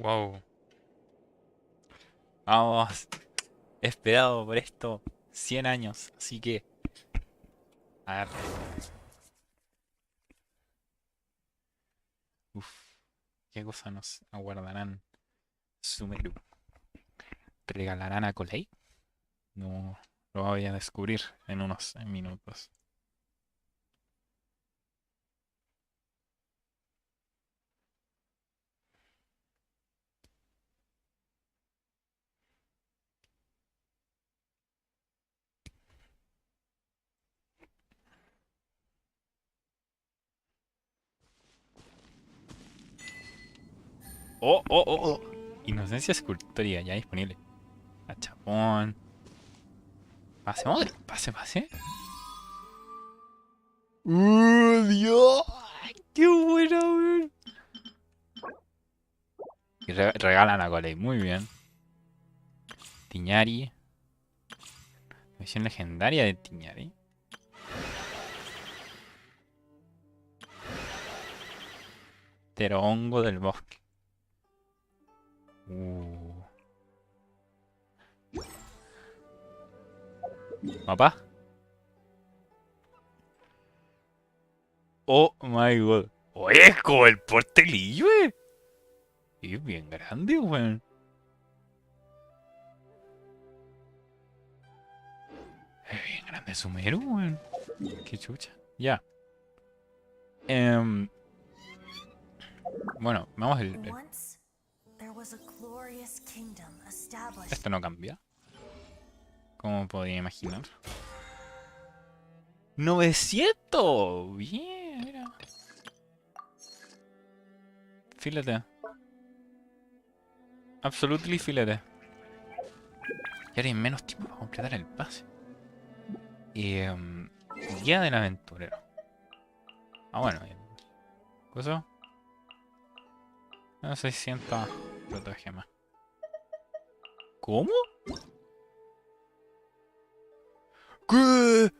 Wow. Vamos. He esperado por esto 100 años. Así que, a ver. Uf, ¿qué cosa nos aguardarán? Sumeru. ¿Regalarán a Colei? No, lo voy a descubrir en unos minutos. Oh, oh, oh, oh. Inocencia escultórica ya disponible. Achapón. Pase, madre. Pase, pase. Dios! ¡Qué buena, weón! Y regalan a Golei, muy bien. Tiñari. Misión legendaria de Tiñari. Hongo del bosque. Uh. ¿Mapa? Oh my god. Oye, es como el portelillo, eh. Es bien grande, weón. Es bien grande Sumeru, weón. Qué chucha. Ya. Em, bueno, vamos Esto no cambia. Como podía imaginar. 900. Bien, mira. Fílate. Absolutely fílate. Y ahora hay menos tiempo para completar el pase. Guía del aventurero. Ah, bueno. ¿Cosa? 600 protogemas. ¿Cómo? ¿Qué?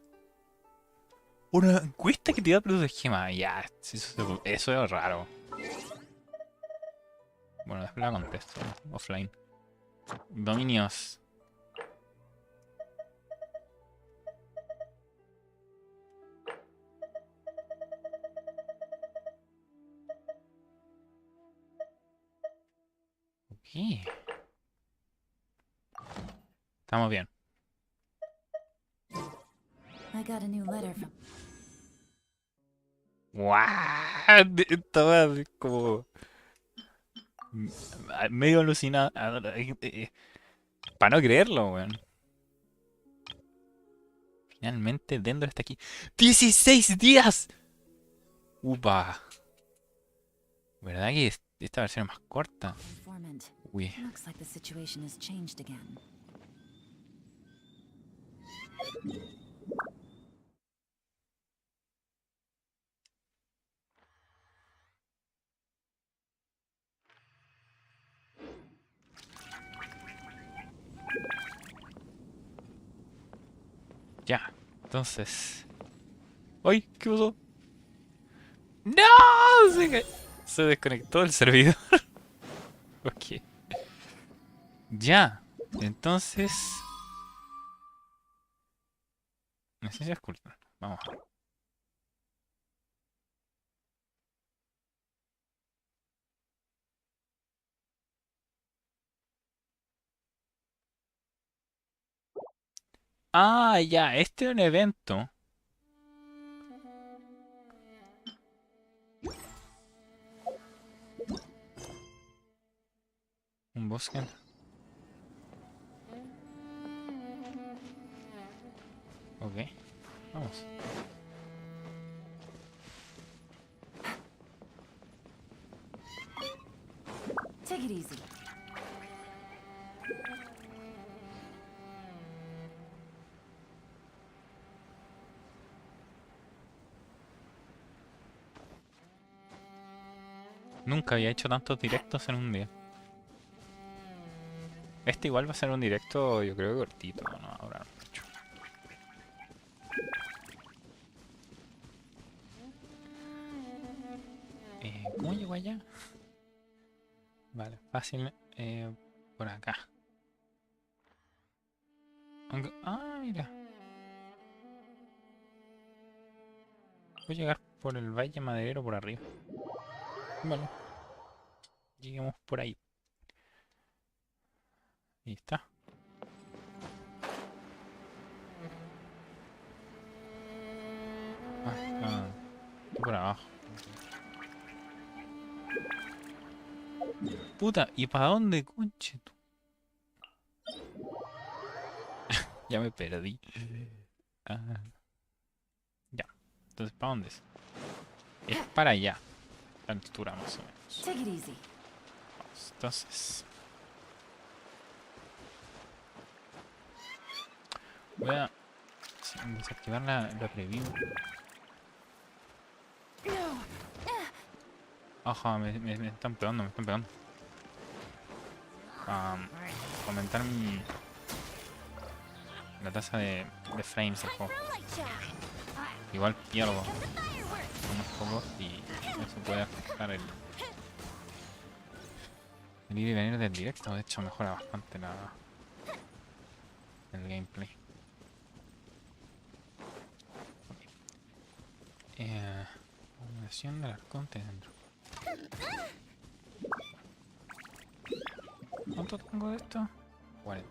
Una encuesta que te da protogemas. Ya, eso es raro. Bueno, después la contesto. Offline. Dominios. Ok. Estamos bien. ¡Guau! Estaba como medio alucinado. Para no creerlo, weón. Finalmente Dendro está aquí. ¡16 días! ¡Upa! ¿Verdad que esta versión es más corta? Uy. Ya. Entonces. ¡Ay! ¿Qué pasó? ¡No! Se desconectó el servidor. Ok. Ya. Entonces. Necesidades cultural. Vamos. Ah, ya. Este es un evento. Un bosque. Ok. Vamos. Take it easy. Nunca había hecho tantos directos en un día. Este igual va a ser un directo, yo creo que cortito, no va a durar mucho. ¿Cómo llegó allá? Vale, fácil. Por acá. Ah, mira. Voy a llegar por el valle maderero por arriba. Vale, lleguemos por ahí. Ahí está. Ah, está por abajo. Puta, ¿y para dónde, conche tú? Ya me perdí. Ah, ya. Entonces, ¿para dónde es? Es para allá. La altura más o menos. Take it easy. Vamos, entonces. Voy a desactivar la preview. Ajá, me están pegando, me están pegando. Para aumentar la tasa de frames del juego. Igual pierdo unos pocos y eso puede afectar el ir y venir del directo. De hecho, mejora bastante el gameplay. Acumulación del arconte dentro. ¿Cuánto tengo de esto? 40.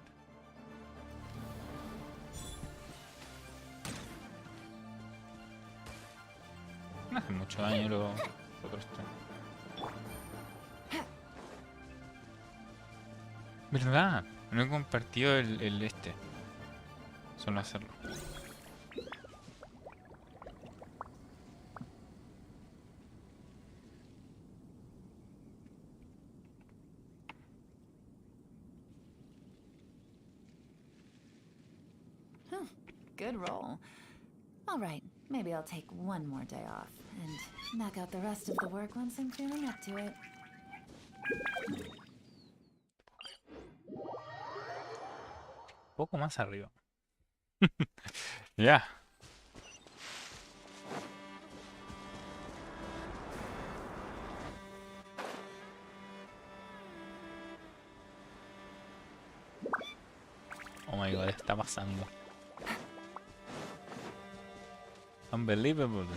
No hace mucho daño los otros tres. ¿Verdad? No he compartido el este. Solo hacerlo. Good roll. All right, maybe I'll take one more day off and knock out the rest of the work once I'm feeling up to it. Poco más arriba. Ya. Oh my god, está pasando. Unbelievable.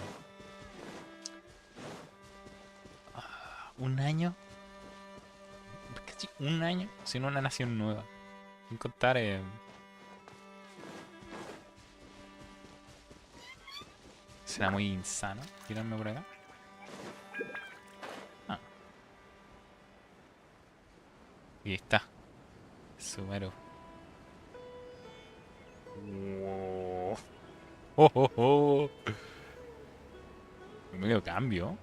Un año. Casi un año sin una nación nueva. Sin contar. Será muy insano tirarme por acá. Ah. Y ahí está. Sumero. Wow. Oh, oh, oh. Medio cambio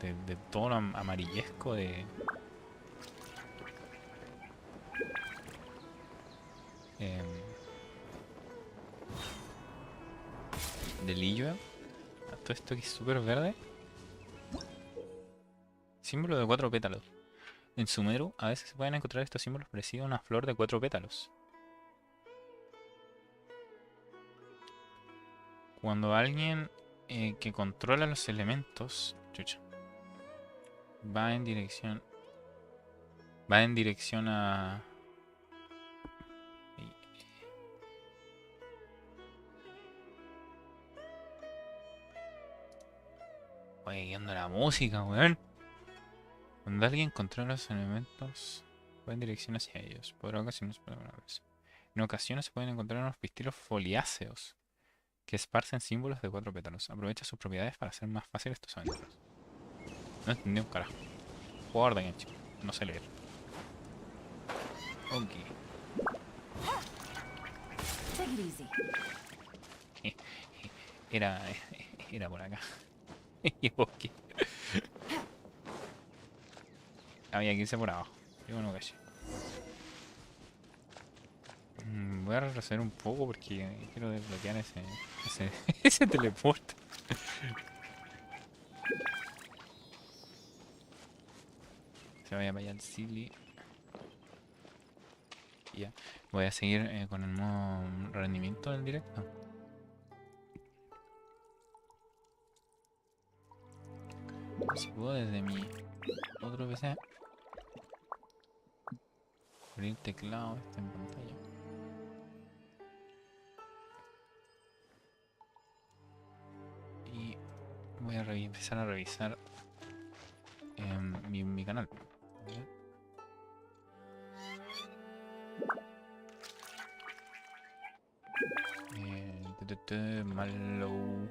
de tono amarillesco em, de Liyue a todo esto que es súper verde. Símbolo de 4 pétalos. En Sumeru a veces se pueden encontrar estos símbolos parecidos a una flor de 4 pétalos. Cuando alguien que controla los elementos, chucha, va en dirección a... Oye, ¿qué onda la música, weón? Cuando alguien controla los elementos, va en dirección hacia ellos. Por ocasiones, en ocasiones se pueden encontrar unos pistilos foliáceos que esparcen símbolos de 4 pétalos. Aprovecha sus propiedades para hacer más fáciles tus aventuras. No entendí un carajo. Jugador de Genshin. No sé leer. Ok. Take it easy. Era, era por acá. Y bosque. Había que irse por abajo. Yo no caché. Voy a retroceder un poco porque quiero desbloquear ese teleporte. Se vaya para allá el Silly. Ya. Voy a seguir con el modo rendimiento del directo. Si puedo desde mi otro PC. Abrir teclado este en pantalla. Y voy a empezar a revisar mi canal. Malo.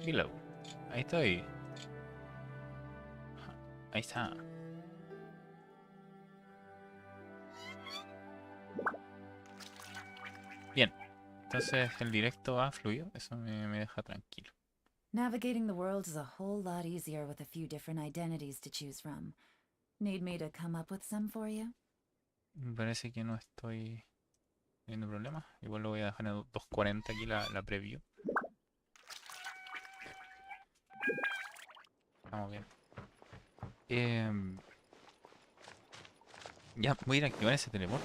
Below. Ahí estoy. Ahí está. Bien. Entonces el directo va fluido. Eso me deja tranquilo. Navigating the world is a whole lot easier with a few different identities to choose from. Need me to come up with some for you? Me parece que no estoy teniendo problemas. Igual lo voy a dejar en 2.40 aquí la preview. Estamos bien. Ya, voy a ir a activar ese teleport.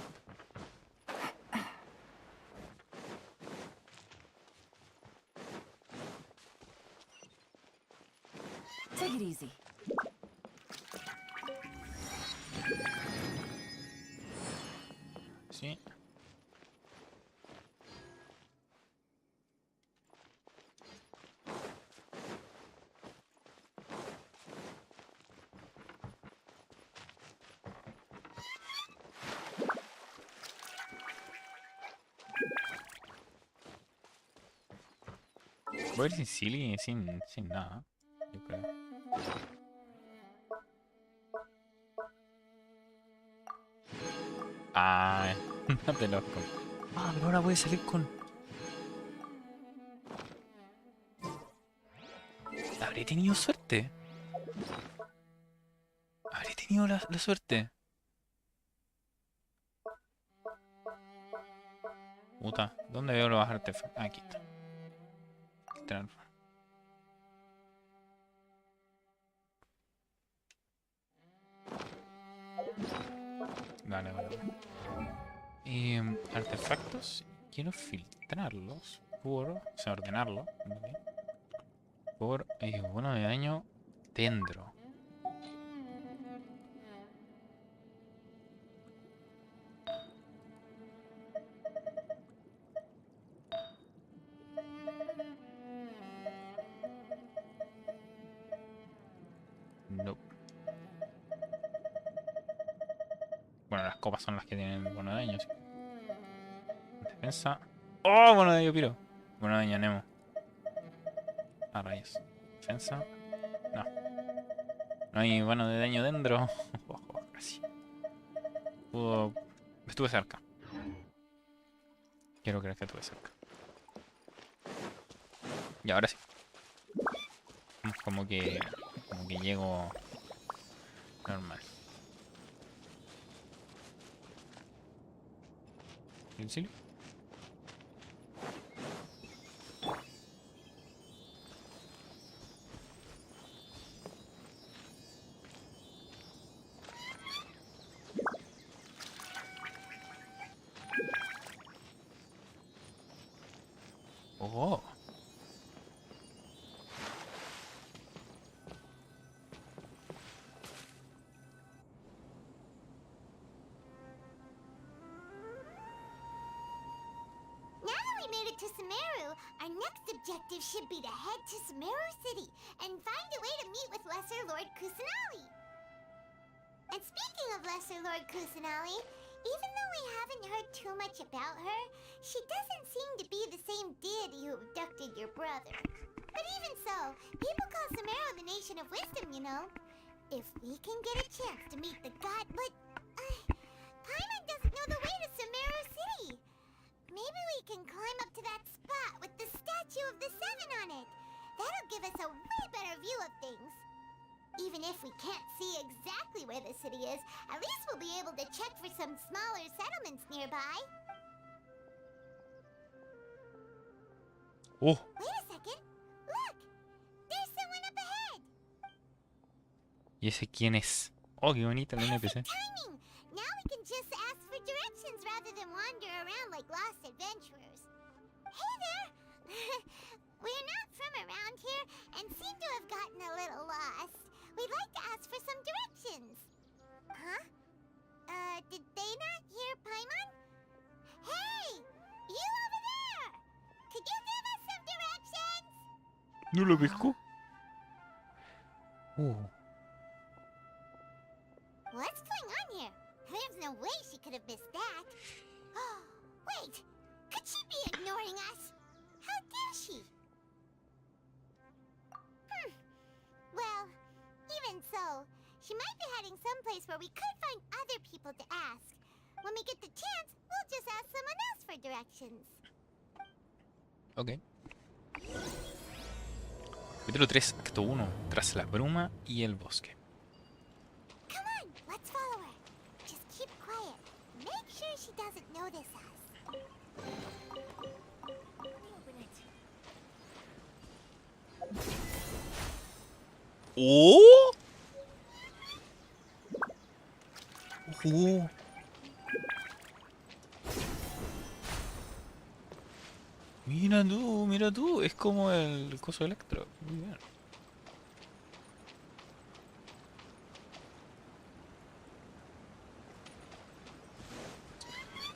Take it easy. Sí. Voy a ir sin Silly y sin nada. Yo creo. Ah, no te loco. Ah, pero ahora voy a salir con. Habré tenido suerte. Habré tenido la suerte. Puta, ¿dónde veo los artefactos? Aquí está. Transfer. Dale, vale. Artefactos. Quiero filtrarlos por. O sea, ordenarlo. ¿Vale? Por uno de daño dendro. No. Bueno, las copas son las que tienen bono de daño, sí. Defensa. ¡Oh! Bono de daño piro. Bono de daño Nemo. Ah, rayos. Defensa. No. No hay bono de daño dentro. Casi. Estuve cerca. Quiero creer que estuve cerca. Y ahora sí. Como que llego normal. ¿En serio? Oh. To SUMERU, our next objective should be to head to SUMERU City and find a way to meet with Lesser Lord Kusanali. And speaking of Lesser Lord Kusanali, even though we haven't heard too much about her, she doesn't seem to be the same deity who abducted your brother. But even so, people call SUMERU the Nation of Wisdom, you know. If we can get a chance to meet the god, but Paimon doesn't know the way to SUMERU City. Maybe we can climb up to that spot with the statue of the Seven on it. That'll give us a way better view of things. Even if we can't see exactly where the city is, at least we'll be able to check for some smaller settlements nearby. Oh. Wait a second. Look! There's someone up ahead! ¿Y ese quién es? Oh, qué bonita la NPC. Timing! Now we can just ask for directions rather than wander around like lost adventurers. Hey there! We're not from around here and seem to have gotten a little lost. We'd like to ask for ¿No lo pescó? What's going on here? There's no way she could have missed that. Wait, could she be ignoring us? How dare she? Well, even so, she might be heading someplace where we could find other people to ask. When we get the chance, we'll just ask someone else for directions. Ok. Capítulo 3, acto 1. Tras la bruma y el bosque. Come on, let's follow her. Just keep quiet. Make sure she doesn't notice us. Open it. ¡Oh! Mira tú, es como el coso electro. Muy bien.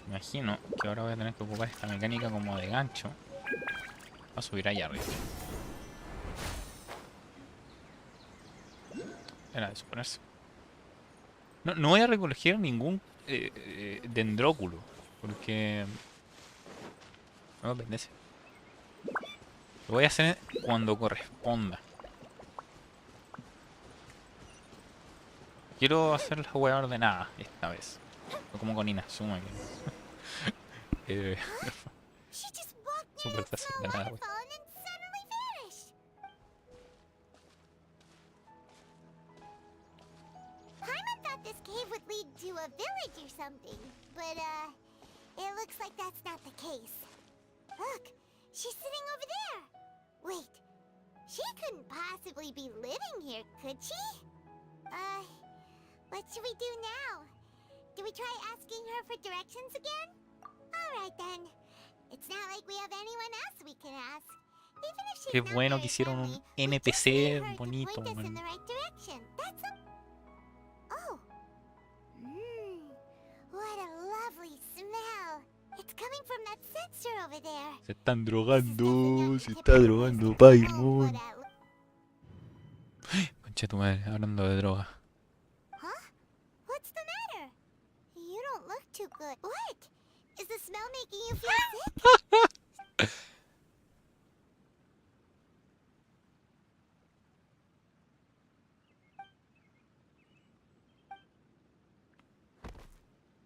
Imagino que ahora voy a tener que ocupar esta mecánica como de gancho para subir allá arriba. Era de suponerse. No voy a recoger ningún dendróculo, porque no me apetece. Lo voy a hacer cuando corresponda. Quiero hacer la hueá ordenada esta vez. No como con Inazuma, que She just walked near súper that fácil small de nada, wey. waterfall and then suddenly vanished. Paimon thought this cave would lead to a village or something, but it looks like that's not the case. Look, she's sitting over there. Wait, she couldn't possibly be living here, could she? What should we do now? Do we try asking her for directions again? Alright then. It's not like we have anyone else we can ask. Even if she's Qué not bueno very que hicieron un friendly, we just need NPC her to bonito, point us in man. the right direction. That's a... Oh. What a lovely smell. It's coming from that sensor over there. Se están This is drogando, definitely se not está the drogando typical Paimon. but Concha tu madre, hablando de droga. Huh? What's the matter? You don't look too good. What? Is the smell making you feel sick?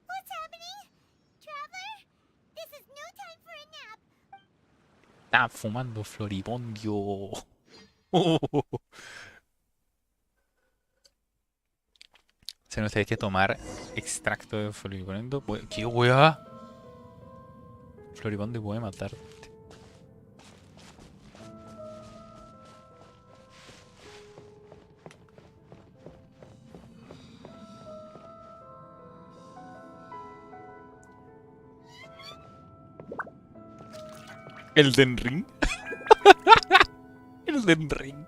What's happening? Traveler? This is no time for a nap. Está fumando floripondio. Se nos tiene que tomar extracto de floripondio. ¿Qué weá? Floripondio puede matarte. ¿Elden Ring? Elden Ring.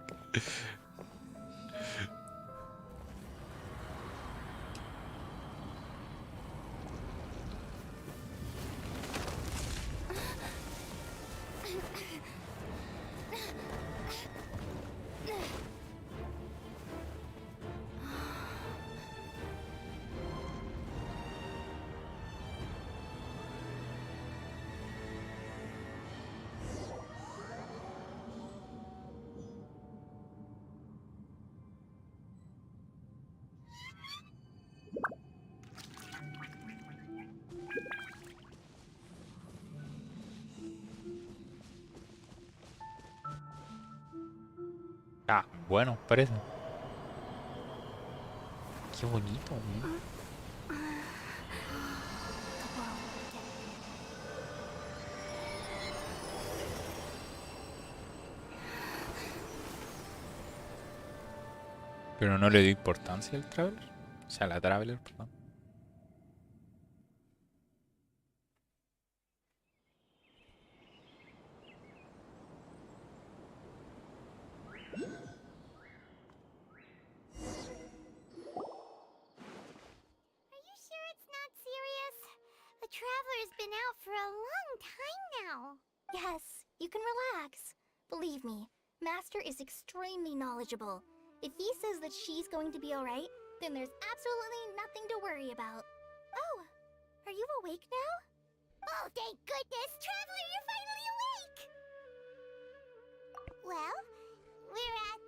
Ah, bueno, parece. Qué bonito, ¿eh? Pero no le dio importancia al Traveler. O sea, la Traveler, perdón. Are you sure it's not serious? The Traveler's been out for a long time now. Yes, you can relax. Believe me, Master is extremely knowledgeable. If he says that she's going to be alright, then there's absolutely nothing to worry about. Oh, are you awake now? Oh, thank goodness! Traveler, you're finally awake! Well, we're at...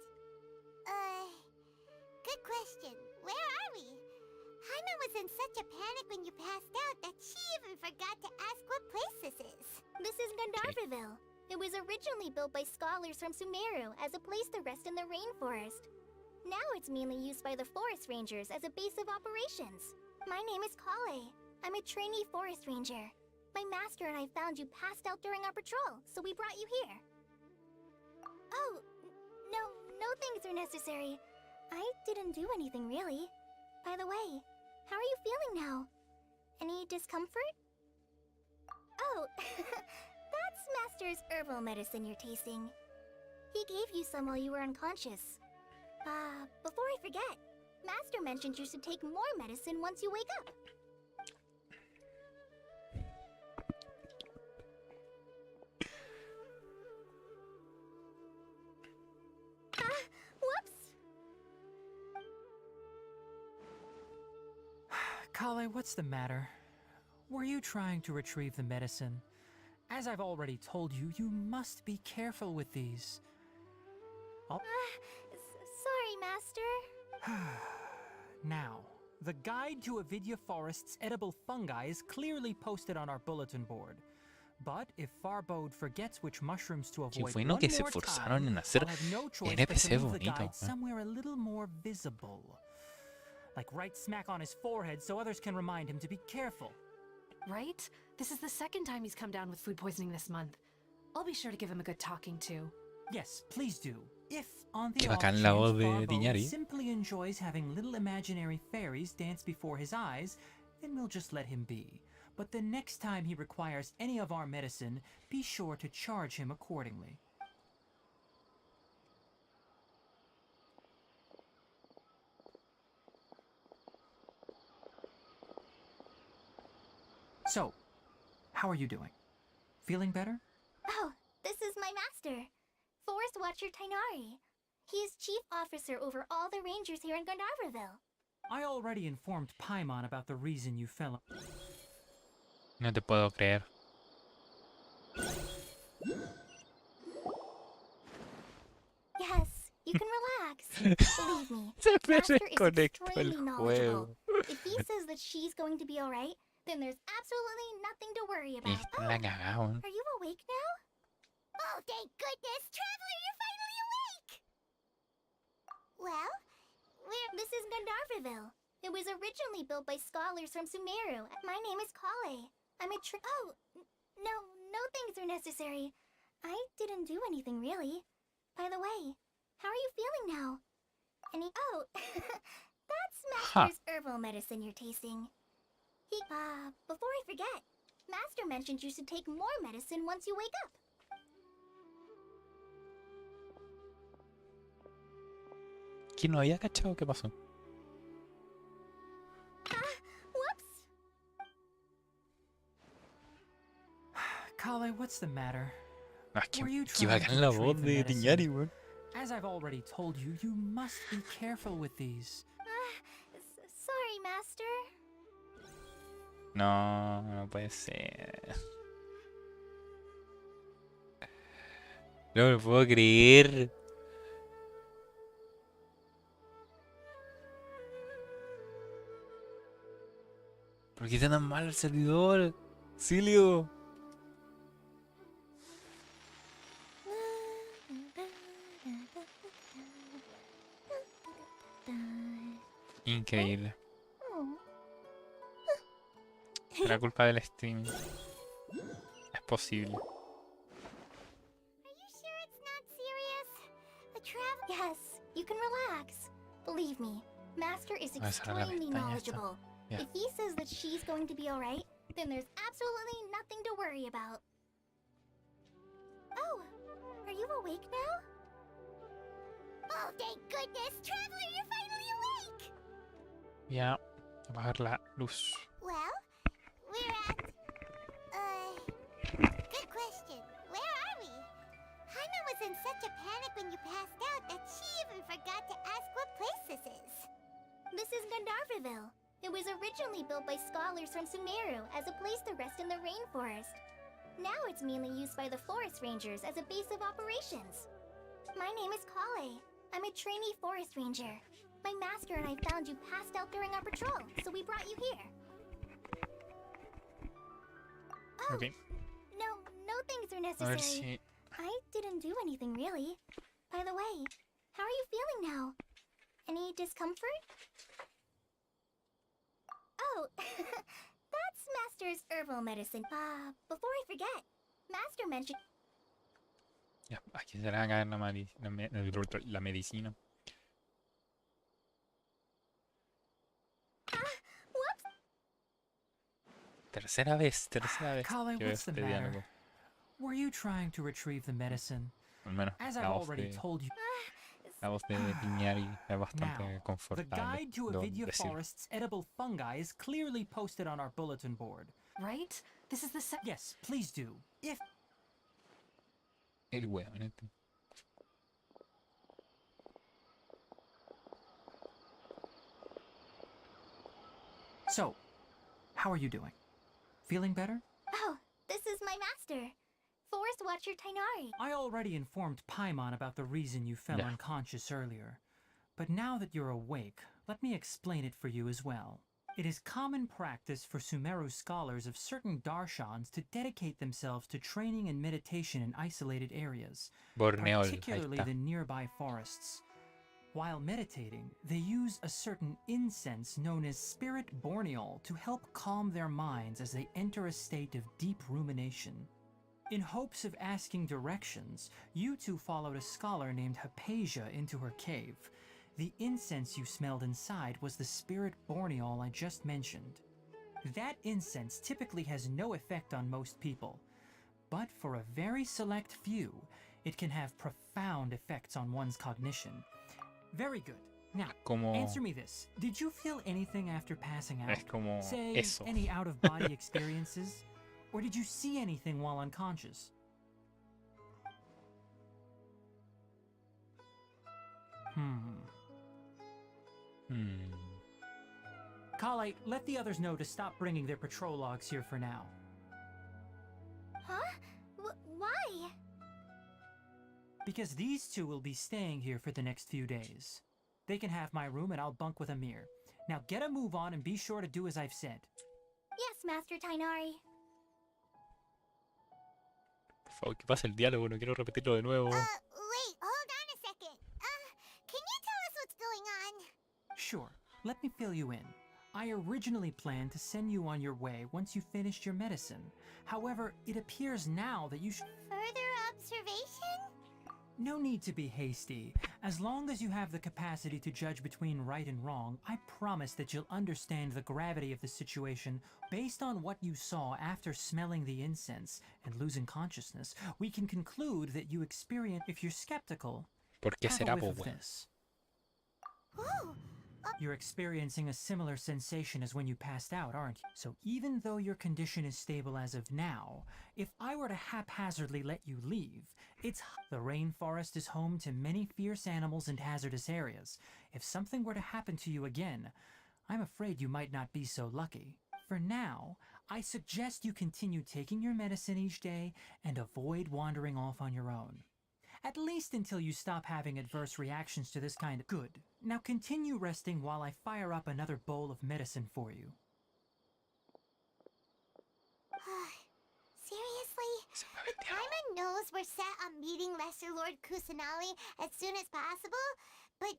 Good question. Where are we? Jaime was in such a panic when you passed out that she even forgot to ask what place this is. This is Gandharvaville. It was originally built by scholars from SUMERU as a place to rest in the rainforest. Now it's mainly used by the forest rangers as a base of operations. My name is Kale. I'm a trainee forest ranger. My master and I found you passed out during our patrol, so we brought you here. Oh, no things are necessary. I didn't do anything really. By the way, how are you feeling now? Any discomfort? Oh, that's Master's herbal medicine you're tasting. He gave you some while you were unconscious. Before I forget, Master mentioned you should take more medicine once you wake up. Whoops! Kale, what's the matter? Were you trying to retrieve the medicine? As I've already told you, you must be careful with these. Oh. Sorry, Master. Now, the guide to Avidya Forest's edible fungi is clearly posted on our bulletin board. But if Farbode forgets which mushrooms to Qué avoid bueno one que se more esforzaron time, en hacer I'll have no choice but NPC to move the bonito. guide somewhere a little more visible. Like right smack on his forehead so others can remind him to be careful. Right? This is the second time he's come down with food poisoning this month. I'll be sure to give him a good talking to. Yes, please do. If, on the Qué off bacán chance la voz de Farbode Diñari. simply enjoys having little imaginary fairies dance before his eyes, then we'll just let him be. But the next time he requires any of our medicine, be sure to charge him accordingly. So, how are you doing? Feeling better? Oh, this is my master, Forest Watcher Tainari. He is chief officer over all the rangers here in Gandharvaville. I already informed Paimon about the reason you fell. No te puedo creer. Yes, you can relax. Believe me, Se me Master is desconectó el extremely knowledgeable. juego. If he says that she's going to be alright, then there's absolutely nothing to worry about. Esta la cagaron. Are you awake now? Oh, thank goodness! Traveler, you're finally awake! Well, This is Gandharvaville. It was originally built by scholars from SUMERU. My name is Kale. I'm a no things are necessary. I didn't do anything really. By the way, how are you feeling now? That's Master's herbal medicine you're tasting. Before I forget, Master mentioned you should take more medicine once you wake up. ¿Quién no había cachado qué pasó? Whoops! Kale, what's the matter? Ah, qué, Were you qué trying bacán to la retrieve voz the de medicine? Diñari, weón. As I've already told you, you must be careful with these. Sorry, Master. No, no puede ser. No me lo puedo creer. ¿Por qué está tan mal el servidor? Silio. Increíble. Será culpa del streaming. Es posible. are you sure it's not serious? A traveler... Yes, you can relax. Believe me, Master is Voy a cerrar la extremely pestaña esta. knowledgeable. Ya. If he says that she's going to be alright, then there's absolutely nothing to worry about. Oh, are you awake now? Oh, thank goodness! Traveler, you're finally awake! Ya. Apagar la luz. Well, we're at... Good question. Where are we? Jaime was in such a panic when you passed out that she even forgot to ask what place this is. This is Gandharvaville. It was originally built by scholars from Sumeru as a place to rest in the rainforest. Now it's mainly used by the forest rangers as a base of operations. My name is Kale. I'm a trainee forest ranger. My master and I found you passed out during our patrol, so we brought you here. Oh, Ok. no thanks are A ver necessary. si... I didn't do anything really. By the way, how are you feeling now? Any discomfort? Oh, that's Master's herbal medicine. Before I forget, Master mentioned... Ya, aquí se le va a caer la medicina. Whoops! Tercera vez Kale, que veo what's the este matter? diálogo. Were you trying to retrieve the medicine? Al menos As I've la voz already de, told you. la voz de Piñari es bastante Now, the confortable. guide to debo Avidya decir. Forest's edible fungi is clearly posted on our bulletin board. Right? This is the Yes, please do. If El weón este. so, how are you doing? Feeling better? Oh, this is my master, Forest Watcher Tainari. I already informed Paimon about the reason you fell Yeah. unconscious earlier. But now that you're awake, let me explain it for you as well. It is common practice for Sumeru scholars of certain darshans to dedicate themselves to training and meditation in isolated areas, Borneol, ahí particularly está. the nearby forests. While meditating, they use a certain incense known as spirit borneol to help calm their minds as they enter a state of deep rumination. In hopes of asking directions, you two followed a scholar named Hypatia into her cave. The incense you smelled inside was the spirit borneol I just mentioned. That incense typically has no effect on most people, but for a very select few, it can have profound effects on one's cognition. Very good. Now, Como... answer me this. Did you feel anything after passing out? Es como Say, eso. any out-of-body experiences? Or did you see anything while unconscious? Kale, let the others know to stop bringing their patrol logs here for now. Huh? Why? Because these two will be staying here for the next few days. They can have my room and I'll bunk with Amir. Now get a move on and be sure to do as I've said. Yes, Master Tainari. Por favor, que pase el diálogo, no quiero repetirlo de nuevo. Wait, hold on a second. Can you tell us what's going on? Sure, let me fill you in. I originally planned to send you on your way once you finished your medicine. However, it appears now that you should... Further observation? No need to be hasty. As long as you have the capacity to judge between right and wrong, I promise that you'll understand the gravity of the situation. Based on what you saw after smelling the incense and losing consciousness, we can conclude that you experience... If you're skeptical, ¿Por qué have a será, whiff po, of weón? this. Ooh, You're experiencing a similar sensation as when you passed out, aren't you? So even though your condition is stable as of now, if I were to haphazardly let you leave, the rainforest is home to many fierce animals and hazardous areas. If something were to happen to you again, I'm afraid you might not be so lucky. For now, I suggest you continue taking your medicine each day and avoid wandering off on your own. At least until you stop having adverse reactions to this kind of... Good. Now continue resting while I fire up another bowl of medicine for you. seriously? The Paimon knows we're set on meeting Lesser Lord Kusanali as soon as possible, but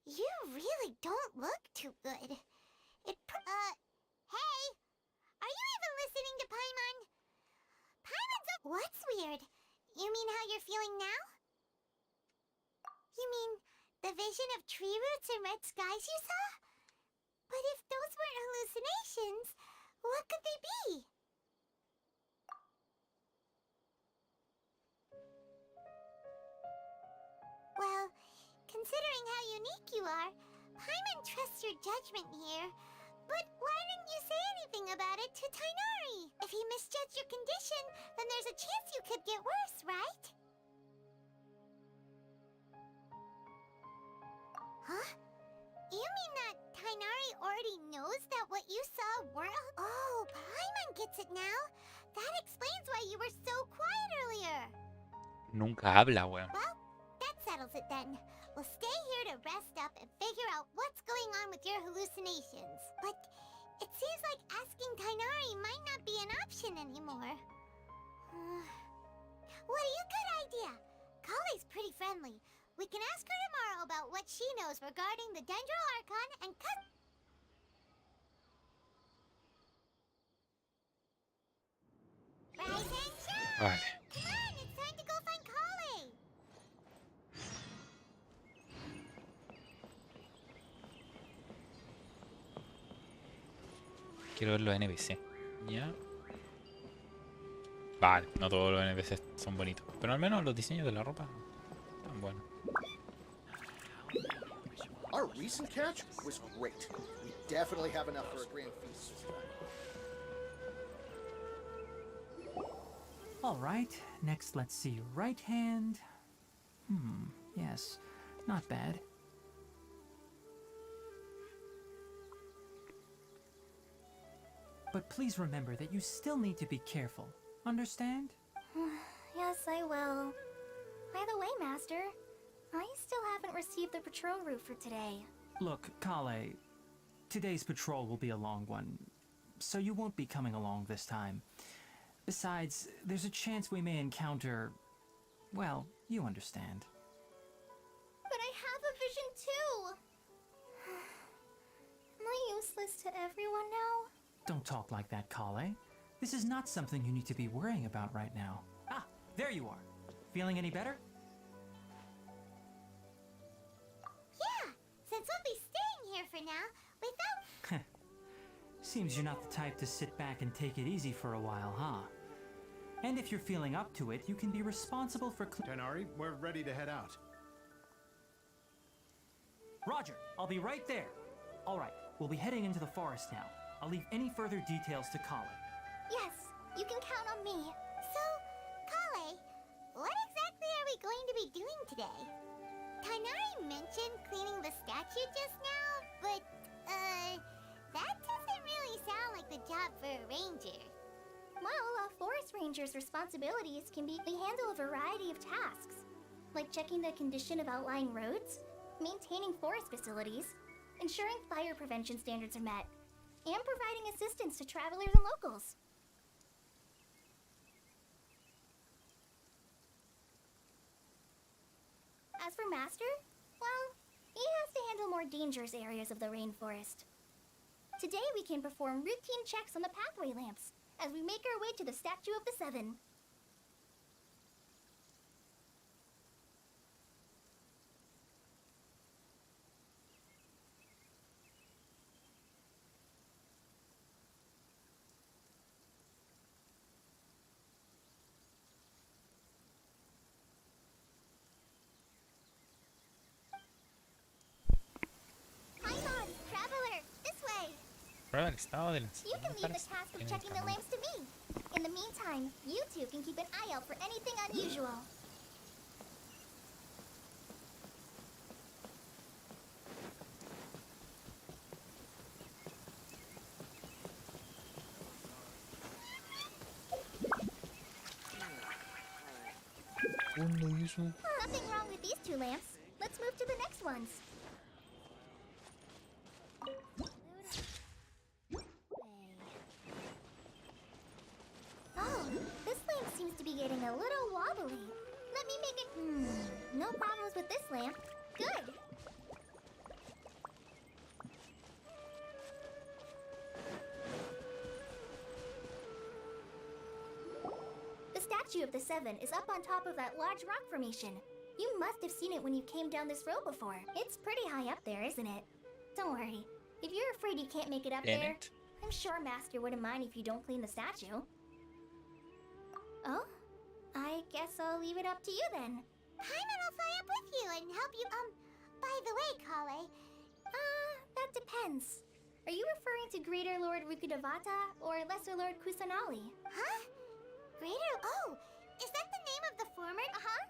you really don't look too good. Hey! Are you even listening to Paimon? Paimon's What's weird? You mean how you're feeling now? You mean the vision of tree roots and red skies you saw? But if those weren't hallucinations, what could they be? Well, considering how unique you are, Paimon trusts your judgment here. But why didn't you say anything about it to Tainari? If he misjudged your condition, then there's a chance you could get worse, right? knows that what you saw weren't... Oh, Paimon gets it now. That explains why you were so quiet earlier. Nunca habla, weón. Well, that settles it then. We'll stay here to rest up and figure out what's going on with your hallucinations. But it seems like asking Tainari might not be an option anymore. What a good idea. Kale's pretty friendly. We can ask her tomorrow about what she knows regarding the Dendroarchon and Rise and shine! Vale. Come on, it's time to go find Kale! Quiero ver los NPC. Ya. Vale, no todos los NPC son bonitos. Pero al menos los diseños de la ropa están buenos. Our recent catch was great. We definitely have enough for a grand feast this time. All right, next let's see. Right hand. Yes, not bad. But please remember that you still need to be careful. Understand? Yes, I will. By the way, Master, I still haven't received the patrol route for today. Look, Kale, today's patrol will be a long one, so you won't be coming along this time. Besides, there's a chance we may encounter... well, you understand. But I have a vision too! Am I useless to everyone now? Don't talk like that, Kale. This is not something you need to be worrying about right now. Ah, there you are. Feeling any better? Yeah, since we'll be staying here for now, we thought... Seems you're not the type to sit back and take it easy for a while, huh? And if you're feeling up to it, you can be responsible for Tainari, we're ready to head out. Roger, I'll be right there. All right, we'll be heading into the forest now. I'll leave any further details to Kale. Yes, you can count on me. So, Kale, what exactly are we going to be doing today? Tainari mentioned cleaning the statue just now, but, that doesn't really sound like the job for a ranger. Well, a forest ranger's responsibilities can be they handle a variety of tasks, like checking the condition of outlying roads, maintaining forest facilities, ensuring fire prevention standards are met, and providing assistance to travelers and locals. As for Master, well, he has to handle more dangerous areas of the rainforest. Today we can perform routine checks on the pathway lamps as we make our way to the Statue of the Seven. Paimon, traveler, this way! Prueba el estado de las You can leave the lámparas task of en el checking the camino. lamps to me. In the meantime, you two can keep an eye out for anything unusual. Nothing wrong with these two lamps. Let's move to the next ones. Oh, this lamp seems to be getting a little wobbly. Let me make it... no problems with this lamp. Good. The Statue of the Seven is up on top of that large rock formation. You must have seen it when you came down this road before. It's pretty high up there, isn't it? Don't worry. If you're afraid you can't make it up there, I'm sure Master wouldn't mind if you don't clean the statue. Oh? I guess I'll leave it up to you then. Paimon will fly up with you and help you, by the way, Kale, That depends. Are you referring to Greater Lord Rukudavata or Lesser Lord Kusanali? huh? Greater, oh, is that the name of the former? Uh-huh.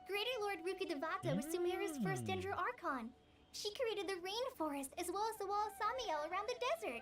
Greater Lord Rukudavata was Sumeru's first Dendroarchon. She created the rainforest as well as the wall of Samiel around the desert.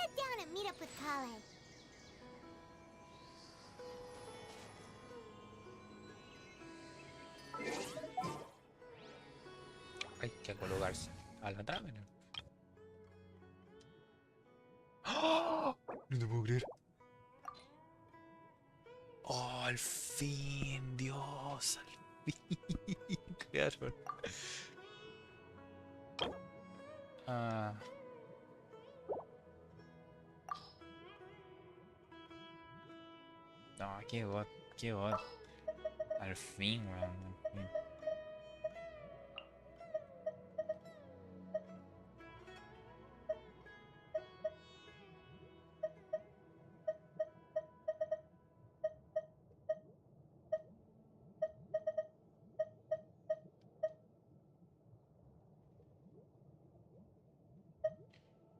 head down and meet up with Kale. Hay que colocarse a la trámina. ¡Oh! No te puedo creer. Oh, al fin, Dios, al fin. Crearon. Ah. No, qué bot, qué bot. Al fin, weón. Al fin.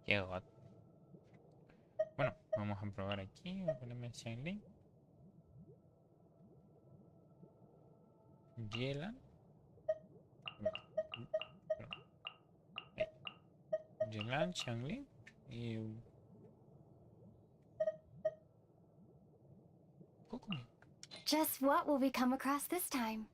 Qué god. Bueno, vamos a probar aquí. Voy a ponerme el Xiangling. Yelan. Yelan, Xiangling. Y. Kokumi. Just what will we come across this time?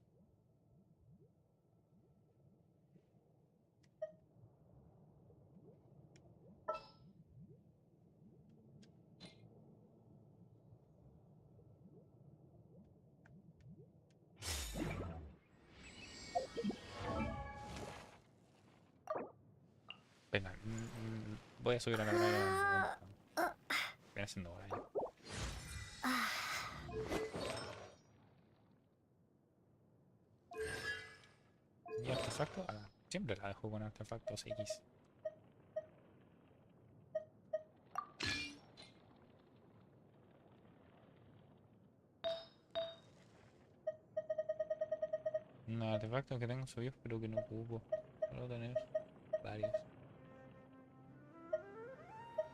Venga, voy a subir a la grada. Voy haciendo hora ya. ¿Y artefacto? Ah, siempre la dejo con artefactos X. No, artefactos que tengo subidos pero que no ocupo. Puedo tener varios.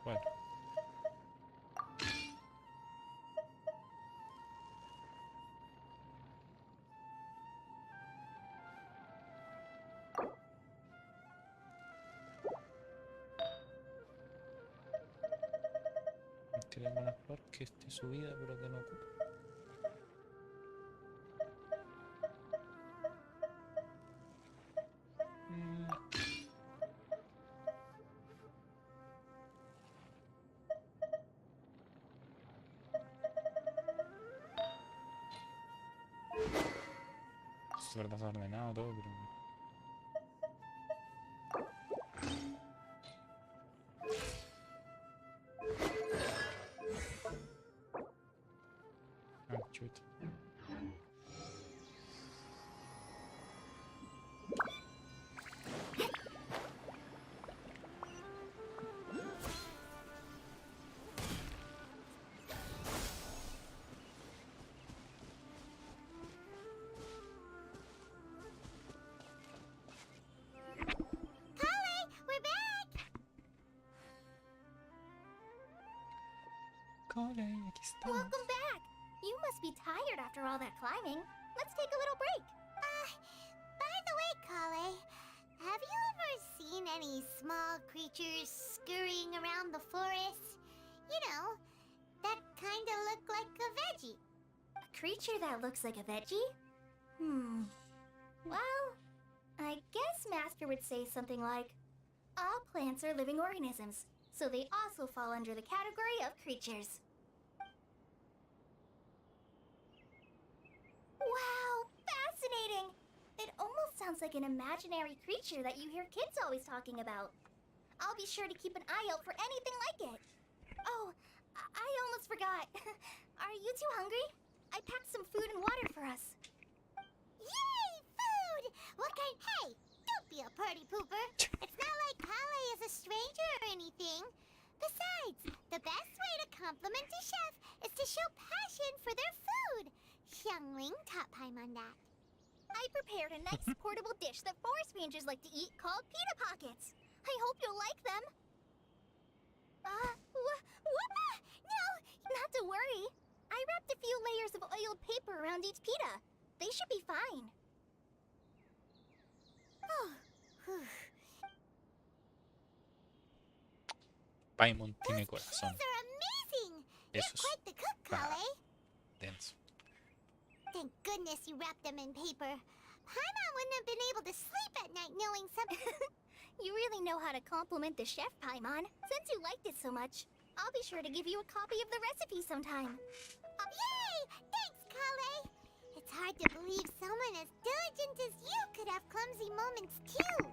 Bueno. Tiene alguna flor que esté subida pero que no ocupo. Es verdad, está ordenado todo, pero... Ah, chuta. Cole, aquí está. Welcome back! You must be tired after all that climbing. Let's take a little break. By the way, Kale, have you ever seen any small creatures scurrying around the forest? You know, that kinda look like a veggie. A creature that looks like a veggie? Well, I guess Master would say something like, all plants are living organisms, so they also fall under the category of creatures. Wow, fascinating! It almost sounds like an imaginary creature that you hear kids always talking about. I'll be sure to keep an eye out for anything like it. Oh, I almost forgot. Are you two hungry? I packed some food and water for us. Yay, food! What kind? Hey, don't be a party pooper. It's not like Kale is a stranger or anything. Besides, the best way to compliment a chef is to show passion for their food. Xiangling taught Paimon on that. I prepared a nice portable dish that forest rangers like to eat called pita pockets. I hope you'll like them. No, not to worry. I wrapped a few layers of oiled paper around each pita. They should be fine. Oh, whew. Paimon tiene Those corazón. peas are amazing! Eso You're es quite the cook, Kale. denso. Thank goodness you wrapped them in paper. Paimon wouldn't have been able to sleep at night knowing something. You really know how to compliment the chef, Paimon. Since you liked it so much, I'll be sure to give you a copy of the recipe sometime. Yay! Thanks, Kale. It's hard to believe someone as diligent as you could have clumsy moments too.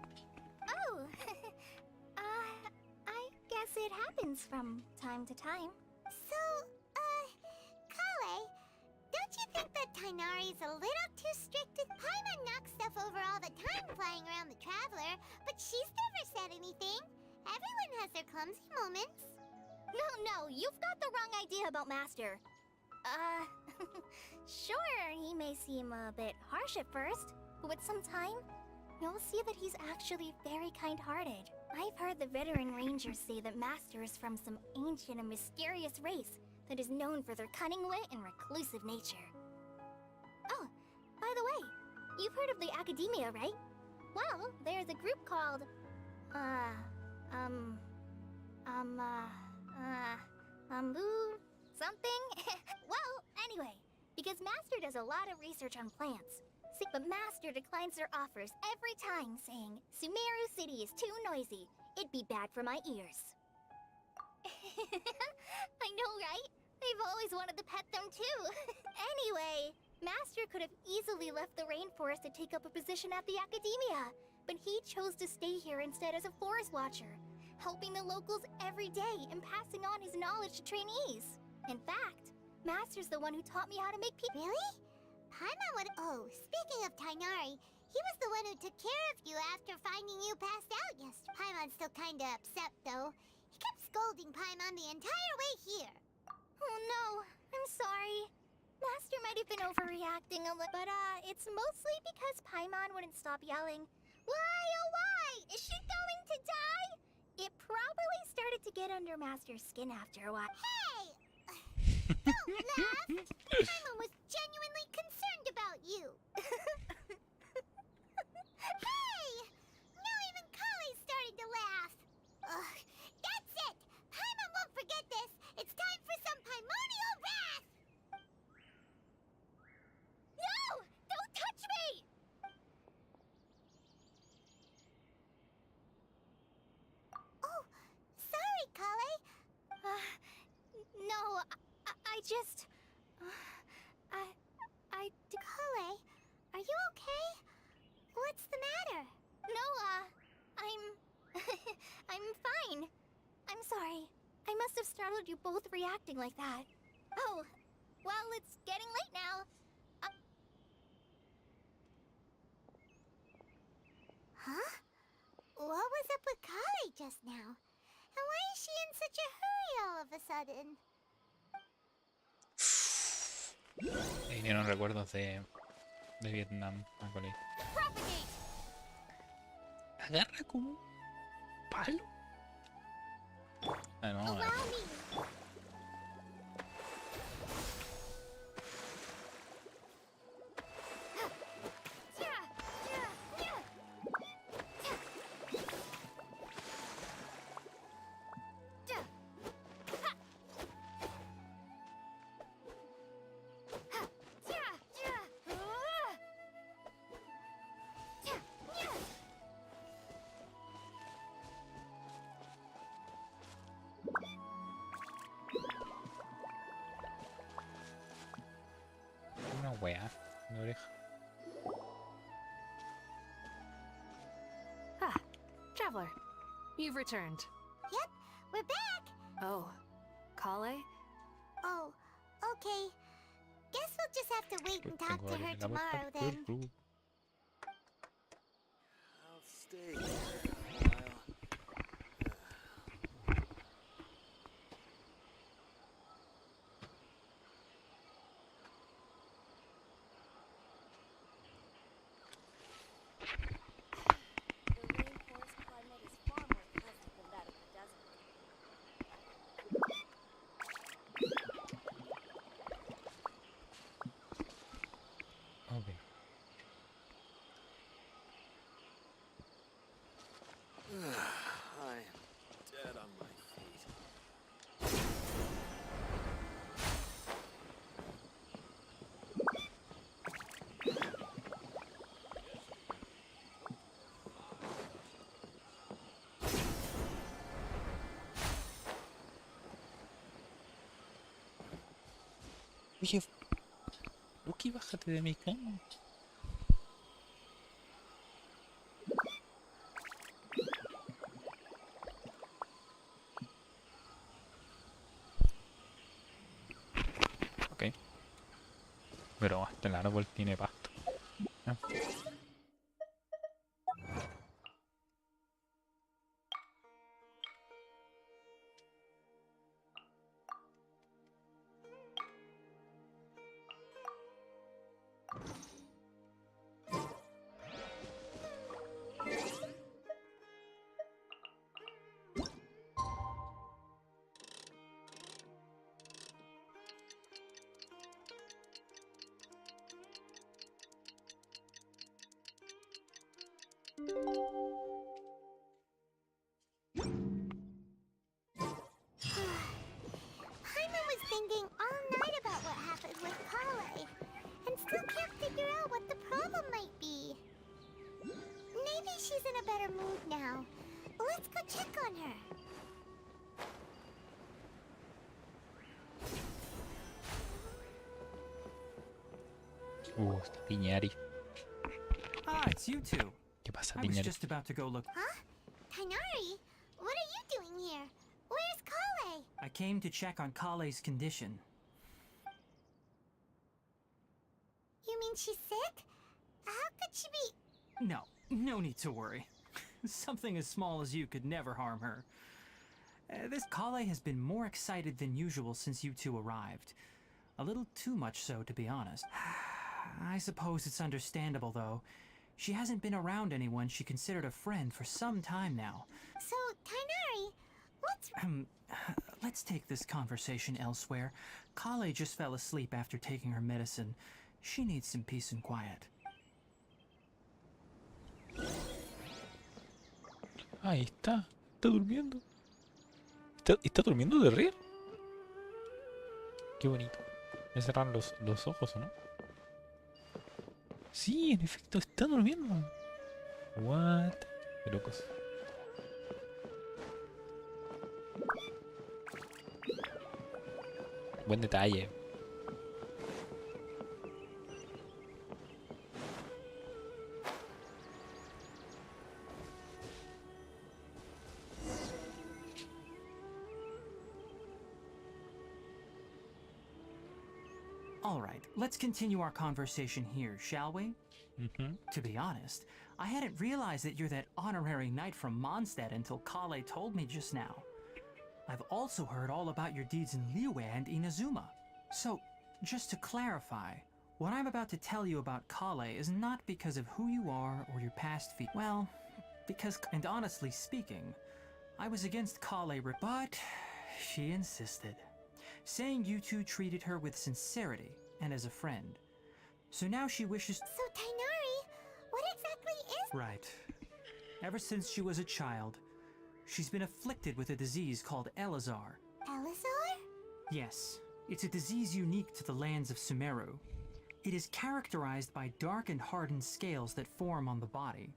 Oh, I guess it happens from time to time. So, Kale, don't you think that Tainari's a little too strict with Paimon knocks stuff over all the time flying around the Traveler, but she's never said anything. Everyone has their clumsy moments. No, you've got the wrong idea about Master. Sure, he may seem a bit harsh at first, but with some time, you'll see that he's actually very kind-hearted. I've heard the veteran rangers say that Master is from some ancient and mysterious race that is known for their cunning wit and reclusive nature. Oh, by the way, you've heard of the Academia, right? Well, there's a group called, something? Well, anyway, because Master does a lot of research on plants. But Master declines their offers every time, saying, Sumeru City is too noisy. It'd be bad for my ears. I know, right? I've always wanted to pet them too. Anyway, Master could have easily left the rainforest to take up a position at the Academia, but he chose to stay here instead as a forest watcher, helping the locals every day and passing on his knowledge to trainees. In fact, Master's the one who taught me how to make people. Really? Paimon would. Oh, speaking of Tainari, he was the one who took care of you after finding you passed out yesterday. Paimon's still kinda upset, though. He kept scolding Paimon the entire way here. Oh no, I'm sorry. Master might have been overreacting a little, but it's mostly because Paimon wouldn't stop yelling, "Why, oh why? Is she going to die?" It probably started to get under Master's skin after a while. Hey! Don't laugh! Paimon was genuinely concerned about you. Hey! Now even Kale's starting to laugh. Ugh, that's it! Paimon won't forget this! It's time for some Paimonial wrath! No! Don't touch me! Oh, sorry, Kale. No, I just... Kale, are you okay? What's the matter? No, I'm fine. I'm sorry. I must have startled you both reacting like that. Oh, well, it's getting late now. Huh? What was up with Kale just now? And why is she in such a hurry all of a sudden? Vinieron recuerdos de Vietnam, Macaulay. Propagate! Agarra como un palo. Ah, no, Allow me! una wea de oreja. Ah, Traveler, you've returned. Yep, we're back! Oh, Kale? Oh, okay. Guess we'll just have to wait and talk Tengo to que her abrir la puerta tomorrow del then. club. I'll stay here a while. The rainforest climate is far more pleasant than that of the desert. Okay. I am dead on my feet. Oye, Buki, bájate de mi cama. Ok. Pero hasta el árbol tiene pasto. Ah. Paimon was thinking all night about what happened with Kale, and still can't figure out what the problem might be. Maybe she's in a better mood now. Let's go check on her. Está Tiñari. Ah, it's you two. ¿Qué pasa, I was Tiñari? just about to go look. Huh? Tainari? What are you doing here? Where's Kale? I came to check on Kale's condition. You mean she's sick? How could she be... No need to worry. Something as small as you could never harm her. This Kale has been more excited than usual since you two arrived. A little too much so, to be honest. I suppose it's understandable, though. She hasn't been around anyone she considered a friend for some time now. So, Tainari, what's... Let's take this conversation elsewhere. Kale just fell asleep after taking her medicine. She needs some peace and quiet. Ahí está. Está durmiendo. ¿Está durmiendo de reír? Qué bonito. Me cerran los ojos, ¿o no? Sí, en efecto, está durmiendo. What? Qué locos. Buen detalle. All right, let's continue our conversation here, shall we? To be honest, I hadn't realized that you're that honorary knight from Mondstadt until Kale told me just now. I've also heard all about your deeds in Liyue and Inazuma. So, just to clarify, what I'm about to tell you about Kale is not because of who you are or your past feat. Well, because, and honestly speaking, I was against Kale, but she insisted, saying you two treated her with sincerity and as a friend. So now she wishes... So, Tainari, what exactly is... Right. Ever since she was a child, she's been afflicted with a disease called Elazar. Elazar? Yes, it's a disease unique to the lands of Sumeru. It is characterized by dark and hardened scales that form on the body.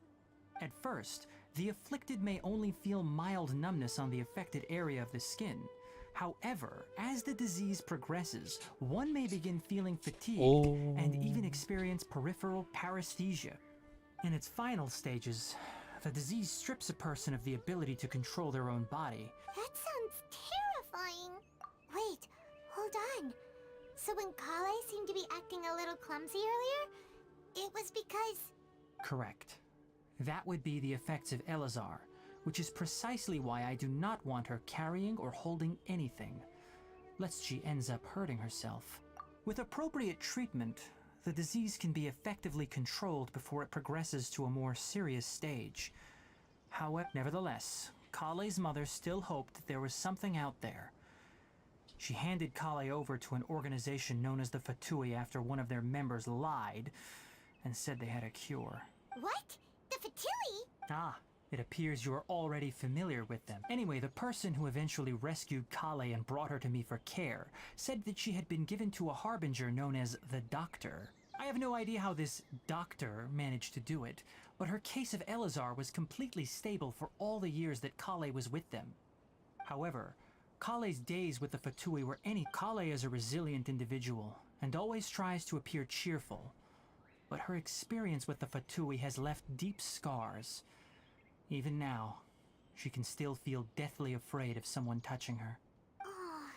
At first, the afflicted may only feel mild numbness on the affected area of the skin. However, as the disease progresses, one may begin feeling fatigue and even experience peripheral paresthesia. In its final stages, the disease strips a person of the ability to control their own body. That sounds terrifying. Wait, hold on. So when Kale seemed to be acting a little clumsy earlier, it was because... Correct. That would be the effects of Elazar, which is precisely why I do not want her carrying or holding anything, lest she ends up hurting herself. With appropriate treatment, the disease can be effectively controlled before it progresses to a more serious stage. However, nevertheless, Kale's mother still hoped that there was something out there. She handed Kale over to an organization known as the Fatui after one of their members lied and said they had a cure. What? The Fatui? Ah, it appears you are already familiar with them. Anyway, the person who eventually rescued Kale and brought her to me for care said that she had been given to a harbinger known as the Doctor. I have no idea how this Doctor managed to do it, but her case of Elazar was completely stable for all the years that Kale was with them. However, Kale's days with the Fatui were any... Kale is a resilient individual and always tries to appear cheerful. But her experience with the Fatui has left deep scars. Even now, she can still feel deathly afraid of someone touching her. Oh,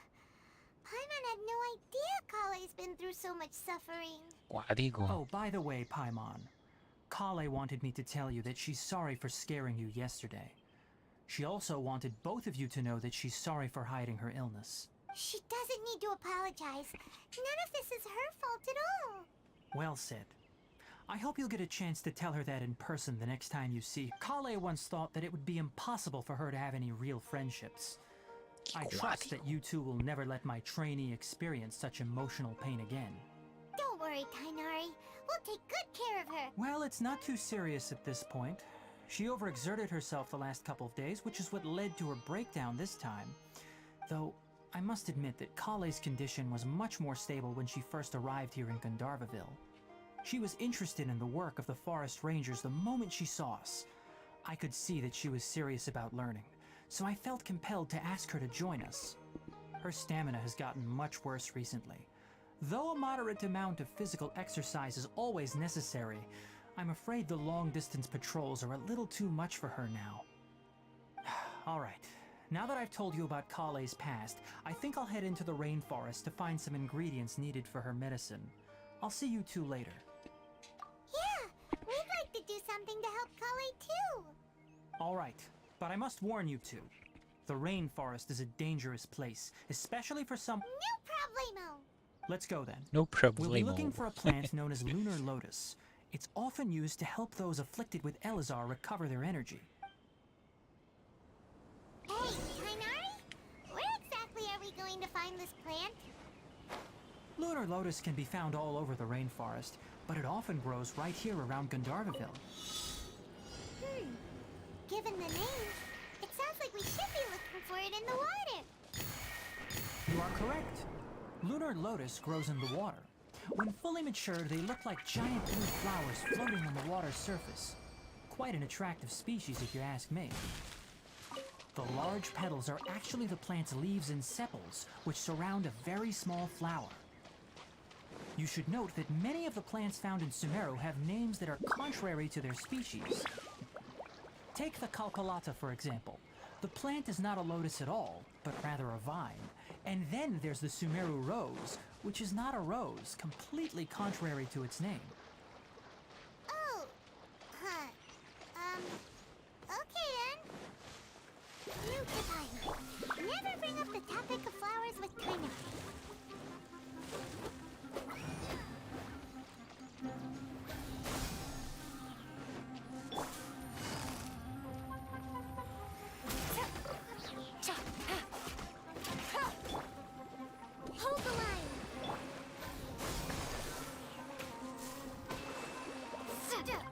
Paimon had no idea Kale's been through so much suffering. Cuático. Oh, by the way, Paimon, Kale wanted me to tell you that she's sorry for scaring you yesterday. She also wanted both of you to know that she's sorry for hiding her illness. She doesn't need to apologize. None of this is her fault at all. Well said. I hope you'll get a chance to tell her that in person the next time you see her. Kale once thought that it would be impossible for her to have any real friendships. I trust that you two will never let my trainee experience such emotional pain again. Don't worry, Kainari. We'll take good care of her. Well, it's not too serious at this point. She overexerted herself the last couple of days, which is what led to her breakdown this time. Though, I must admit that Kale's condition was much more stable when she first arrived here in Gandharvaville. She was interested in the work of the forest rangers the moment she saw us. I could see that she was serious about learning, so I felt compelled to ask her to join us. Her stamina has gotten much worse recently. Though a moderate amount of physical exercise is always necessary, I'm afraid the long-distance patrols are a little too much for her now. Alright, now that I've told you about Kale's past, I think I'll head into the rainforest to find some ingredients needed for her medicine. I'll see you two later. Yeah, we'd like to do something to help Kale too. Alright, but I must warn you two. The rainforest is a dangerous place, especially for some... No problemo. Let's go then. No We'll be looking problemo. for a plant known as lunar lotus. It's often used to help those afflicted with Elazar recover their energy. Hey, Kainari? Where exactly are we going to find this plant? Lunar lotus can be found all over the rainforest, but it often grows right here around Gandharvaville. Given the name, it sounds like we should be looking for it in the water. You are correct. Lunar lotus grows in the water. When fully matured, they look like giant blue flowers floating on the water's surface. Quite an attractive species, if you ask me. The large petals are actually the plant's leaves and sepals, which surround a very small flower. You should note that many of the plants found in SUMERU have names that are contrary to their species. Take the Kalkalata, for example. The plant is not a lotus at all, but rather a vine. And then there's the SUMERU rose, which is not a rose, completely contrary to its name. Oh, huh. Okay then. New to Paimon. Never bring up the topic of flowers with Kainari. Hold the line! Scatter!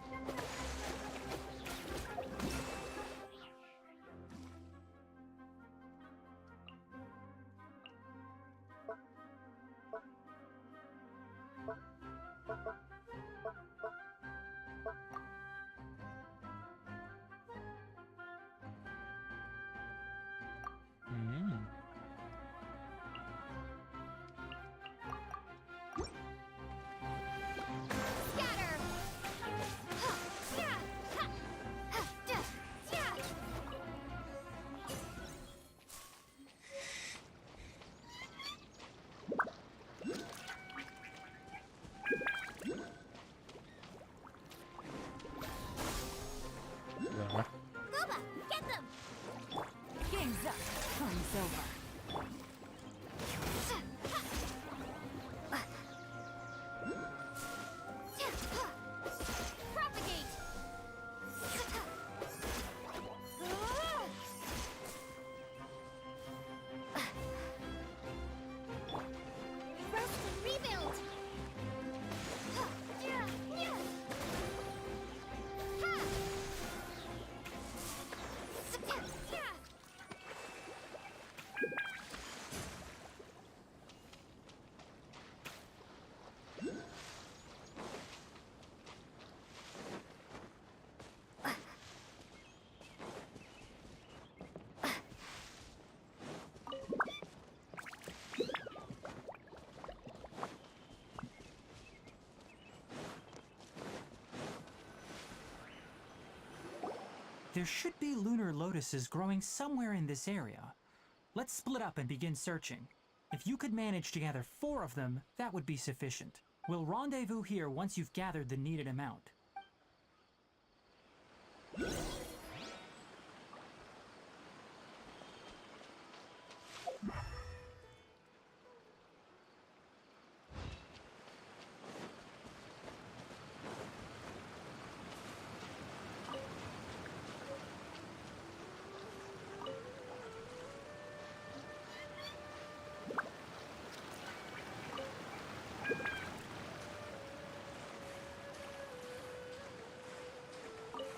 There should be lunar lotuses growing somewhere in this area. Let's split up and begin searching. If you could manage to gather 4 of them, that would be sufficient. We'll rendezvous here once you've gathered the needed amount.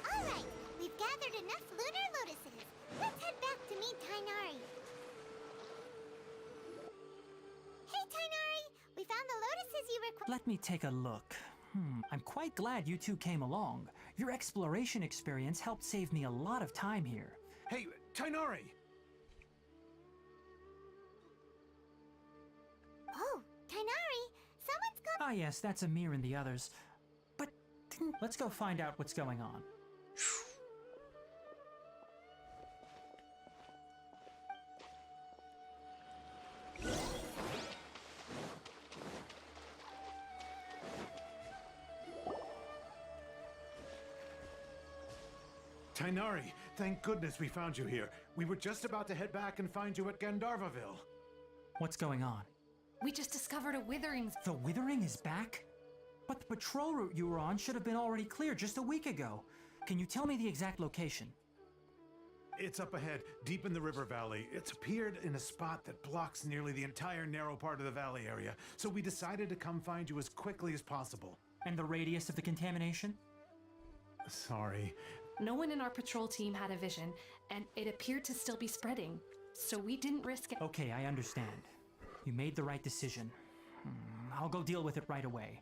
Alright, we've gathered enough lunar lotuses. Let's head back to meet Tainari. Hey, Tainari! We found the lotuses you requested. Let me take a look. I'm quite glad you two came along. Your exploration experience helped save me a lot of time here. Hey, Tainari! Oh, Tainari! Someone's come. Ah yes, that's Amir and the others. But let's go find out what's going on. Tainari, thank goodness we found you here. We were just about to head back and find you at Gandharvaville. What's going on? We just discovered a withering. The Withering is back? But the patrol route you were on should have been already cleared just a week ago. Can you tell me the exact location? It's up ahead, deep in the river valley. It's appeared in a spot that blocks nearly the entire narrow part of the valley area, so we decided to come find you as quickly as possible. And the radius of the contamination? Sorry. No one in our patrol team had a vision, and it appeared to still be spreading. So we didn't risk it. Okay, I understand. You made the right decision. I'll go deal with it right away.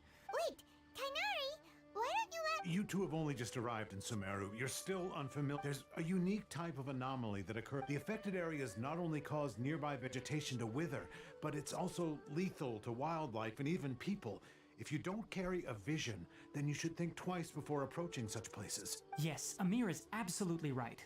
Wait, Tainari! Why don't you let. You two have only just arrived in Sumeru. You're still unfamiliar. There's a unique type of anomaly that occurs. The affected areas not only cause nearby vegetation to wither, but it's also lethal to wildlife and even people. If you don't carry a vision, then you should think twice before approaching such places. Yes, Amir is absolutely right.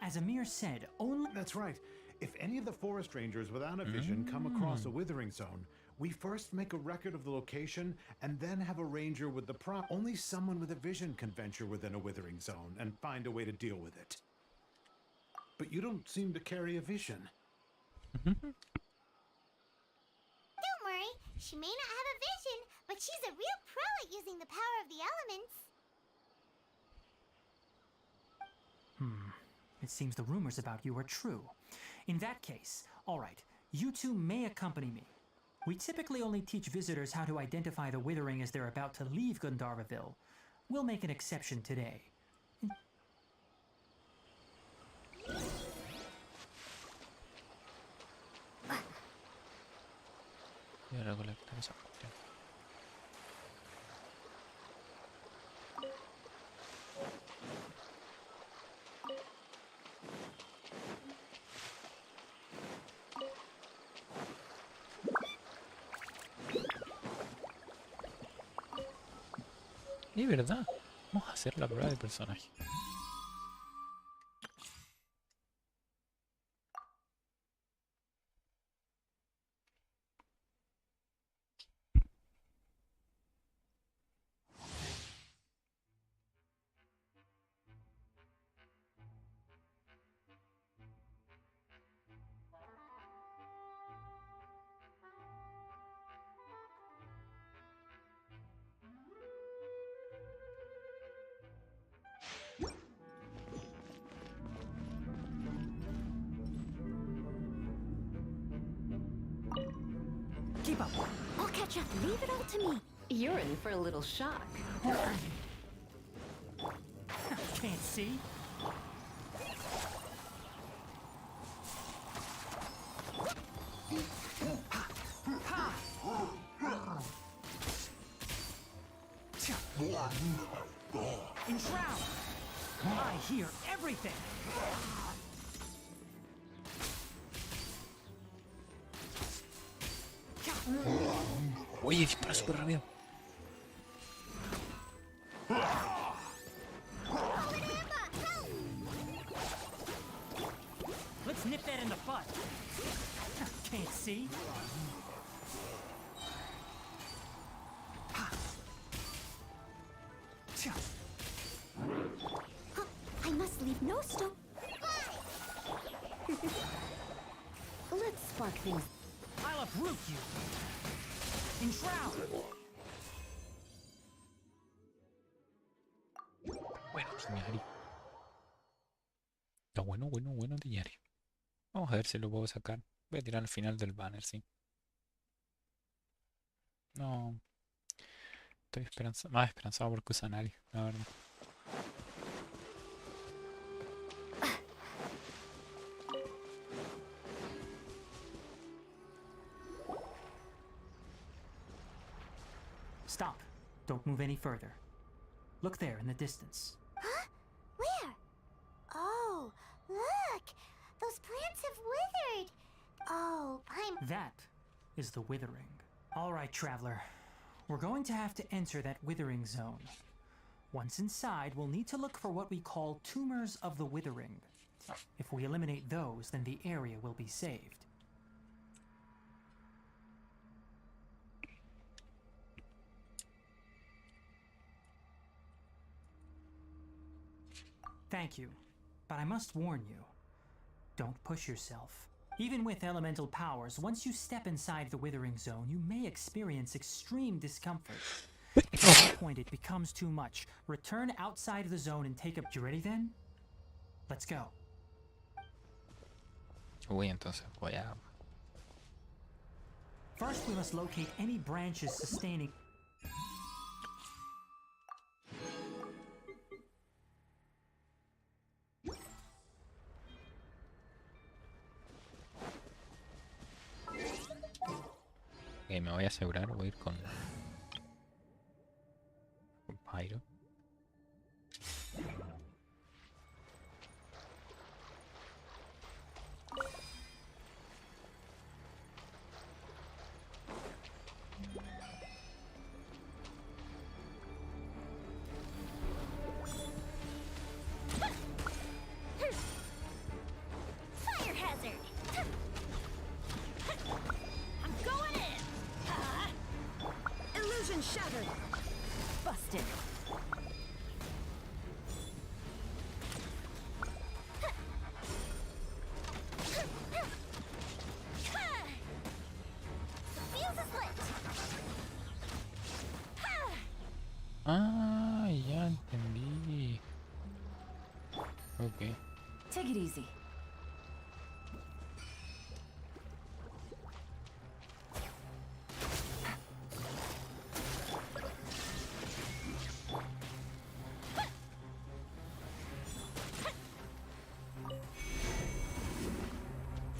As Amir said, only... That's right. If any of the forest rangers without a vision come across a withering zone, we first make a record of the location and then have a ranger with the prop. Only someone with a vision can venture within a withering zone and find a way to deal with it. But you don't seem to carry a vision. Don't worry, she may not have a vision, but she's a real pro at using the power of the elements. It seems the rumors about you are true. In that case, all right, you two may accompany me. We typically only teach visitors how to identify the Withering as they're about to leave Gandharvaville. We'll make an exception today. Y ahora colectar esa cuestión. Es verdad, vamos a hacer la prueba de personaje. Keep up. I'll catch up. Leave it all to me. You're in for a little shock. Can't see. Enshroud! I hear everything! Oye, dispara súper rápido. See? I must leave no stone. Let's spark things. I'll uproot you. Enshroud. Bueno, Tiñari. Está bueno, Tiñari. Vamos a ver si lo puedo sacar. Voy a tirar al final del banner, sí. No. Estoy más esperanzado por Kusanagi, la verdad. Stop. Don't move any further. Look there in the distance. Huh? Where? Oh, look! Those plants have withered. Oh, That is the withering. All right, traveler. We're going to have to enter that withering zone. Once inside, we'll need to look for what we call tumors of the withering. If we eliminate those, then the area will be saved. Thank you, but I must warn you. Don't push yourself. Even with elemental powers, once you step inside the withering zone, you may experience extreme discomfort. If at that point it becomes too much, return outside the zone and take up... You ready then? Let's go. Uy, entonces voy a... First, we must locate any branches sustaining... Ok, me voy a asegurar, voy a ir con Pyro. Fire hazard! I'm going in! Illusion shattered. Busted. Fuse is lit! Ah, ya entendí. Ok. Take it easy.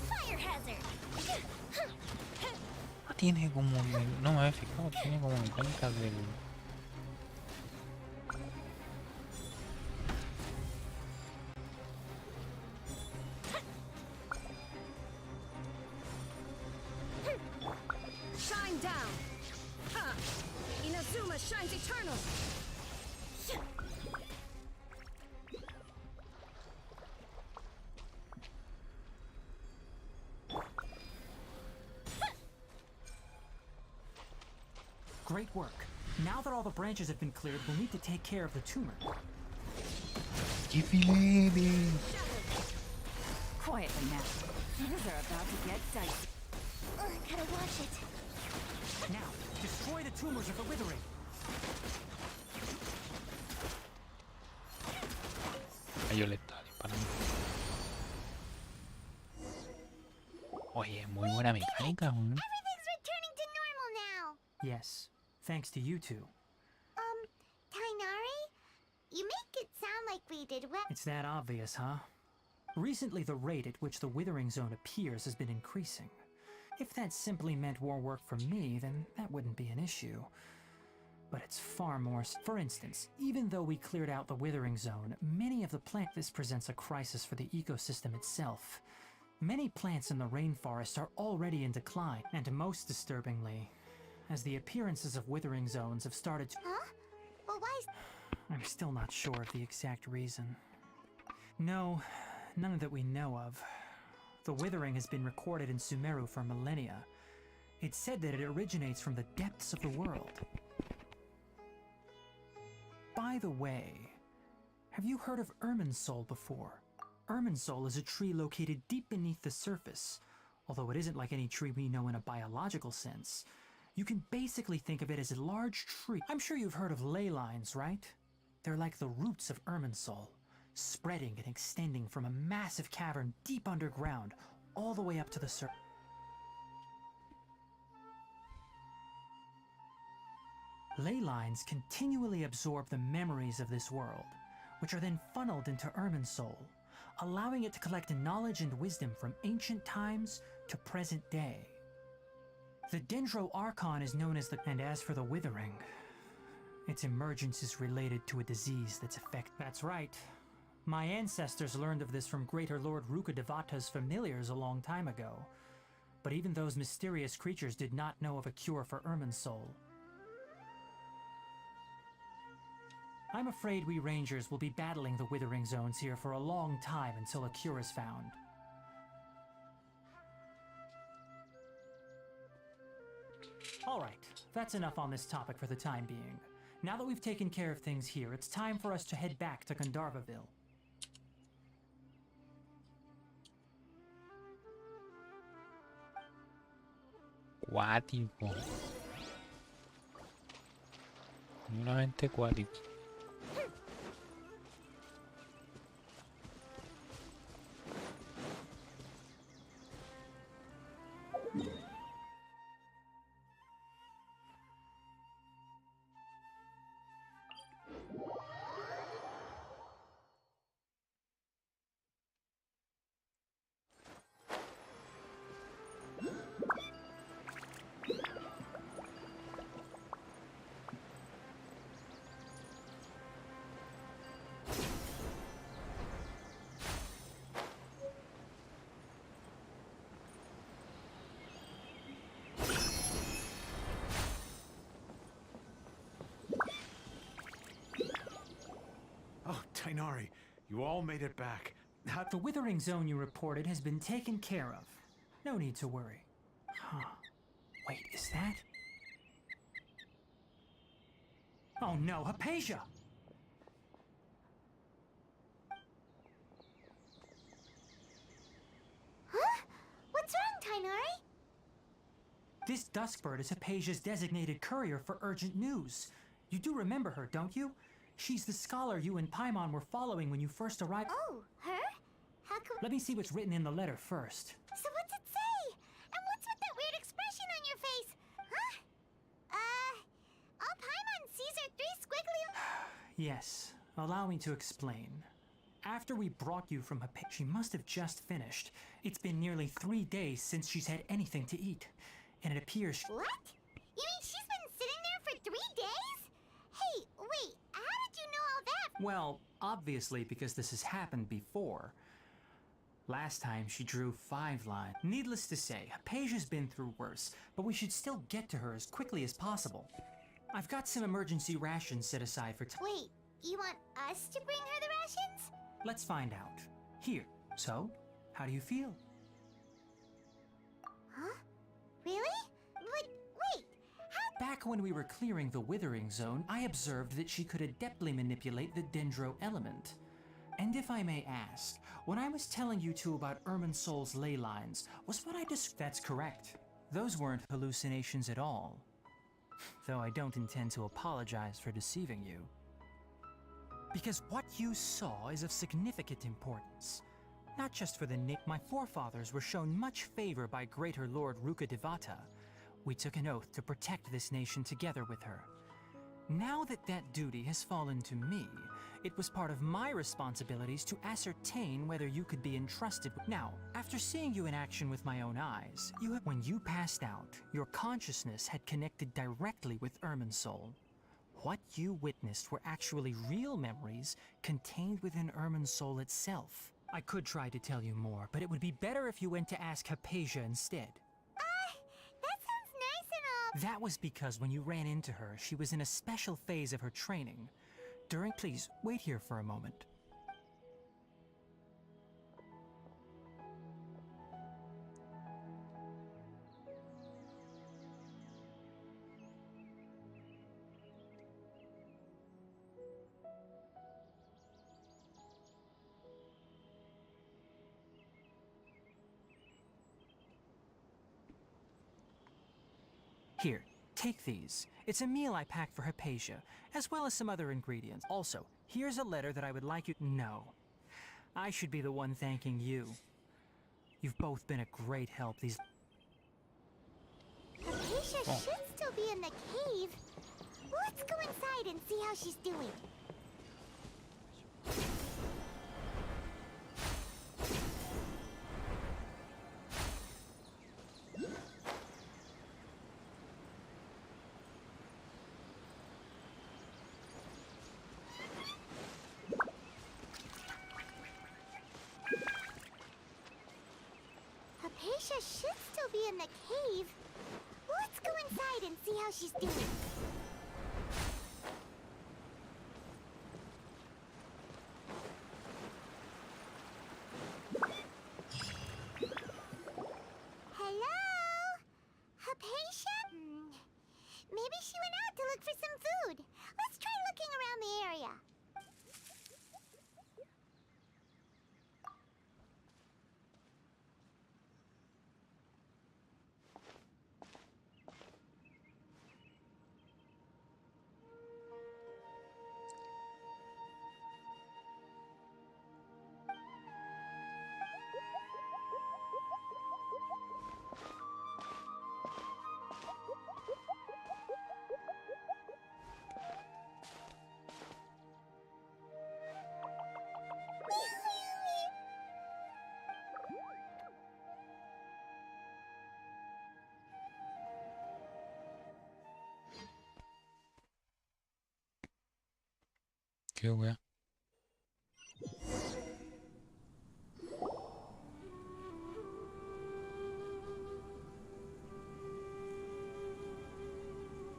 Fire hazard! Tiene como... No me había fijado, tiene como mecánicas del... Shine down. Ha! Inazuma shines eternal. Great work. Now that all the branches have been cleared, we'll need to take care of the tumor. Quietly now. Things are about to get dicey. gotta watch it. Now, destroy the tumors of the withering. Rayo letal para mí. Oye, muy buena mecánica, ¿no? Everything's returning to normal now. Yes, thanks to you two. Tainari? You make it sound like we did well. It's that obvious, huh? Recently, the rate at which the withering zone appears has been increasing. If that simply meant more work for me, then that wouldn't be an issue. But it's far more... For instance, even though we cleared out the withering zone, many of the plants... This presents a crisis for the ecosystem itself. Many plants in the rainforest are already in decline, and most disturbingly, as the appearances of withering zones have started to... Huh? Well, why is... I'm still not sure of the exact reason. No, none that we know of. The withering has been recorded in Sumeru for millennia. It's said that it originates from the depths of the world. By the way, have you heard of Irminsul before? Irminsul is a tree located deep beneath the surface. Although it isn't like any tree we know in a biological sense. You can basically think of it as a large tree. I'm sure you've heard of ley lines, right? They're like the roots of Irminsul, spreading and extending from a massive cavern deep underground, all the way up to the surface. Ley lines continually absorb the memories of this world, which are then funneled into Irminsul, allowing it to collect knowledge and wisdom from ancient times to present day. The Dendrooooooooooooooooo is known as the... And as for the withering, its emergence is related to a disease that's That's right. My ancestors learned of this from Greater Lord Rukkhadevata's familiars a long time ago. But even those mysterious creatures did not know of a cure for Irminsul. I'm afraid we Rangers will be battling the withering zones here for a long time until a cure is found. Alright, that's enough on this topic for the time being. Now that we've taken care of things here, it's time for us to head back to Gandharvaville. Cuático. Nuevamente cuático. Oh, Tainari, you all made it back. The withering zone you reported has been taken care of. No need to worry. Huh. Wait, is that? Oh no, Hypatia! Huh? What's wrong, Tainari? This Duskbird is Hypatia's designated courier for urgent news. You do remember her, don't you? She's the scholar you and Paimon were following when you first arrived. Oh, her? How come... Let me see what's written in the letter first. So what's it say? And what's with that weird expression on your face? Huh? All Paimon sees are three squiggly... Yes, allow me to explain. After we brought you from Hypatia, she must have just finished. It's been nearly 3 days since she's had anything to eat. And it appears... What? You mean she's been sitting there for 3 days? Hey, wait, how did you know all that? Well, obviously because this has happened before. Last time she drew 5 lines. Needless to say, Hypatia's been through worse, but we should still get to her as quickly as possible. I've got some emergency rations set aside for Wait, you want us to bring her the rations? Let's find out. Here. So, how do you feel? Huh? Really? But wait, how... Back when we were clearing the withering zone, I observed that she could adeptly manipulate the dendro element. And if I may ask, when I was telling you two about Irminsul's ley lines, was what I That's correct. Those weren't hallucinations at all. Though I don't intend to apologize for deceiving you. Because what you saw is of significant importance. Not just for the My forefathers were shown much favor by Greater Lord Rukkhadevata. We took an oath to protect this nation together with her. Now that that duty has fallen to me, it was part of my responsibilities to ascertain whether you could be entrusted with... Now, after seeing you in action with my own eyes, when you passed out, your consciousness had connected directly with Irminsul. What you witnessed were actually real memories contained within Irminsul itself. I could try to tell you more, but it would be better if you went to ask Hypatia instead. That sounds nice and all... That was because when you ran into her, she was in a special phase of her training. Please, wait here for a moment. Here, take these. It's a meal I packed for Hypatia, as well as some other ingredients. Also, here's a letter that I would like you... No. I should be the one thanking you. You've both been a great help these... Hypatia should still be in the cave. Let's go inside and see how she's doing. Hypatia should still be in the cave. Let's go inside and see how she's doing. Hello? Hypatia? Maybe she went out to look for some food. Let's try looking around the area. ¿Qué wea?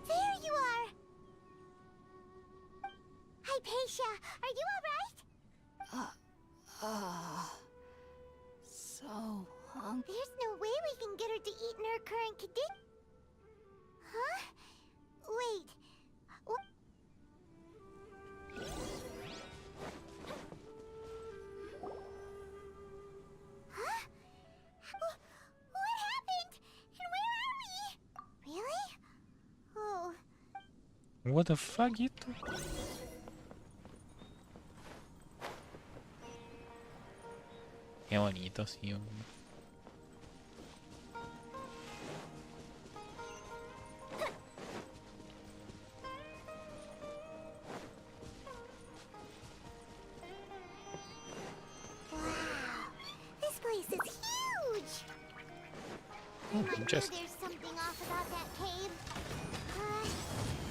There you are! Hypatia, are you alright? So hungry. There's no way we can get her to eat in her current condition. Huh? Wait. What? Huh? What happened? And where are we? Really? Oh. What the fuck, esto? Qué bonito, sí. Wow. This place is huge. I'm not sure Just there's something off about that cave.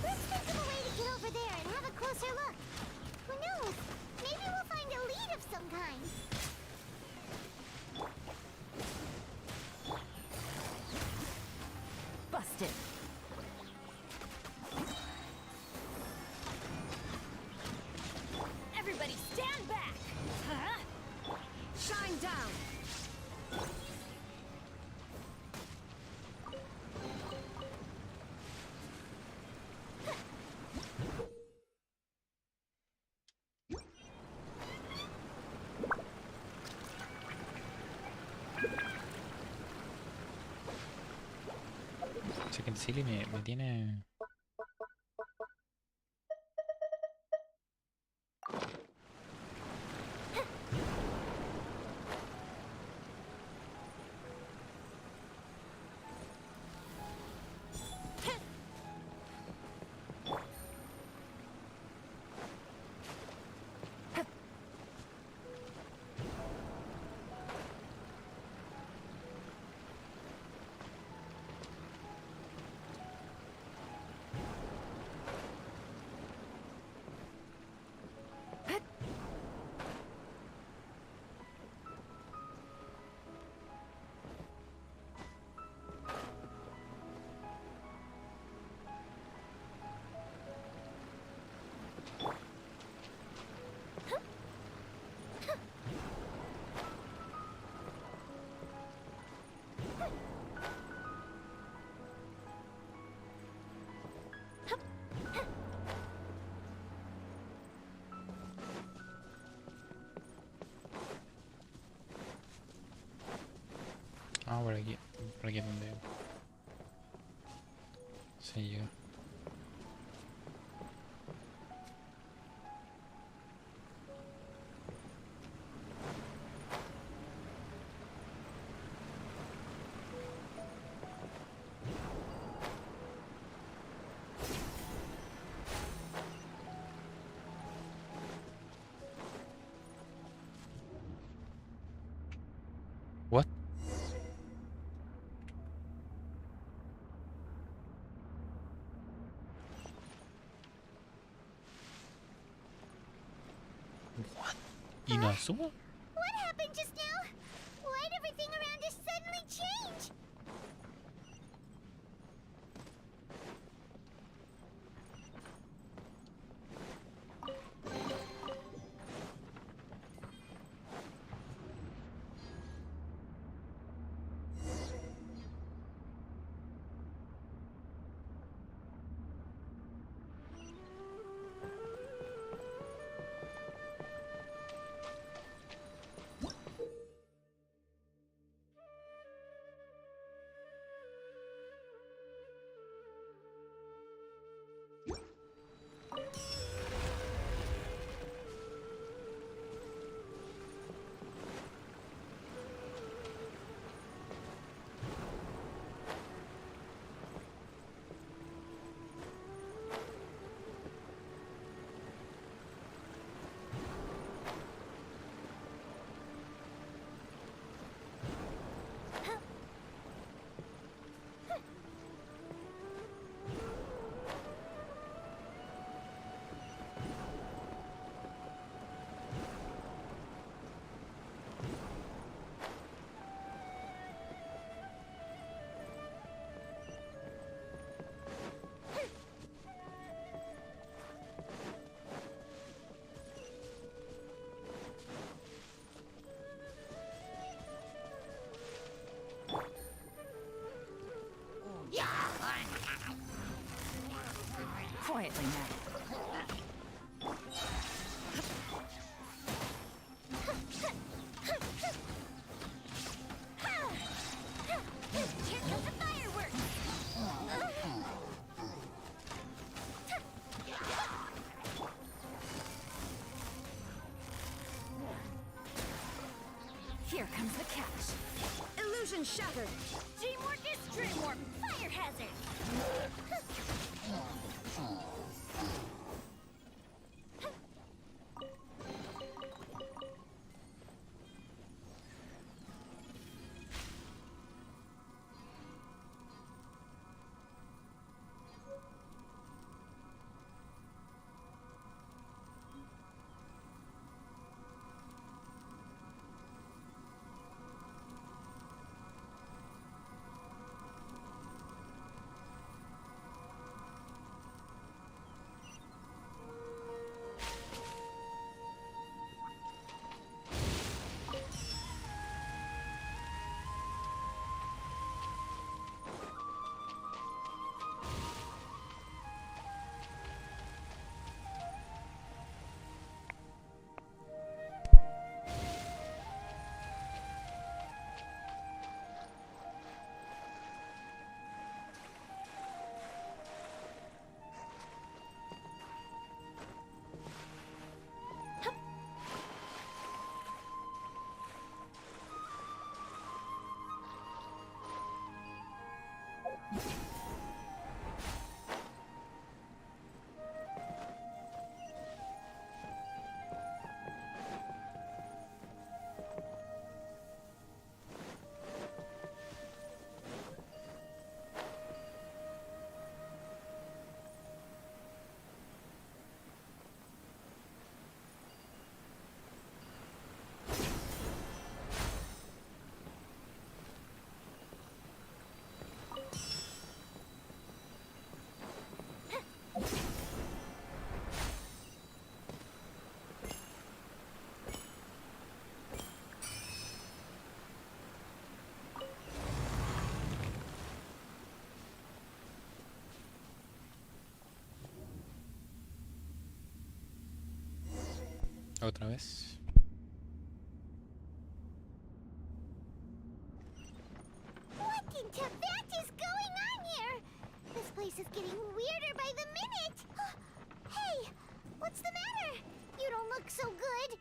Let's think of a way to get over there and have a closer look. Who knows? Maybe we'll find a lead of some kind. Busted. Everybody stand back! Huh? Shine down! Second Silly me tiene... Ah, por aquí es donde... Ahí llega. What? What? Inazuma? What happened just now? Why'd everything around us suddenly change? Quietly now. Here comes the fireworks! Here comes the catch. Illusion shattered. Dreamwork is dreamwork! Fire hazard! Otra vez. What in Tibet is going on here? This place is is getting weirder by the minute. Hey, what's the matter? You don't look so good.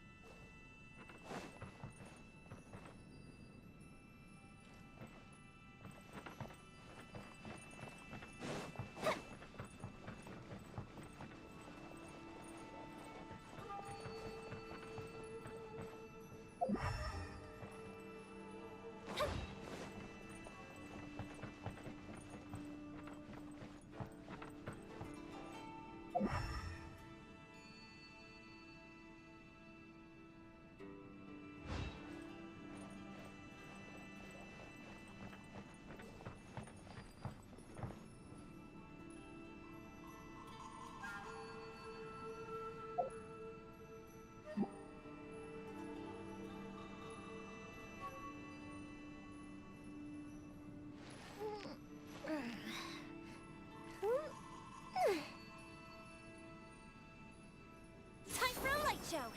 Time for a light show.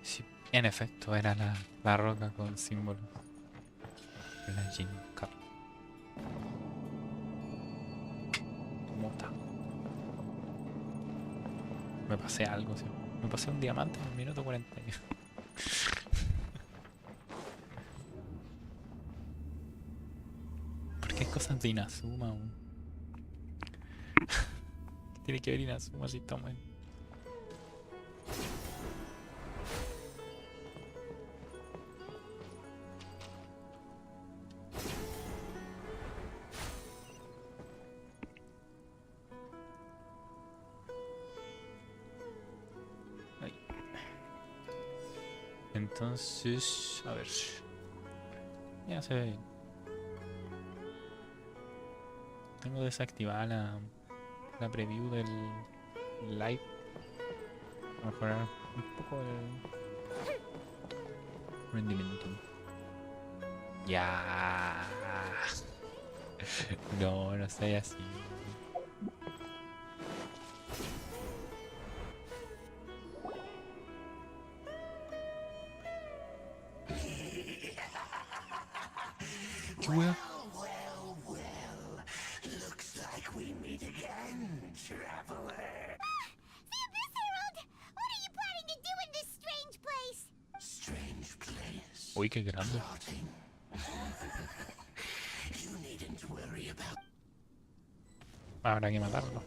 Sí, en efecto, era la roca con símbolos. La Jinka. Muta. Me pasé algo, sí. Me pasé un diamante en el minuto 40. ¿Por qué hay cosas de Inazuma aún? Tiene que ver Inazuma si está bueno. Entonces, a ver. Ya se ve bien. Tengo desactivada la preview del live. Para mejorar un poco el rendimiento. Ya. No, no soy así. ¿Qué wea? Looks like we meet again, traveler. The Abyss Herald! What are you planning to do in this strange place? Strange place. Uy, qué grande. You needn't worry about. Habrá que matarlo.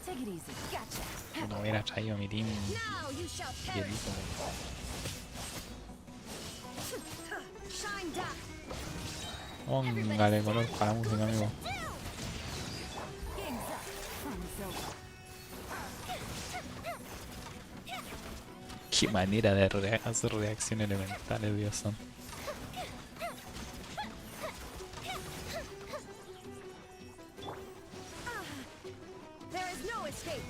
Take it easy. Gotcha. No hubiera traído a mi team. Now you shall perish. Hielito. Shine down. Póngale color para la música, amigo. Game's up. Fun's over. Qué manera de hacer reacciones elementales, Dios santo. There is no escape.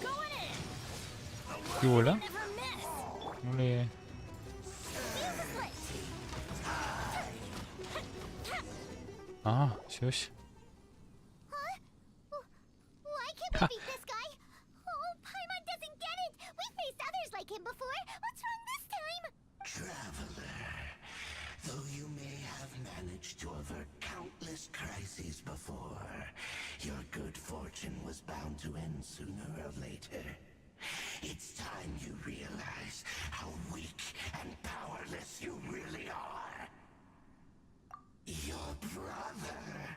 Going in. ¿Qué bola? Never miss. No le... Ah, shush. Why can't we beat this guy? Oh, Paimon doesn't get it. We faced others like him before. What's wrong this time? Traveler, though you may have managed to avert countless crises before, your good fortune was bound to end sooner or later. It's time you realize how weak and powerless you really are. Your brother.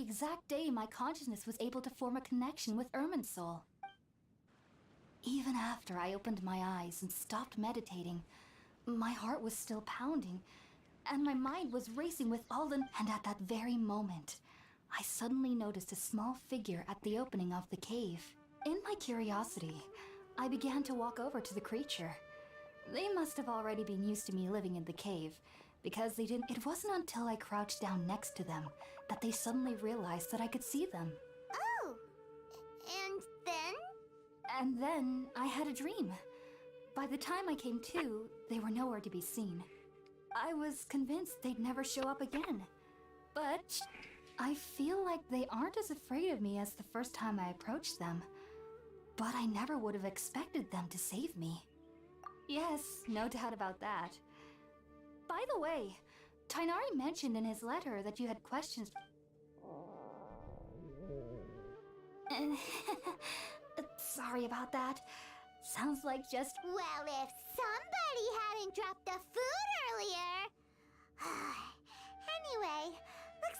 the exact day my consciousness was able to form a connection with Irminsul. Even after I opened my eyes and stopped meditating, my heart was still pounding, and my mind was racing with all the... And at that very moment, I suddenly noticed a small figure at the opening of the cave. In my curiosity, I began to walk over to the creature. They must have already been used to me living in the cave, because they didn't... It wasn't until I crouched down next to them that they suddenly realized that I could see them. Oh! And then? And then I had a dream. By the time I came to, they were nowhere to be seen. I was convinced they'd never show up again. But I feel like they aren't as afraid of me as the first time I approached them. But I never would have expected them to save me. Yes, no doubt about that. By the way, Tainari mentioned in his letter that you had questions... Sorry about that. Sounds like just... Well, if somebody hadn't dropped the food earlier... Anyway, looks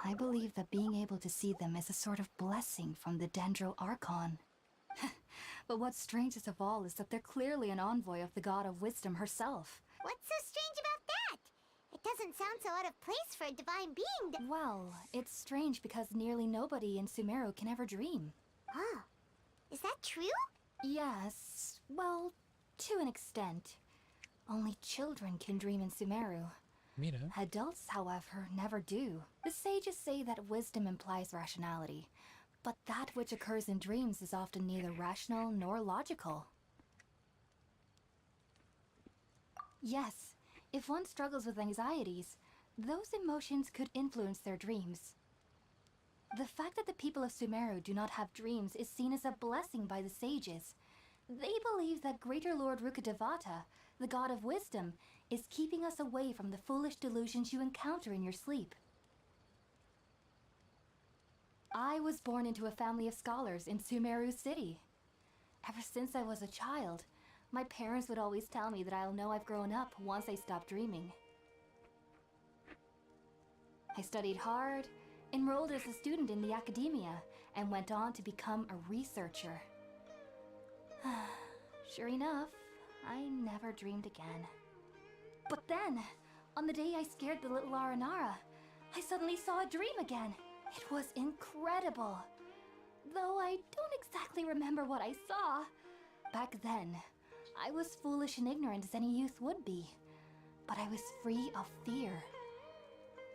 I believe that being able to see them is a sort of blessing from the Dendro Archon. But what's strangest of all is that they're clearly an envoy of the God of Wisdom herself. What's so strange about that? It doesn't sound so out of place for a divine being to— Well, it's strange because nearly nobody in Sumeru can ever dream. Oh, is that true? Yes, well, to an extent. Only children can dream in Sumeru. Mira. Adults, however, never do. The sages say that wisdom implies rationality, but that which occurs in dreams is often neither rational nor logical. Yes, if one struggles with anxieties, those emotions could influence their dreams. The fact that the people of Sumeru do not have dreams is seen as a blessing by the sages. They believe that Greater Lord Rukkhadevata, the God of Wisdom, is keeping us away from the foolish delusions you encounter in your sleep. I was born into a family of scholars in Sumeru City. Ever since I was a child, my parents would always tell me that I'll know I've grown up once I stop dreaming. I studied hard, enrolled as a student in the academia, and went on to become a researcher. Sure enough, I never dreamed again. But then, on the day I scared the little Aranara, I suddenly saw a dream again. It was incredible. Though I don't exactly remember what I saw. Back then, I was foolish and ignorant as any youth would be. But I was free of fear.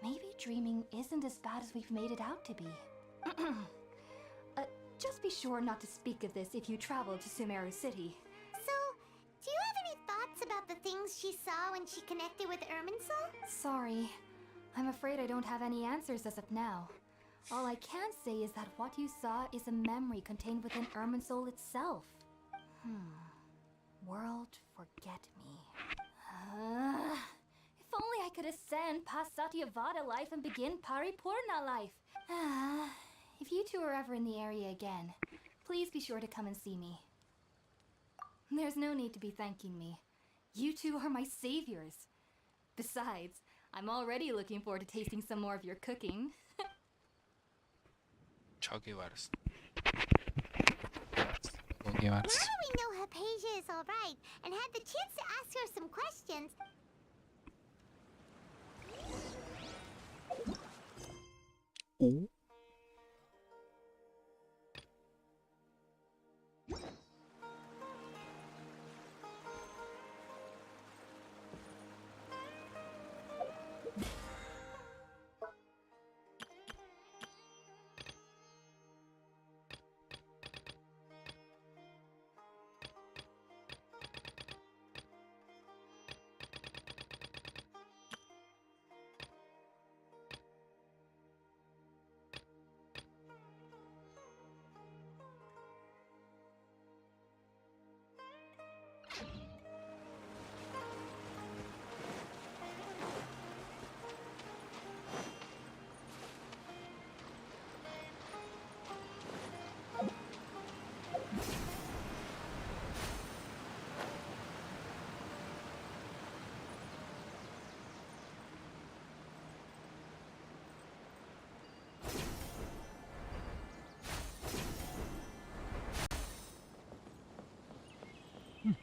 Maybe dreaming isn't as bad as we've made it out to be. Just be sure not to speak of this if you travel to Sumeru City. So, do you have any thoughts about the things she saw when she connected with Irminsul? Sorry. I'm afraid I don't have any answers as of now. All I can say is that what you saw is a memory contained within Irminsul itself. World, forget me. If only I could ascend past Satyavada life and begin Paripurna life. If you two are ever in the area again, please be sure to come and see me. There's no need to be thanking me. You two are my saviors. Besides, I'm already looking forward to tasting some more of your cooking. Choque bars. Now that we know Hypatia is alright and had the chance to ask her some questions, Ooh.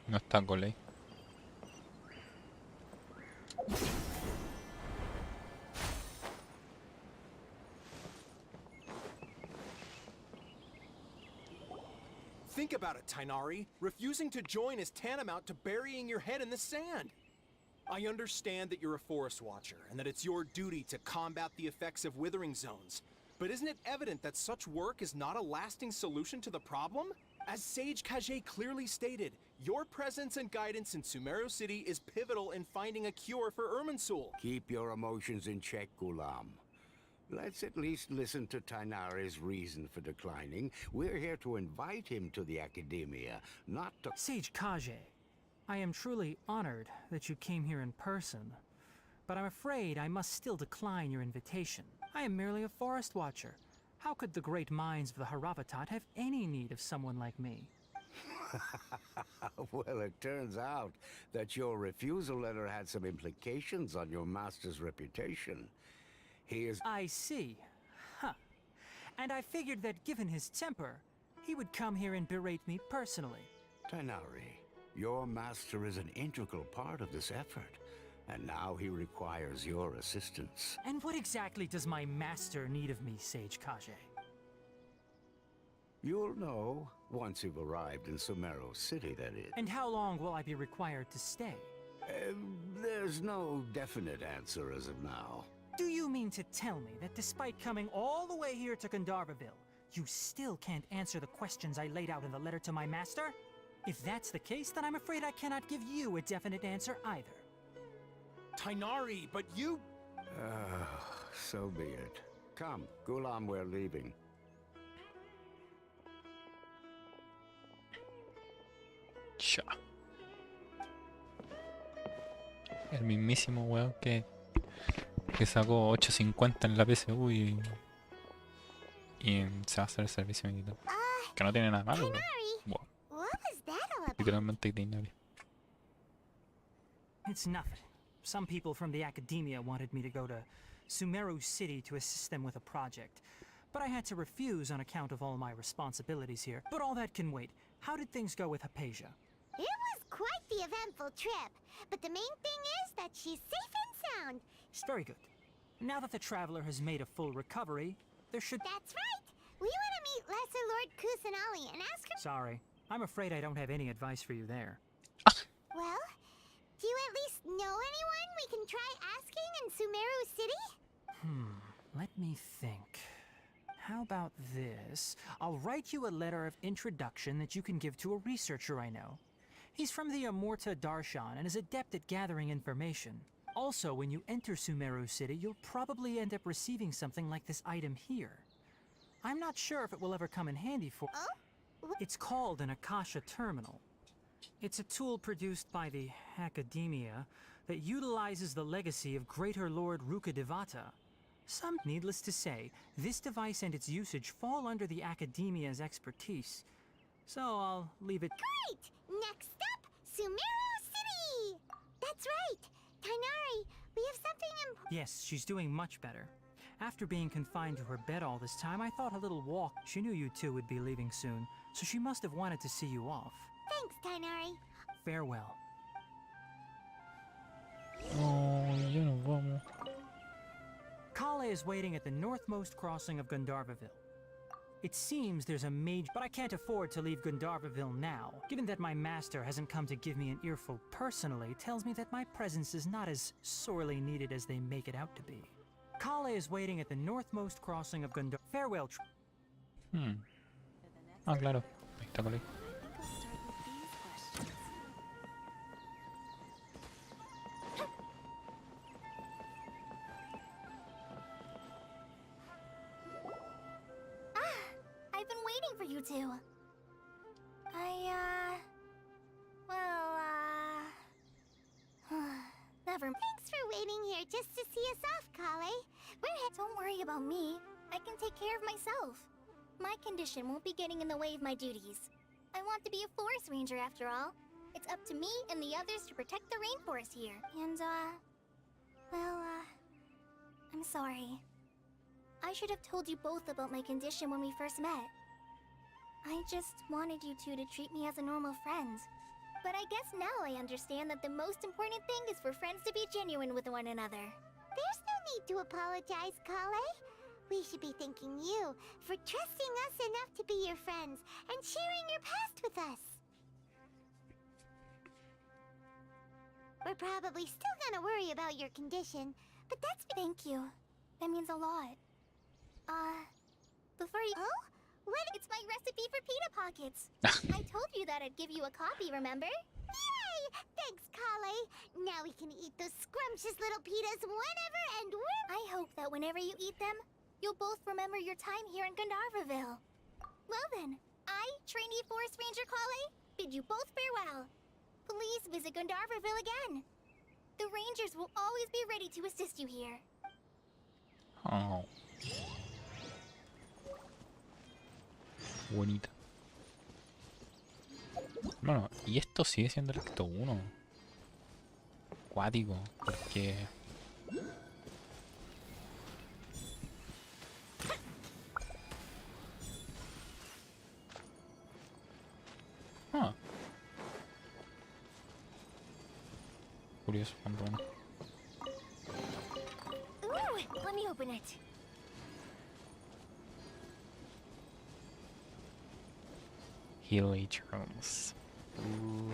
No está Golei. Think about it, Tainari. Refusing to join is tantamount to burying your head in the sand. I understand that you're a forest watcher, and that it's your duty to combat the effects of withering zones. But isn't it evident that such work is not a lasting solution to the problem? As Sage Kage clearly stated, your presence and guidance in Sumeru City is pivotal in finding a cure for Irminsul. Keep your emotions in check, Gulam. Let's at least listen to Tainari's reason for declining. We're here to invite him to the Academia, not to— Sage Kage, I am truly honored that you came here in person, but I'm afraid I must still decline your invitation. I am merely a forest watcher. How could the great minds of the Haravatat have any need of someone like me? Well, it turns out that your refusal letter had some implications on your master's reputation. He is— I see. And I figured that given his temper, he would come here and berate me personally. Tighnari, your master is an integral part of this effort, and now he requires your assistance. And what exactly does my master need of me, Sage Kage? You'll know once you've arrived in SUMERU City, that is. And how long will I be required to stay? There's no definite answer as of now. Do you mean to tell me that despite coming all the way here to Gandharvaville, you still can't answer the questions I laid out in the letter to my master? If that's the case, then I'm afraid I cannot give you a definite answer either. Tighnari, but you... So be it. Come, Gulam, we're leaving. Ya. El mismísimo weón que sacó 8.50 en la PSU y se va a hacer el servicio militar. Que no tiene nada malo, bro. Wow. What was that all about? Literalmente dignario. It's nothing. Some people from the academia wanted me to go to SUMERU City to assist them with a project, but I had to refuse on account of all my responsibilities here. But all that can wait. How did things go with Hypatia? It was quite the eventful trip, but the main thing is that she's safe and sound. Very good. Now that the traveler has made a full recovery, there should... That's right! We want to meet Lesser Lord Kusanali and ask her... Sorry. I'm afraid I don't have any advice for you there. Well, do you at least know anyone we can try asking in SUMERU City? Let me think. How about this? I'll write you a letter of introduction that you can give to a researcher I know. He's from the Amorta Darshan and is adept at gathering information. Also, when you enter SUMERU City, you'll probably end up receiving something like this item here. I'm not sure if it will ever come in handy for... Oh? It's called an Akasha Terminal. It's a tool produced by the Academia that utilizes the legacy of Greater Lord Rukkhadevata. Needless to say, this device and its usage fall under the Academia's expertise. So I'll leave it... Great! Next up, SUMERU City! That's right! Tighnari, we have something important... Yes, she's doing much better. After being confined to her bed all this time, I thought a little walk... She knew you two would be leaving soon, so she must have wanted to see you off. Thanks, Tighnari. Farewell. Oh, ya nos vamos. Kale is waiting at the northmost crossing of Gandharvaville. It seems there's a major... But I can't afford to leave Gandharvaville now. Given that my master hasn't come to give me an earful personally, tells me that my presence is not as sorely needed as they make it out to be. Kale is waiting at the northmost crossing of Gandhar... Farewell. Ah, claro. Ahí está Kale. I've been waiting for you two. Never mind. Thanks for waiting here just to see us off, Kale. Don't worry about me. I can take care of myself. My condition won't be getting in the way of my duties. I want to be a forest ranger after all. It's up to me and the others to protect the rainforest here. And, I'm sorry. I should have told you both about my condition when we first met. I just wanted you two to treat me as a normal friend. But I guess now I understand that the most important thing is for friends to be genuine with one another. There's no need to apologize, Kale. We should be thanking you for trusting us enough to be your friends and sharing your past with us. We're probably still gonna worry about your condition, but that's... Thank you. That means a lot. Before you... Oh? What? It's my recipe for pita pockets. I told you that I'd give you a copy, remember? Yay! Thanks, Kale. Now we can eat those scrumptious little pitas whenever and where... I hope that whenever you eat them, you'll both remember your time here in Gandharvaville. Well then, I, trainee Forest Ranger Kale, bid you both farewell. Please visit Gandharvaville again. The Rangers will always be ready to assist you here. Oh. Bonita. Bueno, y esto sigue siendo el acto 1. Cuático, porque... Curioso cuando uno. Ooh, let me open it. Healy Charles. Ooh.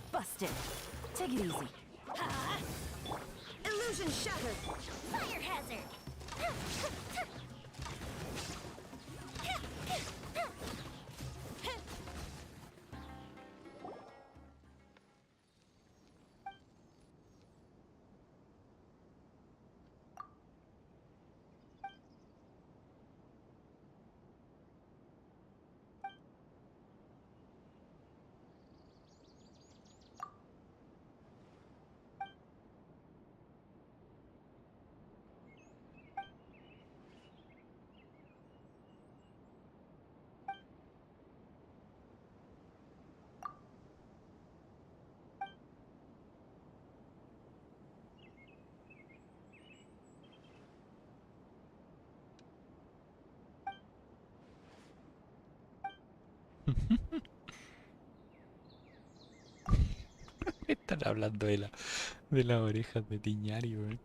Busted. Take it easy. Illusion shattered. Fire hazard. Están hablando de las orejas de Tiñari, weón.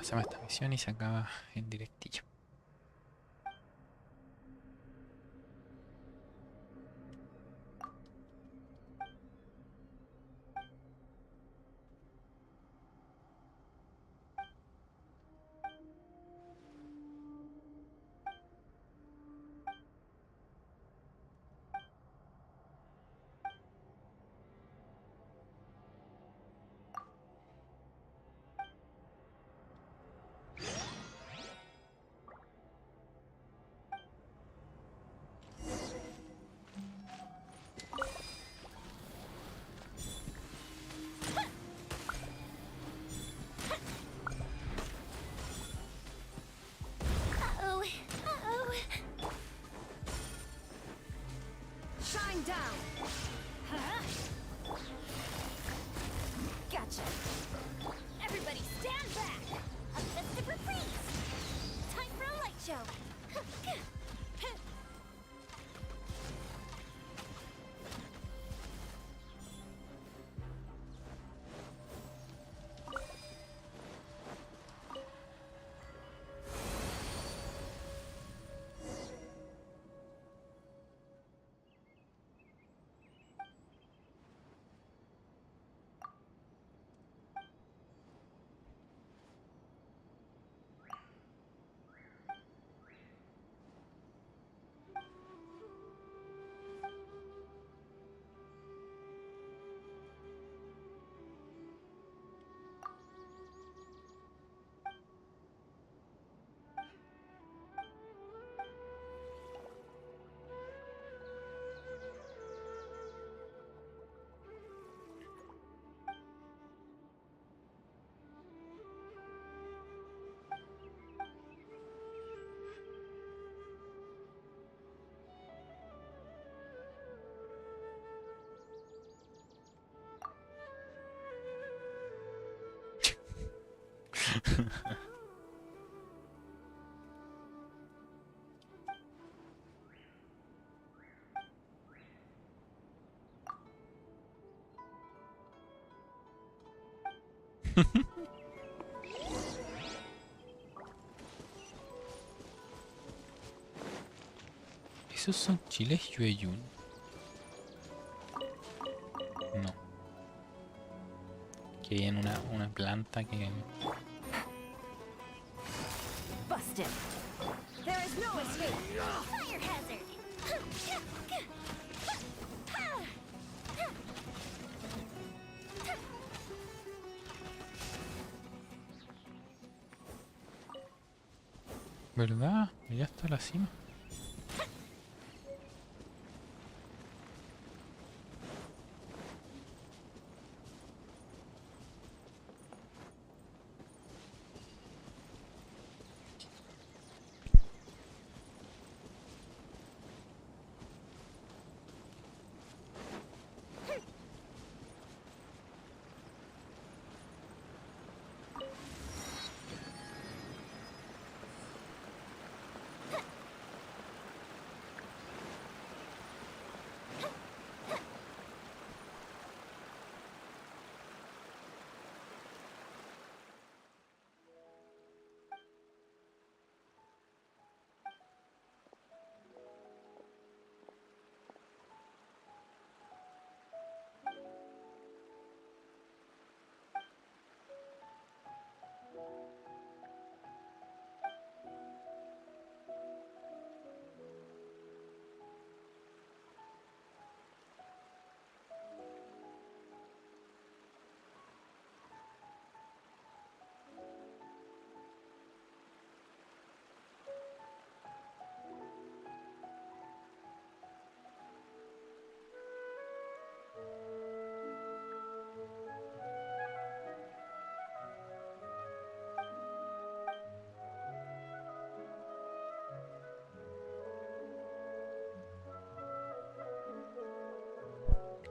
Hacemos esta misión y se acaba en directillo. Shine down. Gotcha. Everybody stand back. A festive reprise. Time for a light show. ¿Esos son chiles yueyun? No. Que hay en una planta que... Busted. There is no escape. Fire hazard! ¿Verdad? Ya está la cima.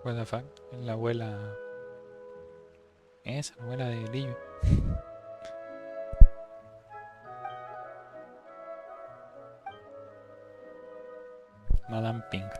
What the fuck? Es la abuela... Esa, la abuela de Lillo. Madame Pink.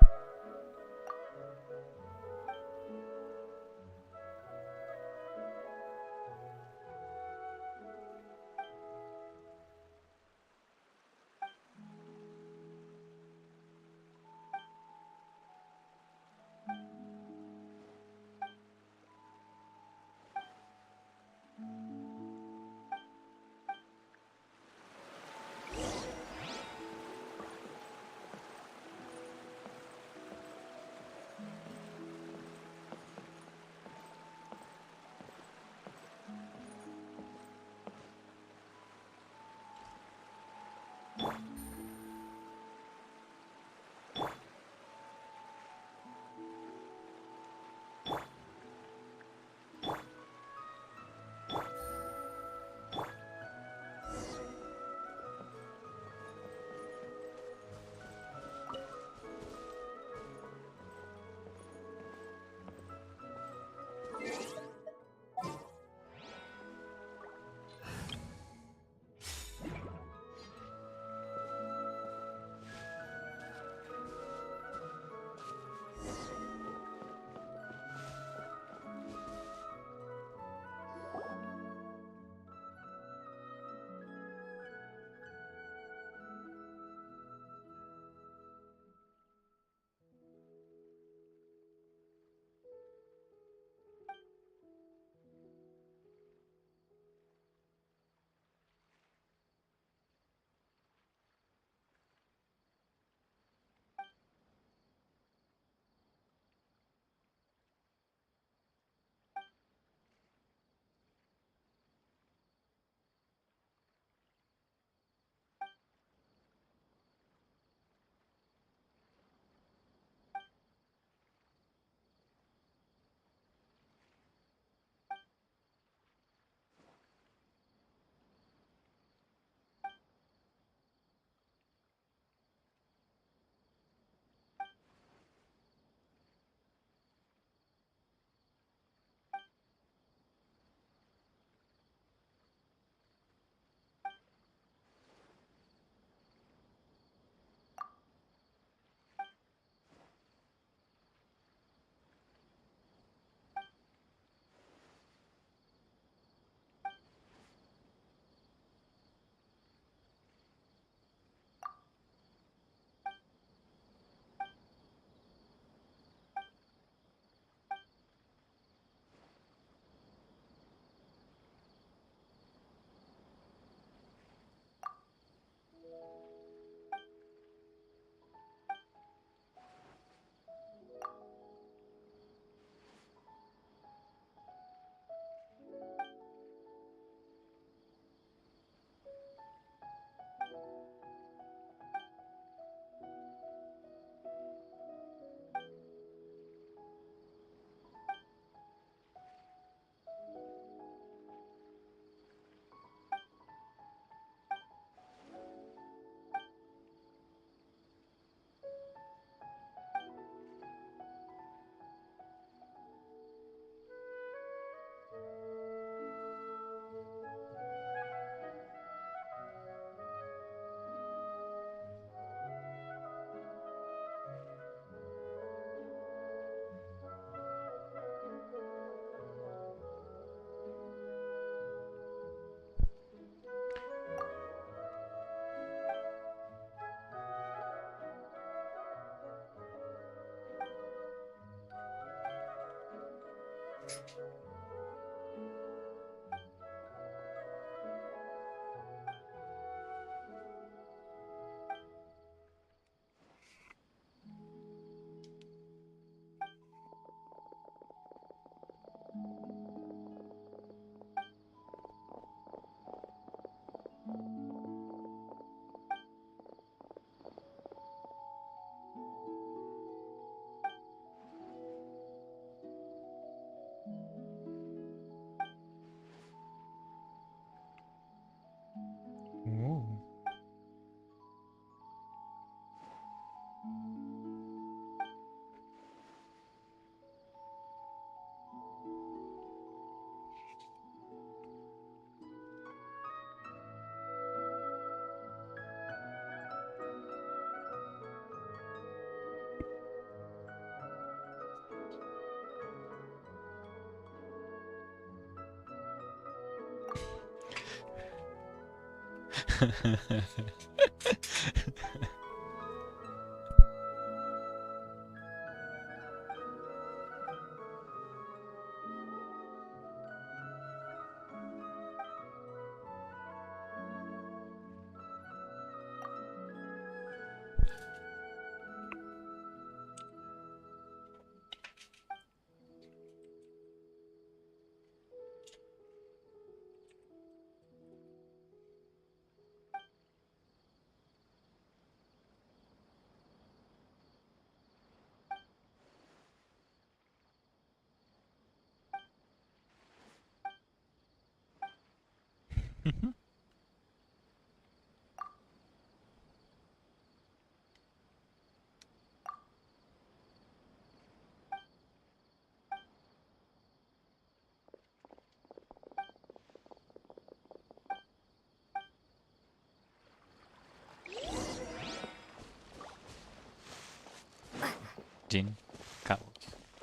Jin, caos.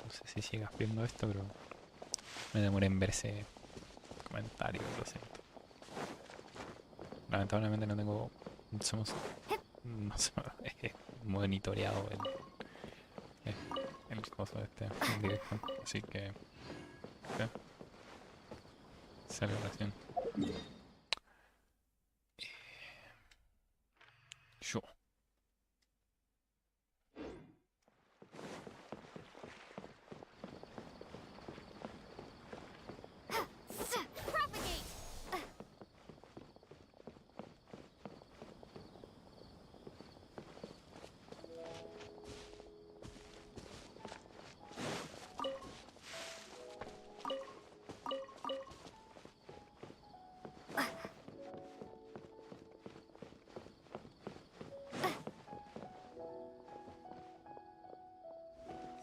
No sé si sigas viendo esto, pero me demoré en ver ese comentario, lo siento. Lamentablemente no tengo... No sé, monitoreado el coso de este el directo, así que... ¿qué? Celebración. Yo.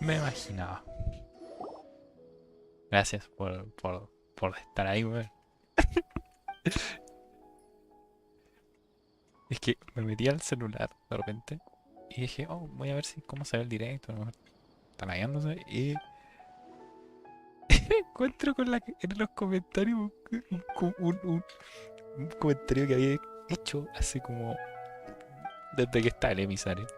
Me imaginaba. Gracias por estar ahí, weón. Es que me metí al celular de repente y dije, oh, voy a ver si cómo se ve el directo. A lo mejor está lagueándose y me encuentro con en los comentarios un comentario que había hecho hace como desde que está el emisario.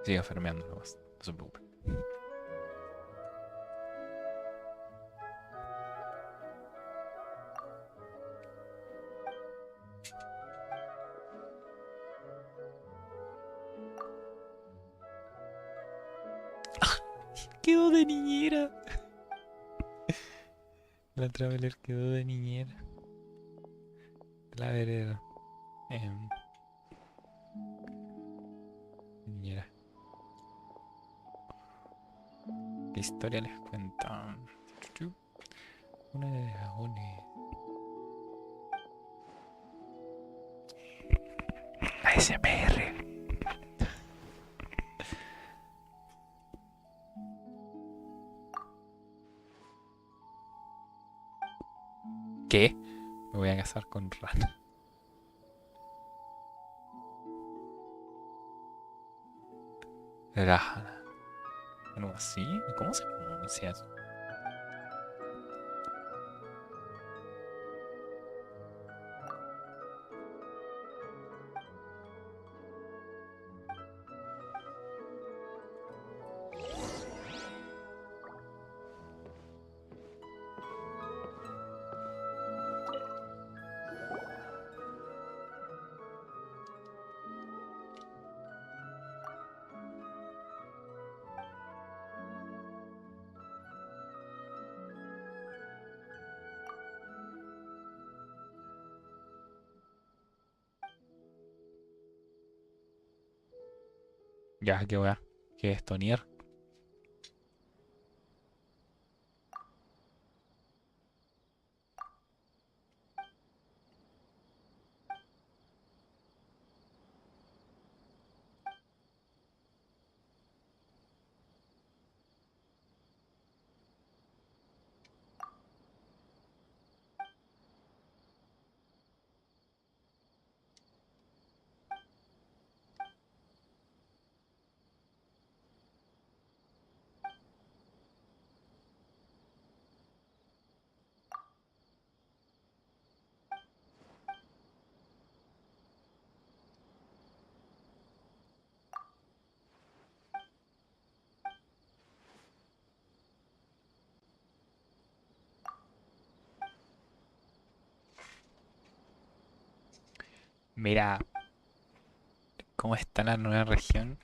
Siga farmeando nomás, no se preocupe. Quedó de niñera. La Traveler quedó de niñera. La vereda. Niñera. ¿Qué historia les cuentan? Una de dragones. ASMR. ¿Qué? Me voy a casar con Ran. Rajana. Algo así. ¿Cómo se pronuncia eso? Ya, qué weá. ¿Qué es esto, Nier? Mira cómo está la nueva región.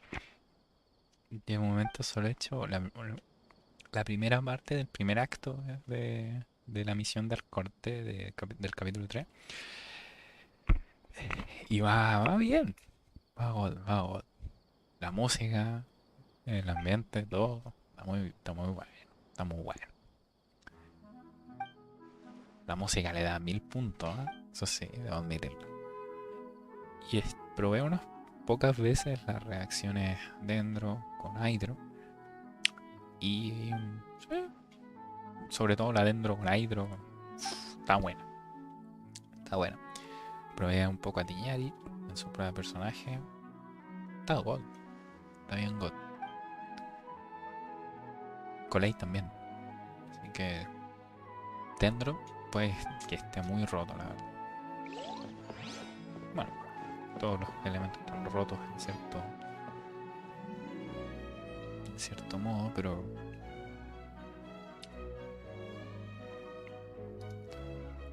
De momento solo he hecho la primera parte del primer acto de la misión del corte del capítulo 3. Y va bien. Va God, va God. La música, el ambiente, todo. Está muy bueno. Está muy bueno. La música le da 1000 puntos, ¿eh? Eso sí, debo admitirlo. Y probé unas pocas veces las reacciones Dendro con Hydro. Y sí, sobre todo la Dendro con Hydro. Está buena. Está buena. Probé un poco a Tiñari en su prueba de personaje. Está God. Está bien God. Colei también. Así que Dendro, pues que esté muy roto, la verdad. Bueno, todos los elementos están rotos en cierto modo,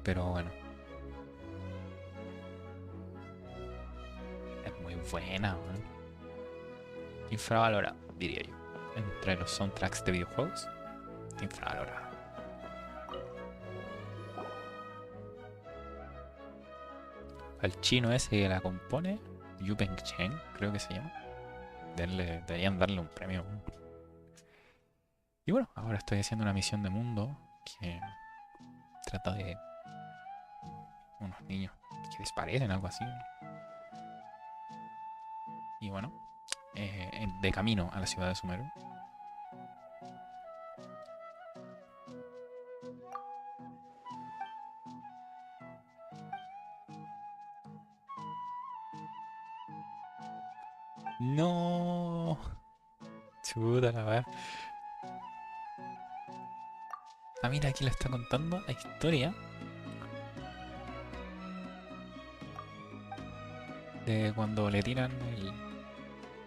pero bueno, es muy buena, ¿no? Infravalorada, diría yo. Entre los soundtracks de videojuegos, infravalorada. Al chino ese que la compone, Yupeng Chen, creo que se llama. Deberían darle un premio. Y bueno, ahora estoy haciendo una misión de mundo que trata de unos niños que desaparecen, algo así. Y bueno, de camino a la ciudad de Sumeru. No, chuta la verdad. Ah, mira, aquí le está contando la historia de cuando le tiran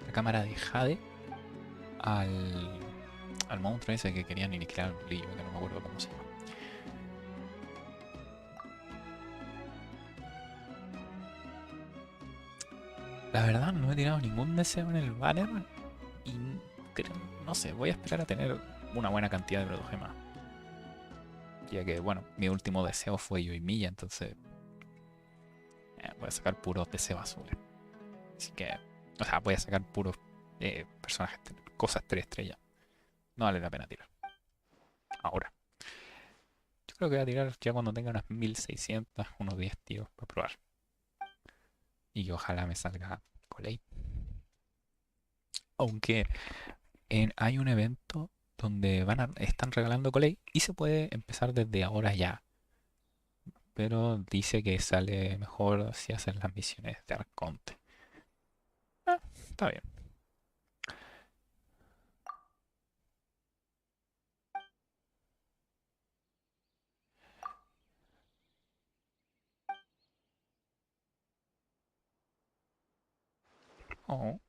la cámara de Jade al monstruo ese que querían aniquilar al brillo, que no me acuerdo cómo se llama. La verdad, no he tirado ningún deseo en el banner y no sé, voy a esperar a tener una buena cantidad de protogemas. Ya que, bueno, mi último deseo fue Yoimiya, entonces voy a sacar puros deseos azules. Así que, o sea, voy a sacar puros personajes, cosas 3 estrellas. No vale la pena tirar. Ahora. Yo creo que voy a tirar ya cuando tenga unas 1600, unos 10 tíos para probar. Y que ojalá me salga Colei. Aunque hay un evento donde están regalando Colei y se puede empezar desde ahora ya. Pero dice que sale mejor si hacen las misiones de Arconte. Está bien. Oh.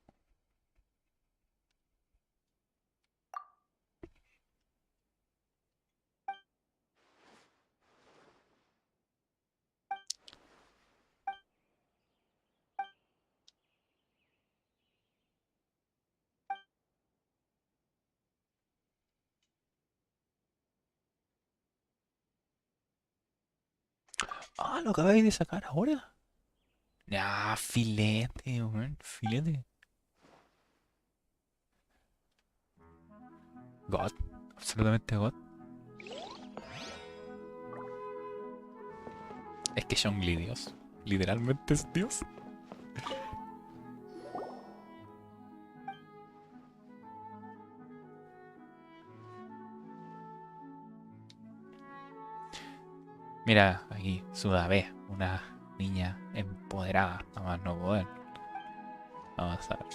Ah, lo acabáis de sacar ahora. Ah, filete, weón, filete. God. Absolutamente God. Es que Zhongli Dios. Literalmente es Dios. Mira, aquí, Sudabé, una niña empoderada, a más no poder. Vamos a ver.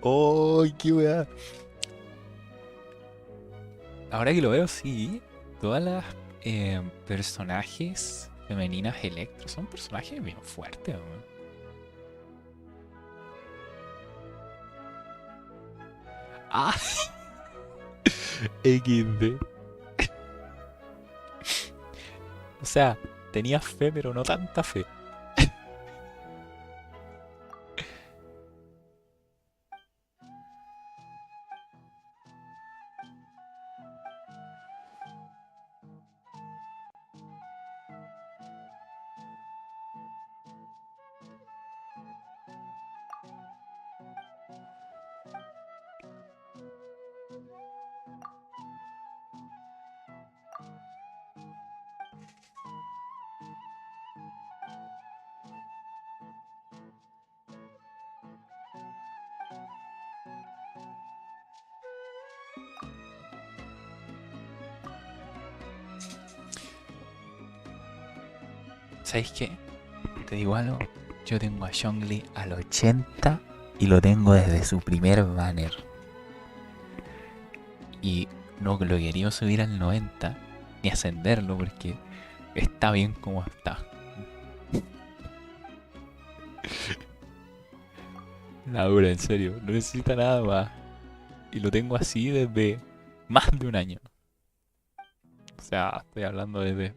¡Oh, qué weá! Ahora que lo veo, sí. Todas las personajes femeninas Electro son personajes bien fuertes, weón. ¡Ah! XD. O sea, tenía fe, pero no tanta fe. ¿Sabéis qué? Te digo algo. Yo tengo a Zhongli al 80 y lo tengo desde su primer banner. Y no lo quería subir al 90 ni ascenderlo porque está bien como está. La dura, en serio. No necesita nada más. Y lo tengo así desde más de un año. O sea, estoy hablando desde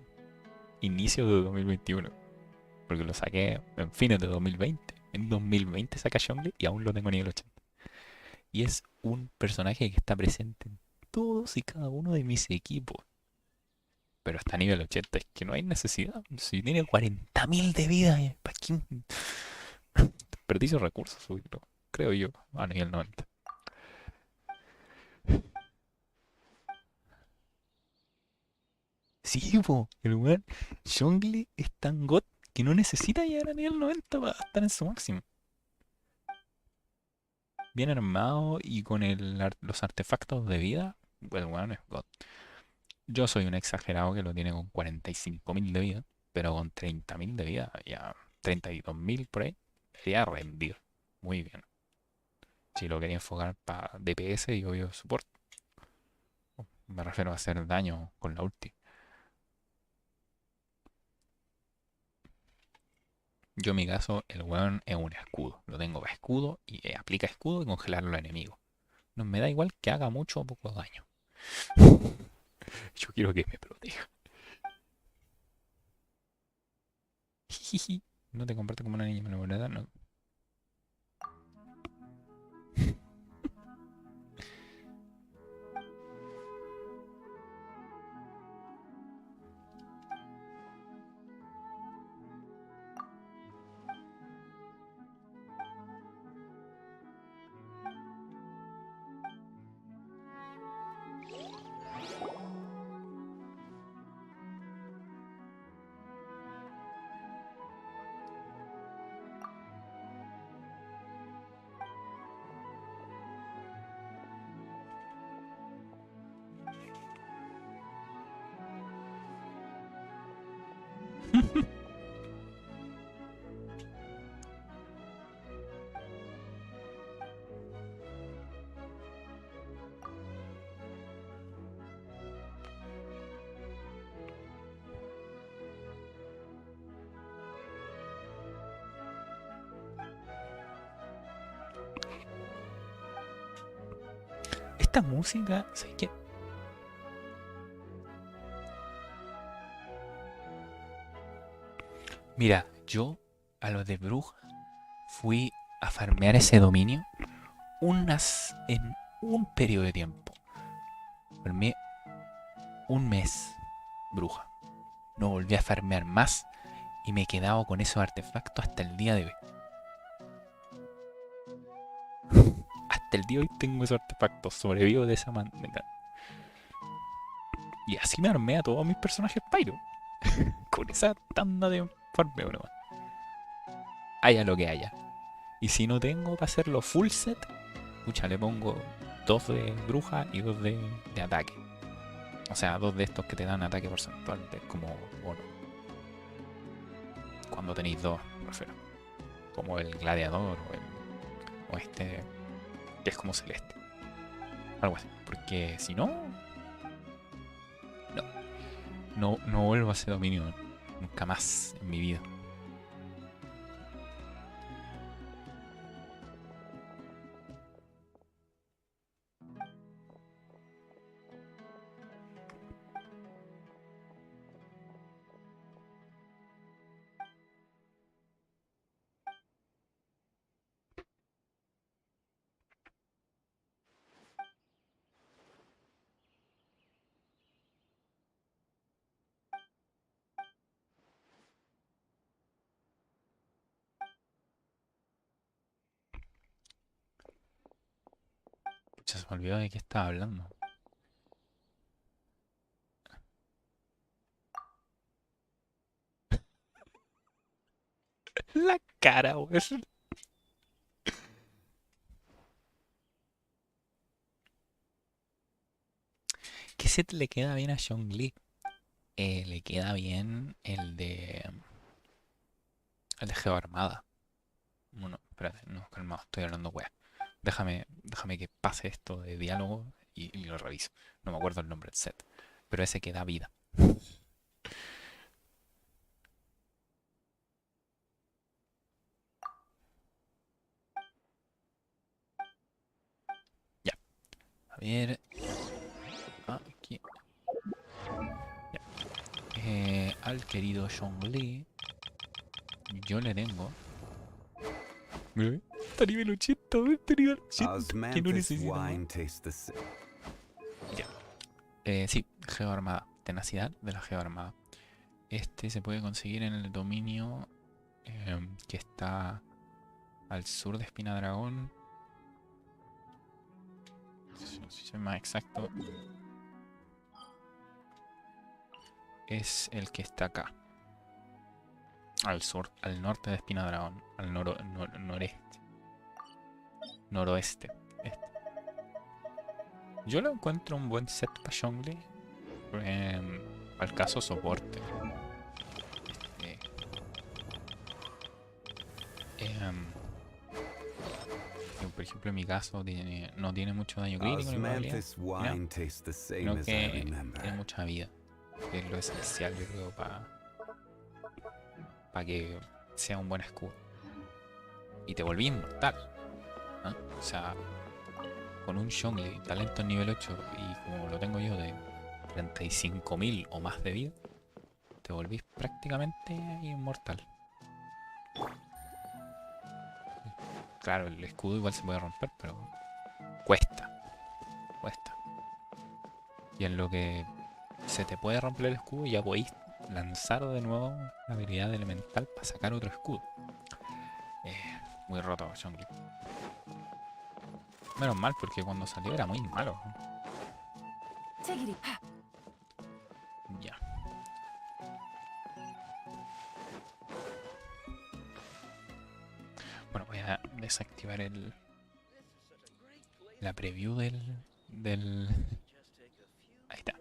inicios de 2021. Porque lo saqué en fines de 2020. En 2020 saca Zhongli y aún lo tengo a nivel 80. Y es un personaje que está presente en todos y cada uno de mis equipos. Pero hasta nivel 80 es que no hay necesidad. Si tiene 40.000 de vida, ¿para qué? Desperdicio recursos subirlo, creo yo, a nivel 90. Sí, po, el weón Zhongli es tan god que no necesita llegar a nivel 90 para estar en su máximo. Bien armado y con los artefactos de vida, el weón es god. Yo soy un exagerado que lo tiene con 45.000 de vida, pero con 30.000 de vida, ya 32.000 por ahí, sería rendir muy bien. Si lo quería enfocar para DPS y obvio support, me refiero a hacer daño con la ulti. Yo en mi caso, el weón es un escudo. Lo tengo para escudo y aplica escudo y congelar a los enemigos. No me da igual que haga mucho o poco daño. Yo quiero que me proteja. Jijiji. No te comportes como una niña, la verdad no. Esta música, ¿sabes qué? Mira, yo a los de bruja fui a farmear ese dominio en un periodo de tiempo. Farmeé un mes, bruja. No volví a farmear más y me he quedado con esos artefactos hasta el día de hoy. Hasta el día de hoy tengo esos artefactos, sobrevivo de esa manera. Y así me armé a todos mis personajes Pyro. Con esa tanda de farmeo nomás. Haya lo que haya. Y si no tengo para hacerlo full set, pucha, le pongo 2 de bruja y 2 de ataque. O sea, 2 de estos que te dan ataque porcentual como bono. Cuando tenéis 2, me refiero. Como el gladiador o este que es como celeste. Algo así. Porque si no, no vuelvo a ese dominio nunca más en mi vida. Pucha, se me olvidó de qué estaba hablando. La cara, weón. ¿Qué set le queda bien a Zhongli? Le queda bien el de Geo Armada. Bueno, espérate, no, calmado, estoy hablando weá. Déjame que pase esto de diálogo y lo reviso. No me acuerdo el nombre del set. Pero ese que da vida. Ya. A ver. Aquí. Ya. Al querido Zhongli. Yo le tengo. Mira, está nivel 80, está nivel 80. Que no necesita más. Ya. Sí, Geo Armada. Tenacidad de la Geo Armada. Este se puede conseguir en el dominio que está al sur de Espina Dragón. Si soy más exacto, es el que está acá. Al sur, al norte de Espina Dragón. Al noreste. Noroeste. Este. Yo lo encuentro un buen set para Zhongli. Al caso soporte. Por ejemplo, en mi caso no tiene mucho daño crítico ni probabilidad, sino que tiene mucha vida, que es lo esencial, yo creo, para que sea un buen escudo. Y te volví inmortal, ¿no? O sea, con un Zhongli talento en nivel 8 y como lo tengo yo de 35.000 o más de vida, te volvís prácticamente inmortal. Claro, el escudo igual se puede romper, pero cuesta. Y en lo que se te puede romper el escudo, ya podéis lanzar de nuevo la habilidad elemental para sacar otro escudo. Muy roto, Zhongli. Menos mal, porque cuando salió era muy malo. Ya. Bueno, voy a desactivar la preview del ahí está,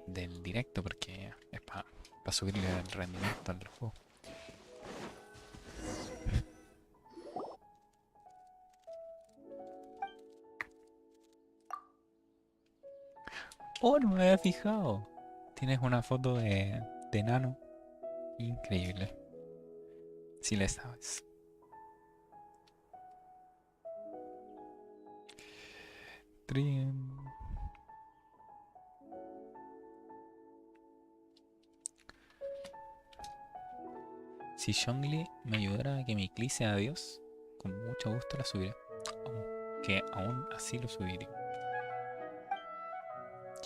del directo, porque es para subirle el rendimiento al juego. Oh, no me había fijado. Tienes una foto de Nano. Increíble. Si le sabes. Si Zhongli me ayudara a que mi cli sea Dios, con mucho gusto la subiré. Aunque aún así lo subiré.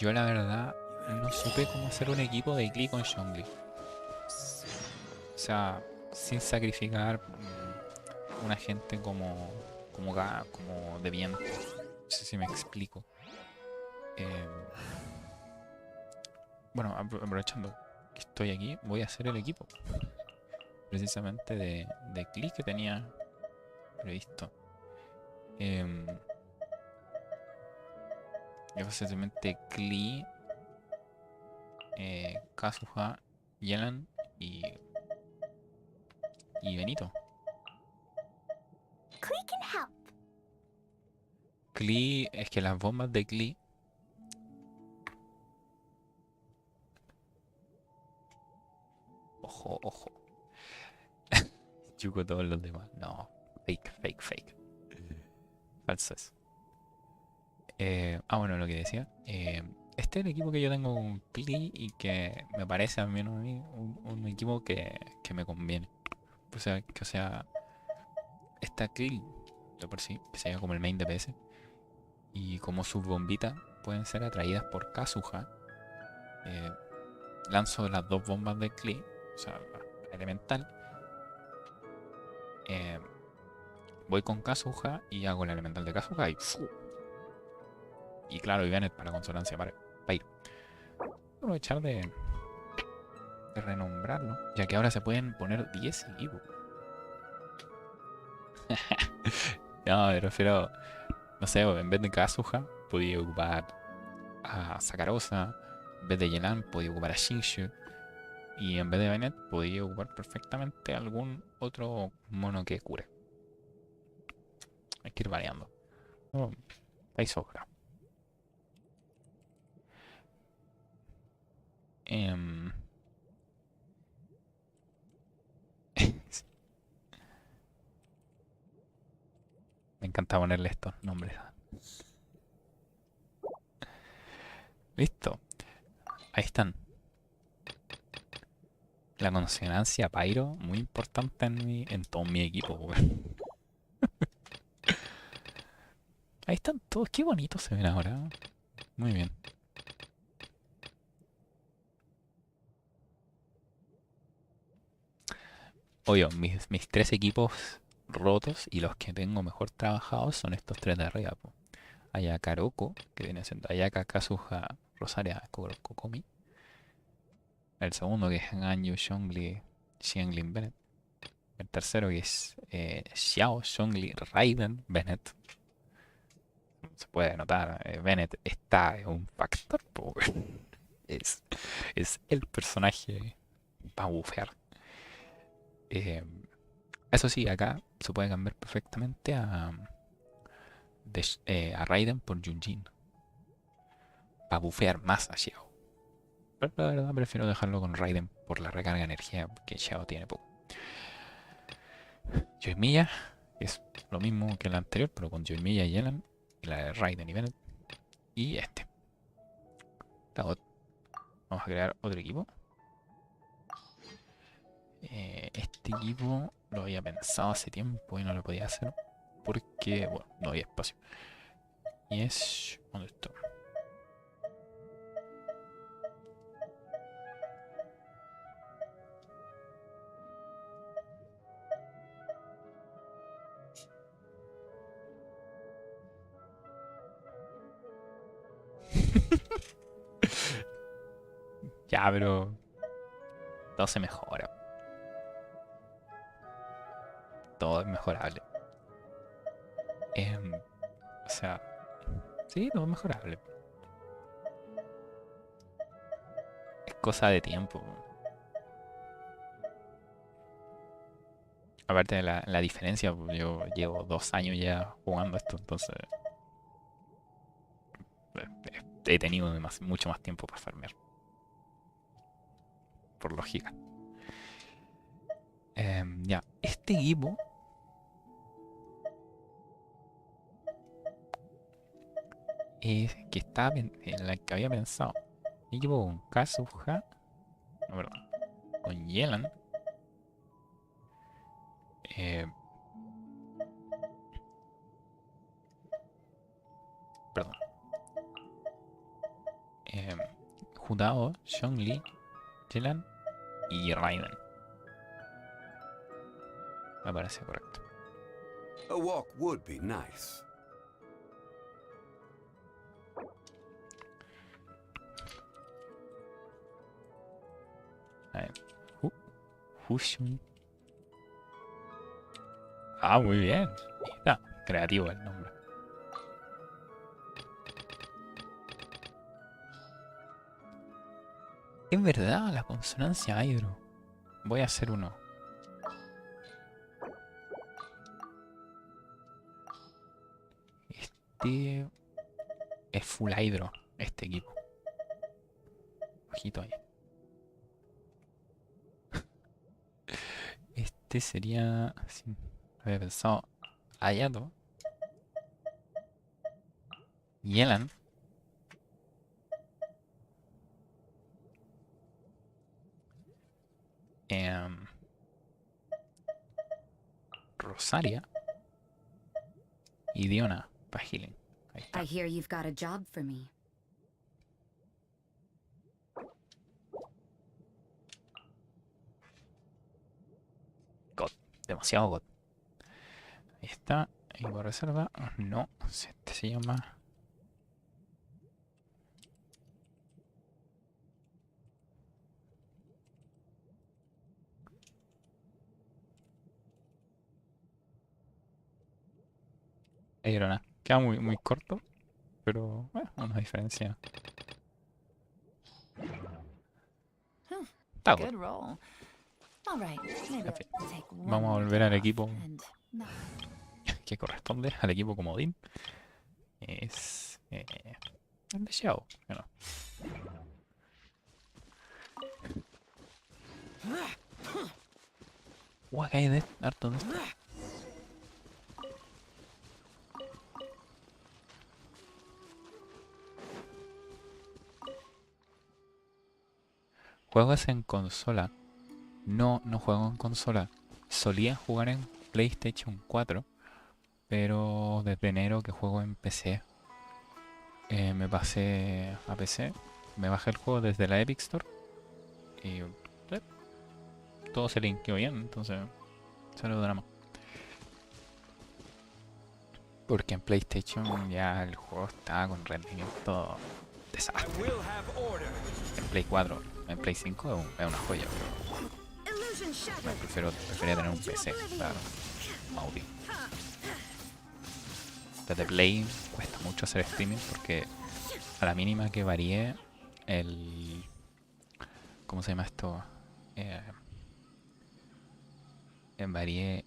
Yo la verdad no supe cómo hacer un equipo de Glee con Zhongli. O sea, sin sacrificar una gente como de viento. No sé si me explico. Eh, bueno, aprovechando que estoy aquí, voy a hacer el equipo. Precisamente de Glee que tenía previsto. Es básicamente Glee, Kazuha, Yelan y Benito. Klee can help. Glee, es que las bombas de Glee. Ojo, ojo. Yuko todos los demás. No, fake. Falso eso. Bueno, lo que decía. Este es el equipo que yo tengo con Glee y que me parece a mí un equipo que me conviene. O sea, está Glee de por sí, que sería como el main DPS. Y como sus bombitas pueden ser atraídas por Kazuha, lanzo las dos bombas de Glee, o sea, la elemental. Voy con Kazuha y hago la elemental de Kazuha y ¡fu! Y claro, y Bennett para consonancia, para ir. Voy a aprovechar de renombrarlo, ya que ahora se pueden poner 10 equipos. No, me refiero, no sé, en vez de Kazuha podía ocupar a Sakarosa, en vez de Yelan podía ocupar a Shinshu, y en vez de Bennett podía ocupar perfectamente algún otro mono que cure. Hay que ir variando. Oh, ahí sobra. Me encanta ponerle estos nombres. Listo. Ahí están. La consonancia Pyro, muy importante en todo mi equipo, weón. Ahí están todos, qué bonitos se ven ahora. Muy bien. Obvio, mis tres equipos rotos y los que tengo mejor trabajados son estos tres de arriba, po. Ayaka Karoko, que viene siendo Ayaka, Kazuha, Rosaria, Kokomi. El segundo que es Ganyu, Zhongli, Xianglin, Bennett. El tercero que es Xiao, Zhongli, Raiden, Bennett. Se puede notar, Bennett está en un factor, po. Es el personaje para bufear. Eso sí, acá se puede cambiar perfectamente a Raiden por Yunjin. Para bufear más a Xiao. Pero la verdad prefiero dejarlo con Raiden por la recarga de energía que Xiao tiene poco. Yoimiya es lo mismo que el anterior, pero con Yoimiya y Yelan. Y la de Raiden y Bennett. Y este. Vamos a crear otro equipo. Este equipo lo había pensado hace tiempo y no lo podía hacer porque, bueno, no había espacio. Y es... ¿dónde está? Ya, pero... todo se mejora. Todo es mejorable. O sea, sí, todo es mejorable. Es cosa de tiempo. Aparte de la diferencia, pues, yo llevo 2 años ya jugando esto, entonces he tenido mucho más tiempo para farmear. Por lógica. Ya, este equipo es que estaba en la que había pensado. Equipo con Kazuha, no, perdón, con Yelan, perdón, Futao, Zhongli, Yelan y Raiden. Me parece correcto. A walk would be nice. A ver. Fusion. Ah, muy bien. Está creativo el nombre. Es verdad, la consonancia hidro. Voy a hacer uno. Este es full hidro, este equipo. Ojito ahí. Este sería... Sí, había pensado... Hayato. Yelan. Rosaria. Y Diona para healing. Ahí está. I hear you've got a job for me. God. Demasiado God. Ahí está. Y por reserva. No. Este se llama... Aerona. Queda muy corto. Pero bueno, una diferencia. Está Good good. roll. All right, maybe En fin. I'll take one Vamos a volver al off equipo and no. que corresponde al equipo comodín. Es el de Xiao. Bueno. Acá hay de harto de esto. ¿Juegas en consola? No juego en consola. Solía jugar en PlayStation 4, pero desde enero que juego en PC. Me pasé a PC, me bajé el juego desde la Epic Store y todo se linkeó bien, entonces salió drama. Porque en PlayStation ya el juego está con rendimiento desastre. En Play 4, en Play 5 es una joya, pero prefería tener un PC, claro, Audi. Desde Play cuesta mucho hacer streaming porque a la mínima que varíe el... ¿Cómo se llama esto? Varíe...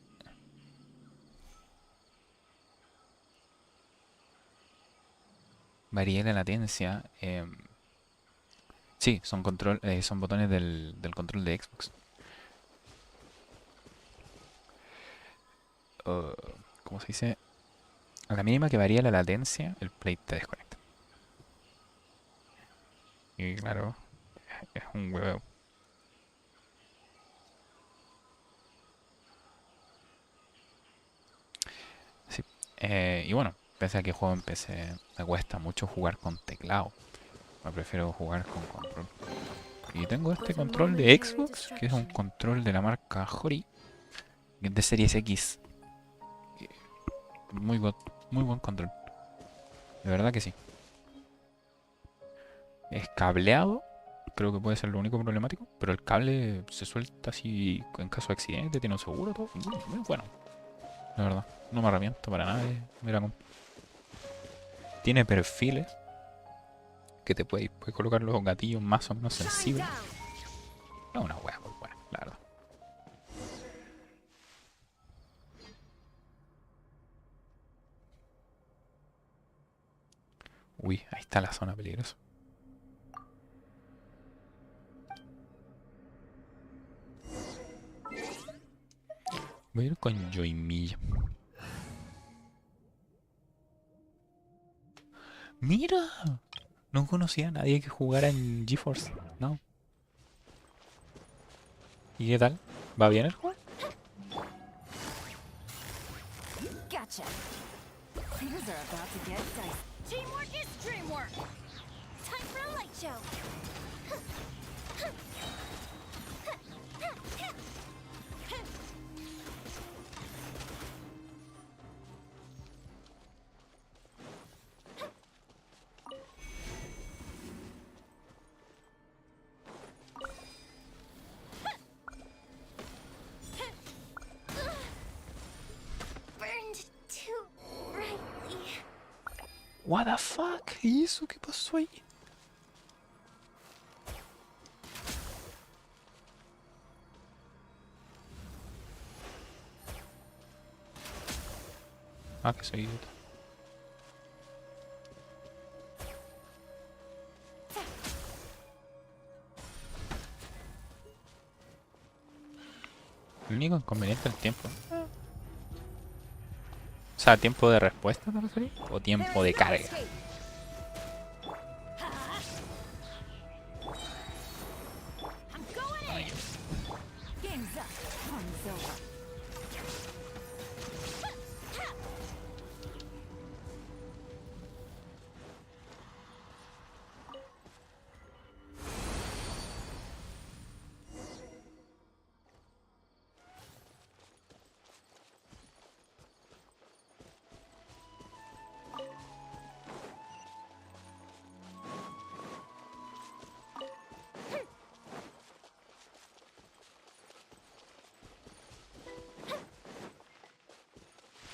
Varíe la latencia. Sí, son son botones del control de Xbox. ¿Cómo se dice? A la mínima que varía la latencia, el Play te desconecta. Y claro, es un huevo. Sí. Y bueno, pese a que juego en PC, me cuesta mucho jugar con teclado. Me prefiero jugar con control. Y tengo este control de Xbox, que es un control de la marca Hori, que es de Series X. Muy buen control. De verdad que sí. Es cableado. Creo que puede ser lo único problemático. Pero el cable se suelta así en caso de accidente. Tiene un seguro, todo. Muy bueno. La verdad. No me arrepiento para nada de la comp. Tiene perfiles que te puedes colocar los gatillos más o menos sensibles. No, una hueá muy buena, la verdad. Uy, ahí está la zona peligrosa. Voy a ir con Joymilla. ¡Mira! No conocía a nadie que jugara en GeForce. No. ¿Y qué tal? ¿Va bien el juego? Gotcha. Things are about to get dicey. Teamwork is dreamwork! Time for a light show! Burned too brightly. What the fuck? ¿Y eso qué pasó ahí? Ah, que soy idiota. El único inconveniente es el tiempo. O sea, ¿tiempo de respuesta te referís? ¿O tiempo de carga?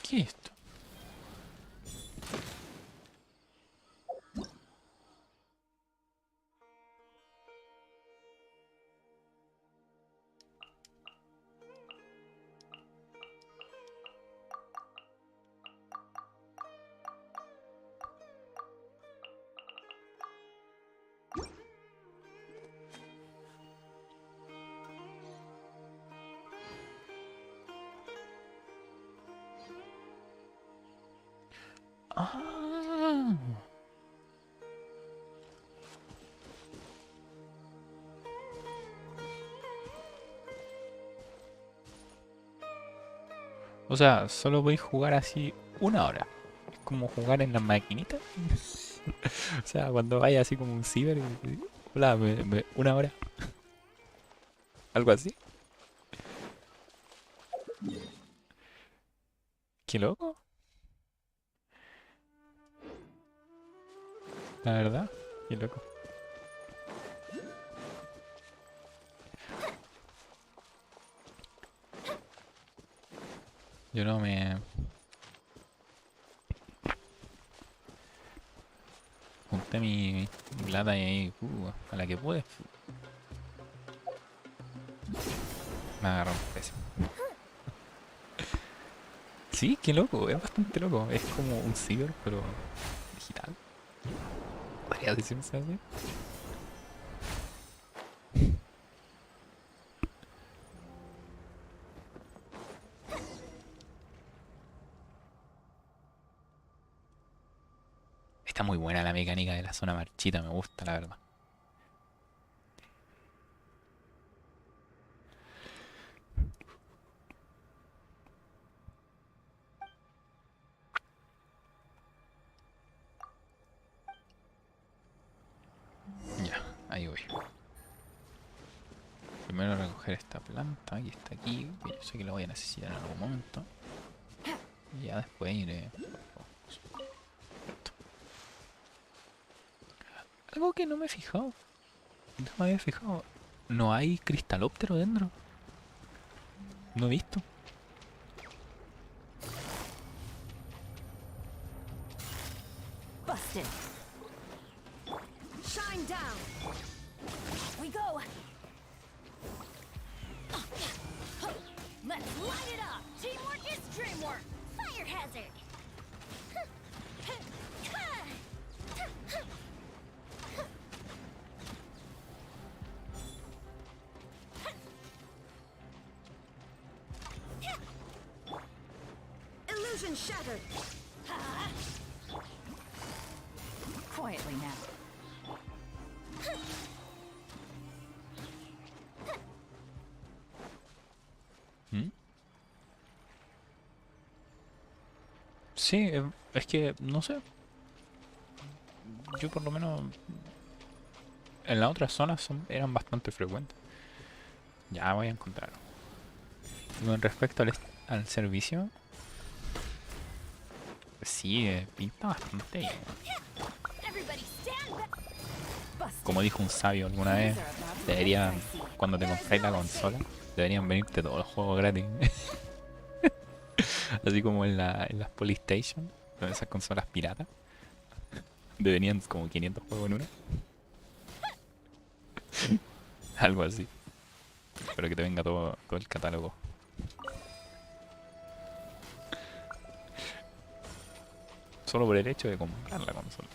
¿Qué es esto? Ah. O sea, solo podéis jugar así una hora. Es como jugar en la maquinita. O sea, cuando vaya así como un ciber y... Hola, una hora. Algo así. Qué loco. La verdad, qué loco. Yo no me... Junté mi plata y ahí, a la que pude. Me agarró un precio. Sí, qué loco, es bastante loco. Es como un ciber, pero digital. Podría decirse así. Está muy buena la mecánica de la zona marchita, me gusta, la verdad. Ya, ahí voy. Primero recoger esta planta que está aquí, que yo sé que la voy a necesitar en algún momento. Y ya después iré... Algo que no me he fijado. No me había fijado. No hay cristalóptero dentro. No he visto. Busted. Shine down. We go. Let's light it up. Teamwork is dreamwork. Fire hazard. Illusion shattered. Quietly now. ¿Mm? Sí, es que, no sé. Yo por lo menos en las otras zonas eran bastante frecuentes. Ya voy a encontrarlo. Con respecto al servicio, sí, pinta bastante bien. Como dijo un sabio alguna vez, deberían, cuando te compráis la consola, deberían venirte todos los juegos gratis. Así como en las Polystation, con esas consolas piratas. Deberían como 500 juegos en una. Algo así. Pero que te venga todo el catálogo. Solo por el hecho de comprar la consola.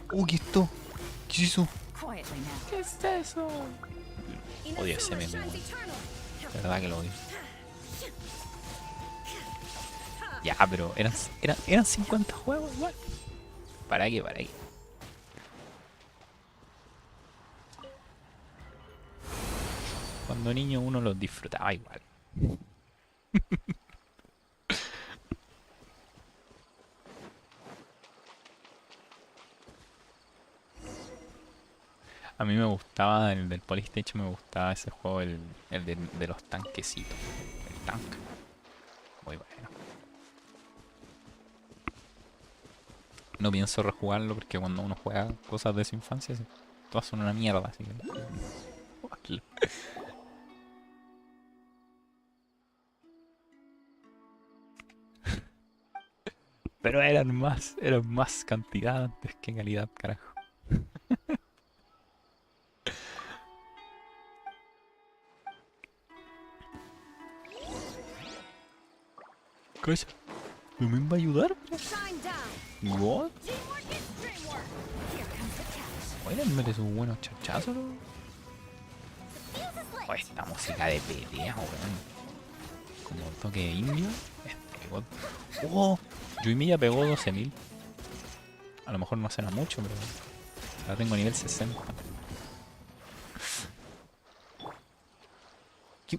¿Qué es esto? ¿Qué es eso? ¿Qué es eso? Odio ese meme. De verdad que lo odio. Ya, pero eran 50 juegos igual. ¿Para qué? ¿Para qué? Cuando niño uno los disfrutaba igual. A mí me gustaba, el del Polystation me gustaba ese juego, el de los tanquecitos. El tank. Muy bueno. No pienso rejugarlo porque cuando uno juega cosas de su infancia, todas son una mierda, así que... Pero eran más cantidad antes que calidad, carajo. ¿Qué es? ¿No me va a ayudar? ¿What? Oye, merece un buenos chachazos, ¿no? Oh, esta música de pelea, weón. Como toque indio. Oh, Yuimi ya pegó 12.000. A lo mejor no será mucho, pero ahora tengo nivel 60.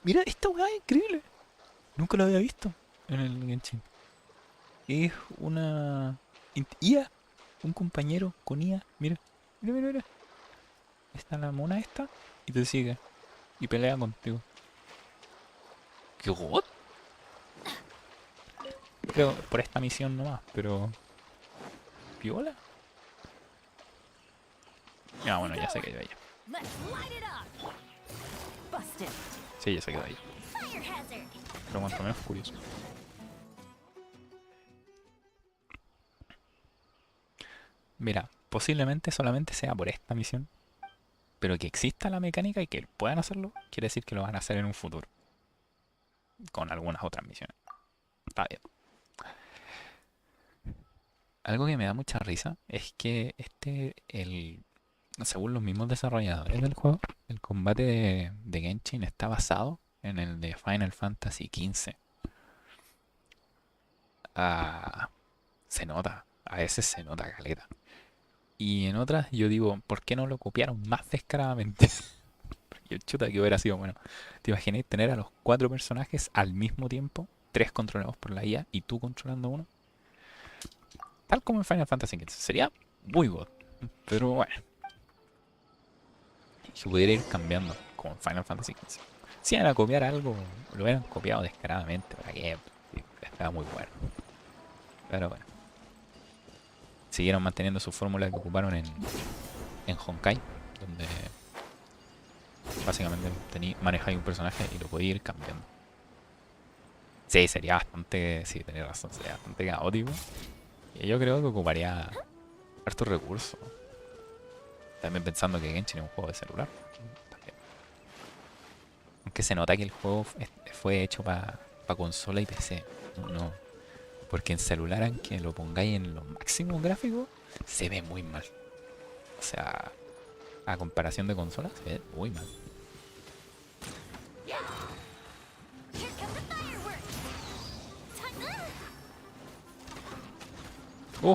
Mira, esta weá es increíble. Nunca lo había visto en el Genshin. Es una IA, un compañero con IA. Mira, mira, mira, mira. Está la mona esta y te sigue y pelea contigo. ¿Qué god? Creo por esta misión nomás, pero... ¿Piola? Ah, bueno, ya se quedó ella. Sí, ya se quedó ella. Pero cuanto menos curioso. Mira, posiblemente solamente sea por esta misión. Pero que exista la mecánica y que puedan hacerlo, quiere decir que lo van a hacer en un futuro. Con algunas otras misiones. Está bien. Algo que me da mucha risa es que según los mismos desarrolladores del juego, el combate de Genshin está basado en el de Final Fantasy XV. Se nota, a veces se nota caleta. Y en otras yo digo, ¿por qué no lo copiaron más descaradamente? Porque chuta que hubiera sido bueno. ¿Te imaginas tener a los 4 personajes al mismo tiempo? 3 controlados por la IA y tú controlando uno. Tal como en Final Fantasy XV. Sería muy god. Pero bueno. Que pudiera ir cambiando como en Final Fantasy XV. Si iban a copiar algo, lo hubieran copiado descaradamente. ¿Para qué? Estaba muy bueno. Pero bueno. Siguieron manteniendo su fórmula que ocuparon en Honkai. Donde básicamente manejáis un personaje y lo podéis ir cambiando. Sí, sería bastante... Sí, tenés razón. Sería bastante caótico. Y yo creo que ocuparía hartos recursos. También pensando que Genshin es un juego de celular. También. Aunque se nota que el juego fue hecho para consola y PC. No, porque en celular, aunque lo pongáis en los máximos gráficos, se ve muy mal. O sea, a comparación de consolas, se ve muy mal.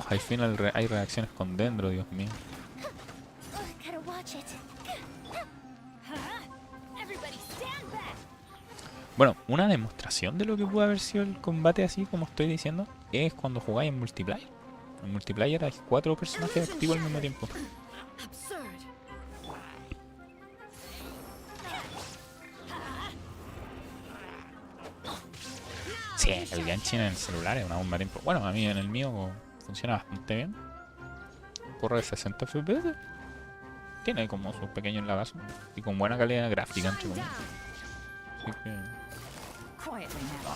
Al final hay reacciones con Dendro, Dios mío. Bueno, una demostración de lo que pudo haber sido el combate así como estoy diciendo es cuando jugáis en multiplayer. En multiplayer hay 4 personajes activos al mismo tiempo. Sí, el Genshin en el celular es una bomba de tiempo. Bueno, a mí en el mío funciona bastante bien. Corre 60 FPS. Tiene como sus pequeños lagazos. Y con buena calidad gráfica, entre comillas. Así que... No,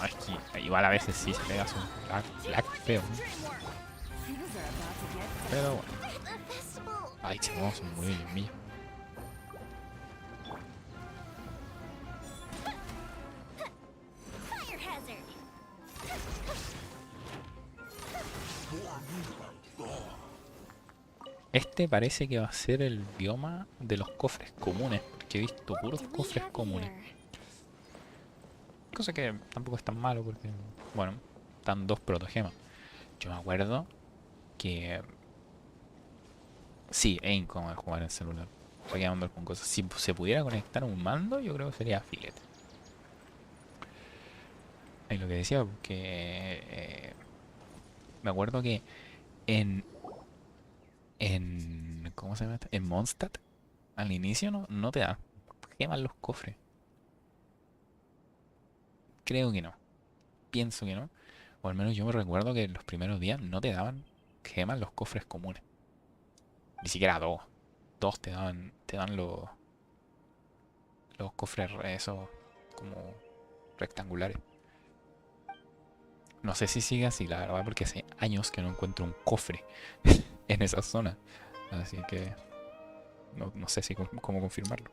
es que igual a veces sí se pega su lag feo, ¿no? Pero bueno. Ay, se me son muy Dios mío. Este parece que va a ser el bioma de los cofres comunes, porque he visto puros cofres comunes. Cosa que tampoco es tan malo porque, bueno, están 2 protogemas. Yo me acuerdo que... Sí, es incómodo jugar en celular. Para andar con cosas. Si se pudiera conectar a un mando, yo creo que sería filete. Y lo que decía, que... me acuerdo que en... ¿Cómo se llama esto? En Mondstadt, al inicio no te dan gemas los cofres. Creo que no. Pienso que no. O al menos yo me recuerdo que en los primeros días no te daban gemas los cofres comunes. Ni siquiera 2. 2 te dan los cofres esos como rectangulares. No sé si sigue así, la verdad, porque hace años que no encuentro un cofre en esa zona. Así que no sé si cómo confirmarlo.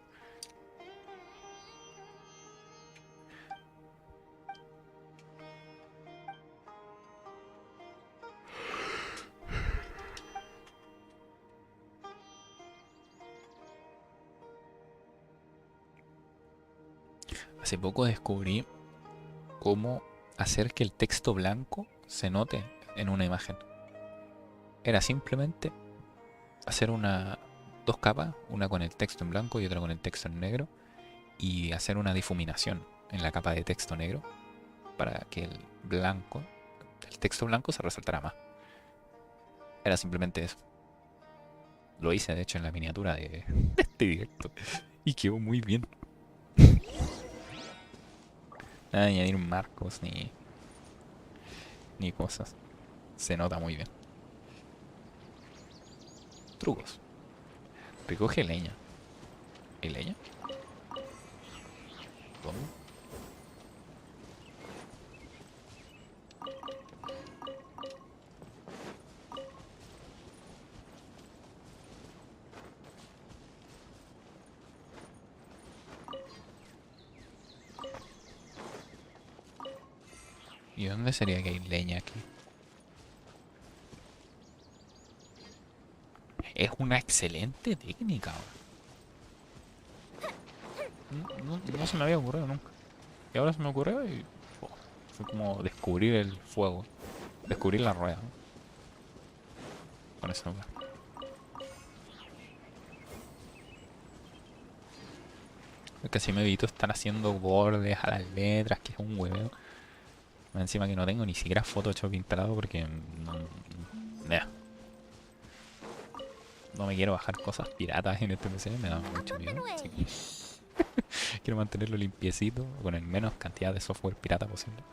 Hace poco descubrí cómo hacer que el texto blanco se note en una imagen. Era simplemente hacer 2 capas, una con el texto en blanco y otra con el texto en negro, y hacer una difuminación en la capa de texto negro para que el texto blanco se resaltara más. Era simplemente eso. Lo hice de hecho en la miniatura de este directo y quedó muy bien. Nada de añadir marcos ni cosas. Se nota muy bien. Trucos. Recoge leña. ¿Hay leña? ¿Dónde? ¿Y dónde sería que hay leña aquí? Es una excelente técnica. No se me había ocurrido nunca. Y ahora se me ocurrió y... fue como descubrir el fuego. Descubrir la rueda. Con ese lugar. Que así me evito estar haciendo bordes a las letras, que es un huevo. Encima que no tengo ni siquiera Photoshop instalado porque no me quiero bajar cosas piratas en este PC, me da mucho miedo. Así que quiero mantenerlo limpiecito con el menos cantidad de software pirata posible.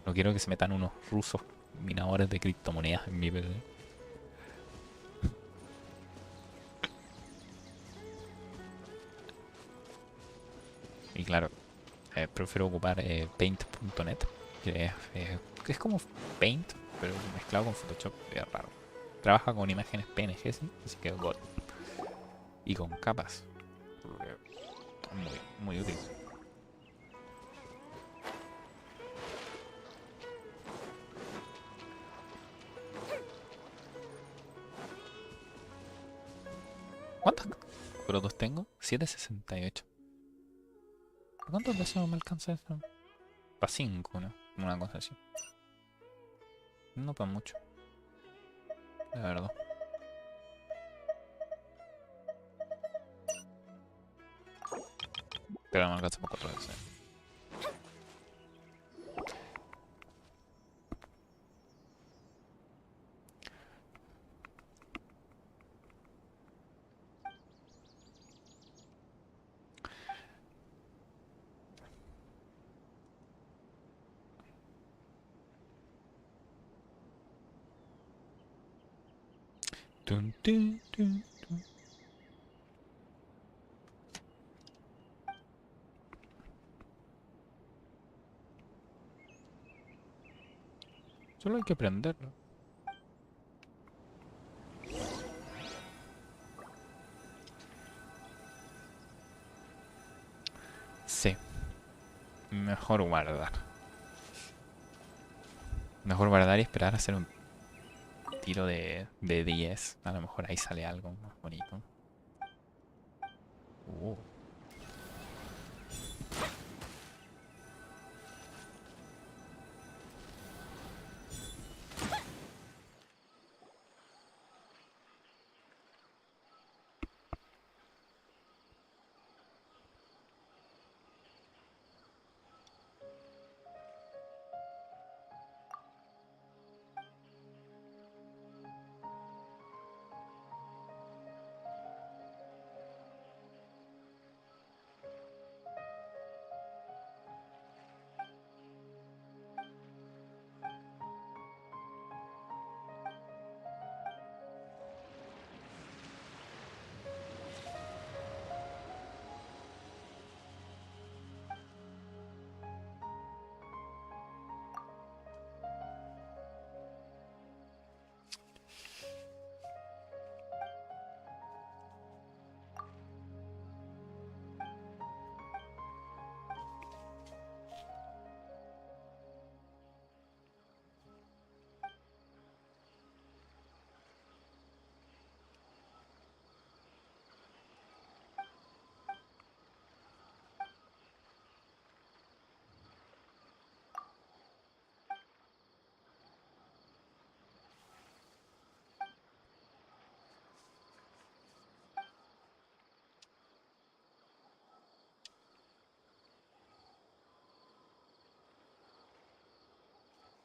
No quiero que se metan unos rusos minadores de criptomonedas en mi PC. Y claro, prefiero ocupar paint.net, que es como Paint, pero mezclado con Photoshop, es raro. Trabaja con imágenes PNG, ¿sí? Así que God. Y con capas. Muy útil. ¿Cuántos protos tengo? 768. ¿Cuántos deseos me alcanza eso? Para 5, ¿no? Una cosa así. No para mucho. La verdad. Pero no alcanzamos 4 veces. Tun, tun, tun, tun. Solo hay que aprenderlo. Sí. Mejor guardar. Mejor guardar y esperar a hacer un tiro de 10. A lo mejor ahí sale algo más bonito.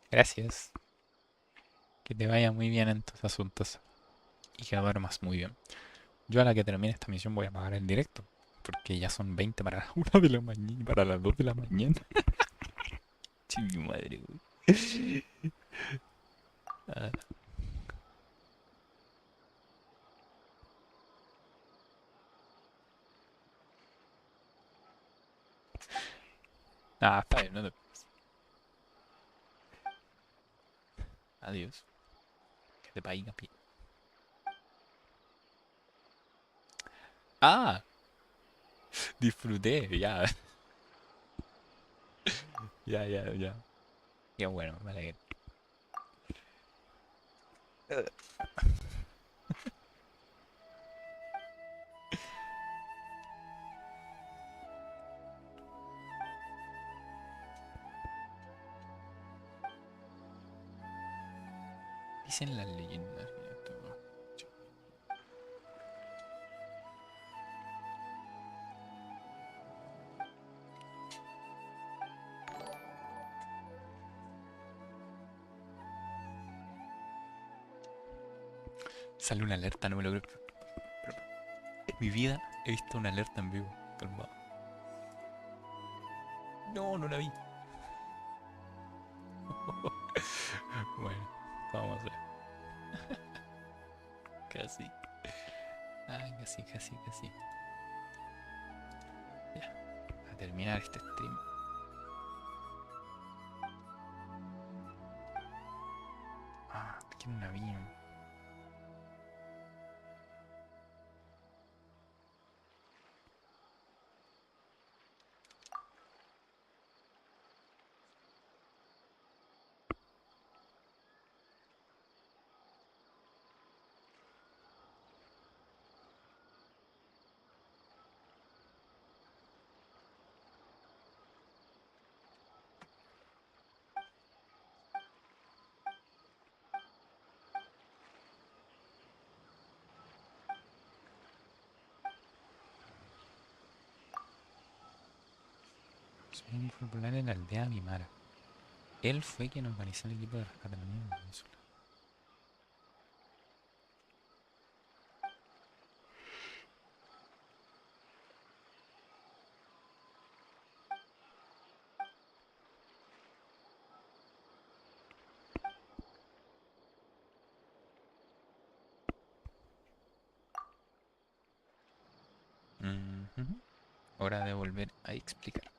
Gracias. Que te vaya muy bien en tus asuntos. Y que duermas muy bien. Yo a la que termine esta misión voy a apagar el directo. Porque ya son 20 para las 1 de la mañana. Para las 2 de la mañana. Sí, mi madre, güey. Ah, está bien, no te preocupes. Adiós. Que te vaya bien. Ah, disfruté, ya. Ya, ya, ya. Qué bueno, me alegro. Dicen las leyendas. Mira, esto va. Sale una alerta, no me lo creo. En mi vida he visto una alerta en vivo. Calmado. No, no la vi. Bueno, vamos a ver. Casi. Ay, casi, casi, casi. Ya. A terminar este stream. Ah, quiero un avión. Soy muy popular en la aldea Mimara. Él fue quien organizó el equipo de rescate de la niña en la península. Ujú. Hora de volver a explicar.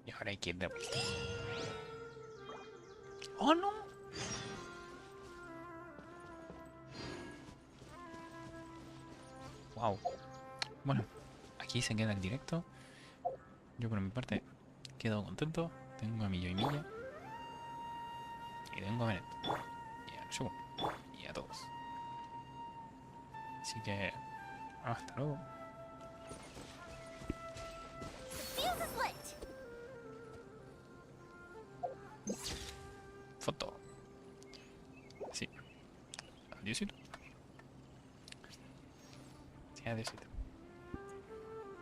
Y ahora hay que ir de vuelta. ¡Oh, no! Wow. Bueno, aquí se queda el directo. Yo por mi parte quedo contento. Tengo a Millo y Milla. Y tengo a Benet. Y a Shogun. Y a todos. Así que hasta luego. Fuse is lit! Foto. Sí. Adiósito. Sí, adiósito.